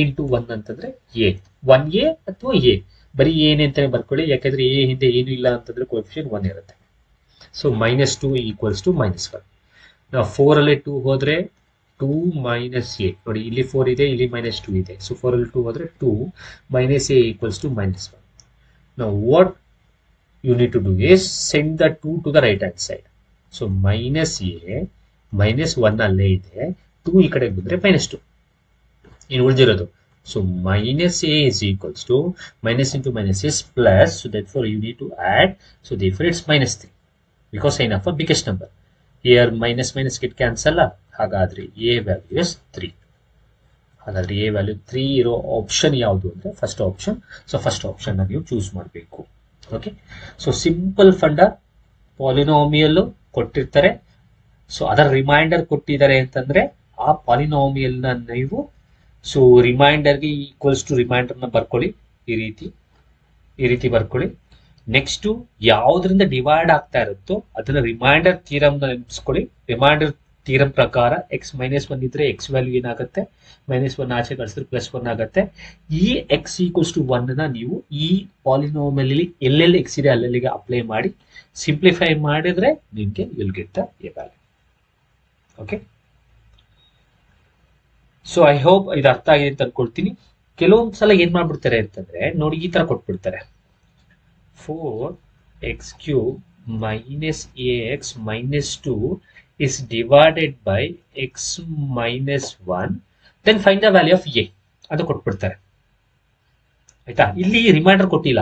into 1 ಅಂತಂದ್ರೆ a ಅಥವಾ a, ಬರೀ ಏನೇ ಅಂತಾನೆ ಬರ್ಕೊಳ್ಳಿ, ಯಾಕಂದ್ರೆ a ಹಿಂದೆ ಏನು ಇಲ್ಲ ಅಂತಂದ್ರೆ ಕೋಎಫಿಷಿಯಂಟ್ 1 ಇರುತ್ತೆ. So -2 equals to -1. ನಾವು 4 ಅಲ್ಲಿ 2 ಹೋದ್ರೆ 2 ಮೈನಸ್ a, ನೋಡಿ ಇಲ್ಲಿ 4 ಇದೆ, ಇಲ್ಲಿ -2 ಇದೆ. ಸೊ 4 ಅಲ್ಲಿ 2 ಹೋದ್ರೆ 2 ಮೈನಸ್ a ಈಕ್ವಲ್ಸ್ ಟು -1. ನಾವು what you need to do is send the 2 to the right hand side. So -a -1 ಅಲ್ಲೇ ಇದೆ, 2 ಈ ಕಡೆ ಬಂದ್ರೆ -2 ಇನ್ನು ಉಳಿದಿರೋದು. So minus a is equals to minus into minus is plus, so therefore you need to add, so therefore it's -3 because sign of a biggest number. Here minus get cancel, ಹಾಗಾದ್ರೆ a value is 3. ಹಾಗಾದ್ರೆ a value 3 ಇರೋ option ಯಾವುದು ಅಂದ್ರೆ first option. So first option ನ ನೀವು choose ಮಾಡಬೇಕು. Okay, so simple fund, polynomial ಕೊಟ್ಟಿರ್ತಾರೆ, so ಅದರ ರಿಮೈಂಡರ್ ಕೊಟ್ಟಿದ್ದಾರೆ ಅಂತಂದ್ರೆ ಆ ಪಾಲಿನಾಮಿಯಲ್ ನ ನೀವು ಸೊ ರಿಮೈಂಡರ್ಗೆ ಈಕ್ವಲ್ಸ್ ಟು ರಿಮೈಂಡರ್ನ ಬರ್ಕೊಳ್ಳಿ, ಈ ರೀತಿ ಬರ್ಕೊಳ್ಳಿ. ನೆಕ್ಸ್ಟ್ ಯಾವ್ದ್ರಿಂದ ಡಿವೈಡ್ ಆಗ್ತಾ ಇರುತ್ತೋ ಅದನ್ನ ರಿಮೈಂಡರ್ ಥಿಯರಮ್ ನ ನೆನಪಿಸ್ಕೊಳ್ಳಿ. ರಿಮೈಂಡರ್ ಥಿಯರಮ್ ಪ್ರಕಾರ ಎಕ್ಸ್ -1 ಇದ್ರೆ ಎಕ್ಸ್ ವ್ಯಾಲ್ಯೂ ಏನಾಗುತ್ತೆ, -1 ಆಚೆ ಕಳಿಸಿದ್ರೆ +1 ಆಗುತ್ತೆ. ಈ ಎಕ್ಸ್ ಈಕ್ವಲ್ಸ್ ಟು 1 ನ ನೀವು ಈ ಪಾಲಿನಾಮಿಯಲ್ ಎಲ್ಲೆಲ್ಲಿ ಎಕ್ಸ್ ಇದೆ ಅಲ್ಲೆಲ್ಲಿಗೆ ಅಪ್ಲೈ ಮಾಡಿ ಸಿಂಪ್ಲಿಫೈ ಮಾಡಿದ್ರೆ ನಿಮ್ಗೆ will get the A value. Okay, so I hope ಇದು ಅರ್ಥ ಆಗಿದೆ ಅಂತ ಅನ್ಕೊಳ್ತೀನಿ. ಕೆಲವೊಂದ್ಸಲ ಏನ್ ಮಾಡ್ಬಿಡ್ತಾರೆ ಅಂತಂದ್ರೆ ನೋಡಿ ಈ ತರ ಕೊಟ್ಬಿಡ್ತಾರೆ, 4x cube minus ax minus 2 is divided by x minus 1, then find the value of a ಅಂತ ಕೊಟ್ಬಿಡ್ತಾರೆ ಆಯ್ತಾ. ಇಲ್ಲಿ ರಿಮೈಂಡರ್ ಕೊಟ್ಟಿಲ್ಲ.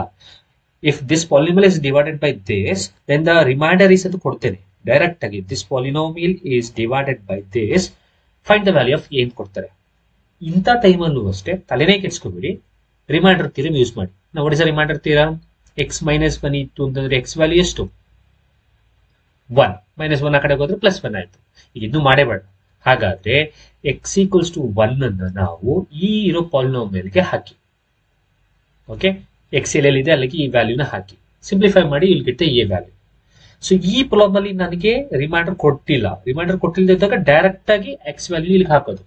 If this polynomial is divided by this then the reminder is ಅಂತ ಕೊಡ್ತೇನೆ ಡೈರೆಕ್ಟ್ ಆಗಿ. This polynomial is divided by this, find the value of a ಅಂತ ಕೊಡ್ತಾರೆ. ಇಂಥ ಟೈಮಲ್ಲೂ ಅಷ್ಟೇ ತಲೆನೇ ಕೆಡ್ಸ್ಕೊಬೇಡಿ, ರಿಮೈಂಡರ್ ಥಿಯರಮ್ ಯೂಸ್ ಮಾಡಿ. ನಾವು what is the reminder theorem? X minus 1 ಇತ್ತು ಅಂತಂದ್ರೆ ಎಕ್ಸ್ ವ್ಯಾಲ್ಯೂ ಎಷ್ಟು? 1 ಮೈನಸ್ 1 ಆ ಕಡೆ ಹೋದ್ರೆ ಪ್ಲಸ್ 1 ಆಯ್ತು. ಈಗ ಇದು ಮಾಡೇಬೇಡ. ಹಾಗಾದ್ರೆ ಎಕ್ಸ್ ಈಕ್ವಲ್ಸ್ ಟು 1 ಅನ್ನ ನಾವು ಈ ಇರೋ ಪಾಲಿನಾಮಿಯಲ್ಗೆ ಹಾಕಿ. ಓಕೆ, ಎಕ್ಸ್ ಎಲ್ಲೆಲ್ಲಿದೆ ಅಲ್ಲಿಗೆ ಈ ವ್ಯಾಲ್ಯೂನ ಹಾಕಿ ಸಿಂಪ್ಲಿಫೈ ಮಾಡಿ, ಇಲ್ಲಿ ಗೆಟ್ ಎ ವ್ಯಾಲ್ಯೂ. ಸೊ ಈ ಪ್ರಾಬ್ಲಮ್ ಅಲ್ಲಿ ನನಗೆ ರಿಮೈಂಡರ್ ಕೊಟ್ಟಿಲ್ಲ. ರಿಮೈಂಡರ್ ಕೊಟ್ಟಿಲ್ಲದಾಗ ಡೈರೆಕ್ಟ್ ಆಗಿ ಎಕ್ಸ್ ವ್ಯಾಲ್ಯೂ ಇಲ್ಲಿ ಹಾಕೋದು.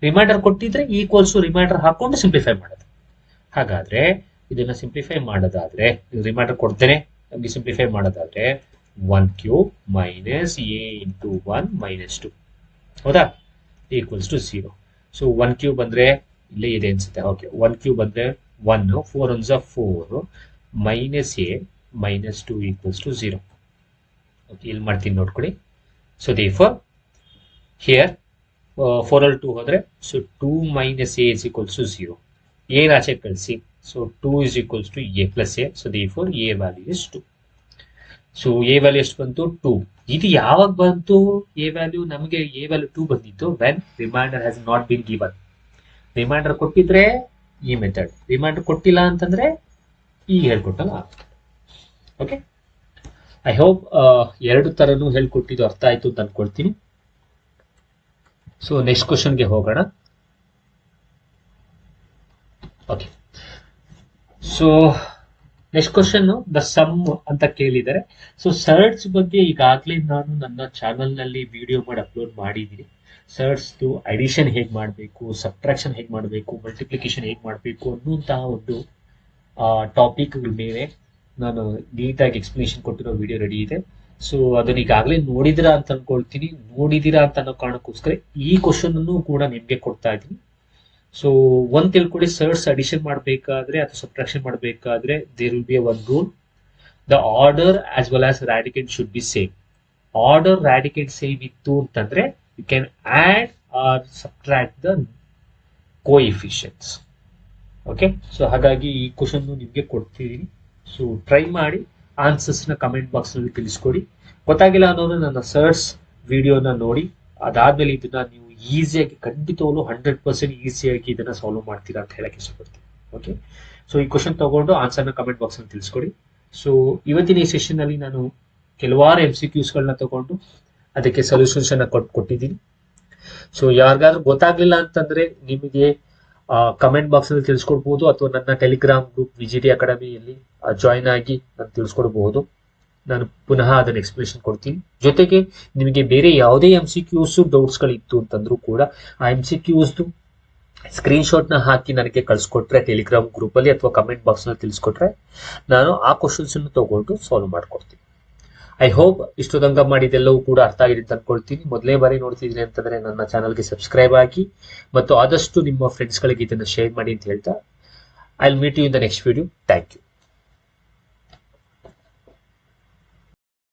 ರಿಮೈಂಡರ್ ಕೊಟ್ಟಿದ್ರೆ ಈಕ್ವಲ್ಸ್ ರಿಮೈಂಡರ್ ಹಾಕೊಂಡು ಸಿಂಪ್ಲಿಫೈ ಮಾಡೋದು. ಹಾಗಾದ್ರೆ ಇದನ್ನ ಸಿಂಪ್ಲಿಫೈ ಮಾಡೋದಾದ್ರೆ, ರಿಮೈಂಡರ್ ಕೊಡ್ತೇನೆ, ನಮಗೆ ಸಿಂಪ್ಲಿಫೈ ಮಾಡೋದಾದ್ರೆ 1 cube minus A into 1 minus 2 ಹೌದಾ, ಈಕ್ವಲ್ಸ್ ಟು 0. ಸೊ 1 ಕ್ಯೂಬ್ ಅಂದ್ರೆ ಇಲ್ಲೇ ಇದೆ ಅನ್ಸುತ್ತೆ. ಓಕೆ, 1 ಕ್ಯೂಬ್ ಅಂದ್ರೆ 1, 4 1 4 minus a minus 2 equals to 0. Okay, ಇಲ್ಲಿ ಮಾಡ್ತೀನಿ ನೋಡ್ಕೊಳ್ಳಿ. ಸೊ ದೇರ್ಫೋರ್ ಹಿಯರ್ 4 ಅಲ್ಲಿ 2 ಹೋದ್ರೆ, so 2 minus a is equals to 0. ಏನ್ ಆಚೆ ಕಳಿಸಿ, so 2 is equals to a plus a. So therefore a value is 2. So a value ಎಷ್ಟು ಬಂತು? 2. ಇದು ಯಾವಾಗ ಬಂತು ಎ ವ್ಯಾಲ್ಯೂ? ನಮಗೆ ಎ ವ್ಯಾಲ್ಯೂ 2 ಬಂದಿತ್ತು when reminder has not been given. Reminder ಕೊಟ್ಟಿದ್ರೆ ಈ ಮೆಥಡ್, ರಿಮೈಂಡರ್ ಕೊಟ್ಟಿಲ್ಲ ಅಂತಂದ್ರೆ ಈಗ ಹೇಳ್ಕೊಟ್ಟಲ್ಲ. ಓಕೆ, ಐ ಹೋಪ್ ಎರಡು ತರನು ಹೇಳ್ಕೊಟ್ಟಿದ್ದು ಅರ್ಥ ಆಯ್ತು ಅಂತ ಅನ್ಕೊಳ್ತೀನಿ. ಸೊ ನೆಕ್ಸ್ಟ್ ಕ್ವಶನ್ಗೆ ಹೋಗೋಣ. Okay, so next question the sum ಅಂತ ಕೇಳಿದ್ದಾರೆ. ಸೊ ಸರ್ಟ್ಸ್ ಬಗ್ಗೆ ಈಗಾಗಲೇ ನಾನು ನನ್ನ ಚಾನಲ್ ನಲ್ಲಿ ವಿಡಿಯೋ ಮಾಡಿ ಅಪ್ಲೋಡ್ ಮಾಡಿದ್ದೀನಿ. ಸರ್ಟ್ಸ್ ಅಡಿಷನ್ ಹೇಗೆ ಮಾಡಬೇಕು, ಸಬ್ಟ್ರಾಕ್ಷನ್ ಹೇಗೆ ಮಾಡಬೇಕು, ಮಲ್ಟಿಪ್ಲಿಕೇಶನ್ ಹೇಗೆ ಮಾಡಬೇಕು ಅನ್ನುವಂತಹ ಒಂದು ಟಾಪಿಕ್ ಮೇಲೆ ನಾನು ನೀಟಾಗಿ ಎಕ್ಸ್ಪ್ಲನೇಷನ್ ಕೊಟ್ಟಿರೋ ವಿಡಿಯೋ ರೆಡಿ ಇದೆ. ಸೊ ಅದನ್ನ ಈಗಾಗಲೇ ನೋಡಿದಿರಾ ಅಂತ ಅನ್ಕೊಳ್ತೀನಿ. ನೋಡಿದಿರಾ ಅಂತ ಅನ್ನೋ ಕಾರಣಕ್ಕೋಸ್ಕರ ಈ ಕ್ವಶನ್ ಅನ್ನು ಕೂಡ ನಿಮ್ಗೆ ಕೊಡ್ತಾ ಇದ್ದೀನಿ. ಸೊ ಒಂದ್ ತಿಳ್ಕೊಳ್ಳಿ, ಸರ್ಟ್ಸ್ ಅಡಿಷನ್ ಮಾಡಬೇಕಾದ್ರೆ ಅಥವಾ ಸಬ್ಟ್ರಾಕ್ಷನ್ ಮಾಡಬೇಕಾದ್ರೆ there will be one rule. The order as well as radicand should be same. Order radicand same ಇತ್ತು ಅಂತಂದ್ರೆ you can add or subtract the coefficients. Okay, so ಹಾಗಾಗಿ ಈ ಕ್ವಶನ್ ನಿಮ್ಗೆ ಕೊಡ್ತಿದ್ದೀನಿ. ಸೊ ಟ್ರೈ ಮಾಡಿ, ಆನ್ಸರ್ಸ್ ನ comment box ನಲ್ಲಿ ತಿಳಿಸ್ಕೊಡಿ. ಗೊತ್ತಾಗಿಲ್ಲ ಅನ್ನೋರು ನನ್ನ ಸರ್ಟ್ಸ್ ವಿಡಿಯೋನ ನೋಡಿ, ಅದಾದ್ಮೇಲೆ ಇದನ್ನ ನೀವು ಈಸಿಯಾಗಿ, ಖಂಡಿತವಲ್ಲೂ 100% ಈಸಿಯಾಗಿ ಇದನ್ನ ಸಾಲ್ವ್ ಮಾಡ್ತೀರಾ ಅಂತ ಹೇಳಕ್ ಇಷ್ಟಪಡ್ತೀನಿ. ಓಕೆ, ಸೊ ಈ ಕ್ವಶನ್ ತಗೊಂಡು ಆನ್ಸರ್ನ ಕಮೆಂಟ್ ಬಾಕ್ಸ್ ಅಲ್ಲಿ ತಿಳಿಸ್ಕೊಡಿ. ಸೊ ಇವತ್ತಿನ ಈ ಸೆಷನ್ ಅಲ್ಲಿ ನಾನು ಕೆಲವಾರು MCQs ಗಳನ್ನ ತಗೊಂಡು ಅದಕ್ಕೆ ಸೊಲ್ಯೂಷನ್ಸ್ ಅನ್ನ ಕೊಟ್ಟಿದ್ದೀನಿ. ಸೊ ಯಾರಿಗಾದ್ರೂ ಗೊತ್ತಾಗ್ಲಿಲ್ಲ ಅಂತಂದ್ರೆ ನಿಮಗೆ ಕಮೆಂಟ್ ಬಾಕ್ಸ್ ಅಲ್ಲಿ ತಿಳಿಸ್ಕೊಡ್ಬಹುದು, ಅಥವಾ ನನ್ನ ಟೆಲಿಗ್ರಾಮ್ ಗ್ರೂಪ್ VGT ಅಕಾಡೆಮಿಯಲ್ಲಿ ಜಾಯಿನ್ ಆಗಿ ನಾನು ತಿಳಿಸ್ಕೊಡ್ಬಹುದು. ನಾನು ಪುನಃ ಅದನ್ನ ಎಕ್ಸ್ಪ್ಲೇಷನ್ ಕೊಡ್ತೀನಿ. ಜೊತೆಗೆ ನಿಮಗೆ ಬೇರೆ ಯಾವುದೇ MCQs ಡೌಟ್ಸ್ ಗಳಿತ್ತು ಅಂತಂದ್ರೂ ಕೂಡ ಆ MCQs ಸ್ಕ್ರೀನ್ ಶಾಟ್ ನ ಹಾಕಿ ನನಗೆ ಕಳ್ಸಿಕೊಟ್ರೆ ಟೆಲಿಗ್ರಾಮ್ ಗ್ರೂಪ್ ಅಲ್ಲಿ ಅಥವಾ ಕಮೆಂಟ್ ಬಾಕ್ಸ್ ನಲ್ಲಿ ತಿಳಿಸ್ಕೊಟ್ರೆ ನಾನು ಆ ಕ್ವಶನ್ಸ್ ಅನ್ನು ತಗೊಂಡು ಸಾಲ್ವ್ ಮಾಡ್ಕೊಡ್ತೀನಿ. ಐ ಹೋಪ್ ಇಷ್ಟು ತನಕ ಮಾಡಿದೆಲ್ಲವೂ ಕೂಡ ಅರ್ಥ ಆಗಿದೆ ಅಂತ ಅನ್ಕೊಳ್ತೀನಿ. ಮೊದಲೇ ಬಾರಿ ನೋಡ್ತಿದ್ದೀನಿ ಅಂತಂದ್ರೆ ನನ್ನ ಚಾನಲ್ಗೆ ಸಬ್ಸ್ಕ್ರೈಬ್ ಆಗಿ ಮತ್ತು ಆದಷ್ಟು ನಿಮ್ಮ ಫ್ರೆಂಡ್ಸ್ ಗಳಿಗೆ ಇದನ್ನ ಶೇರ್ ಮಾಡಿ ಅಂತ ಹೇಳ್ತಾ I will meet you in the next video. Thank you.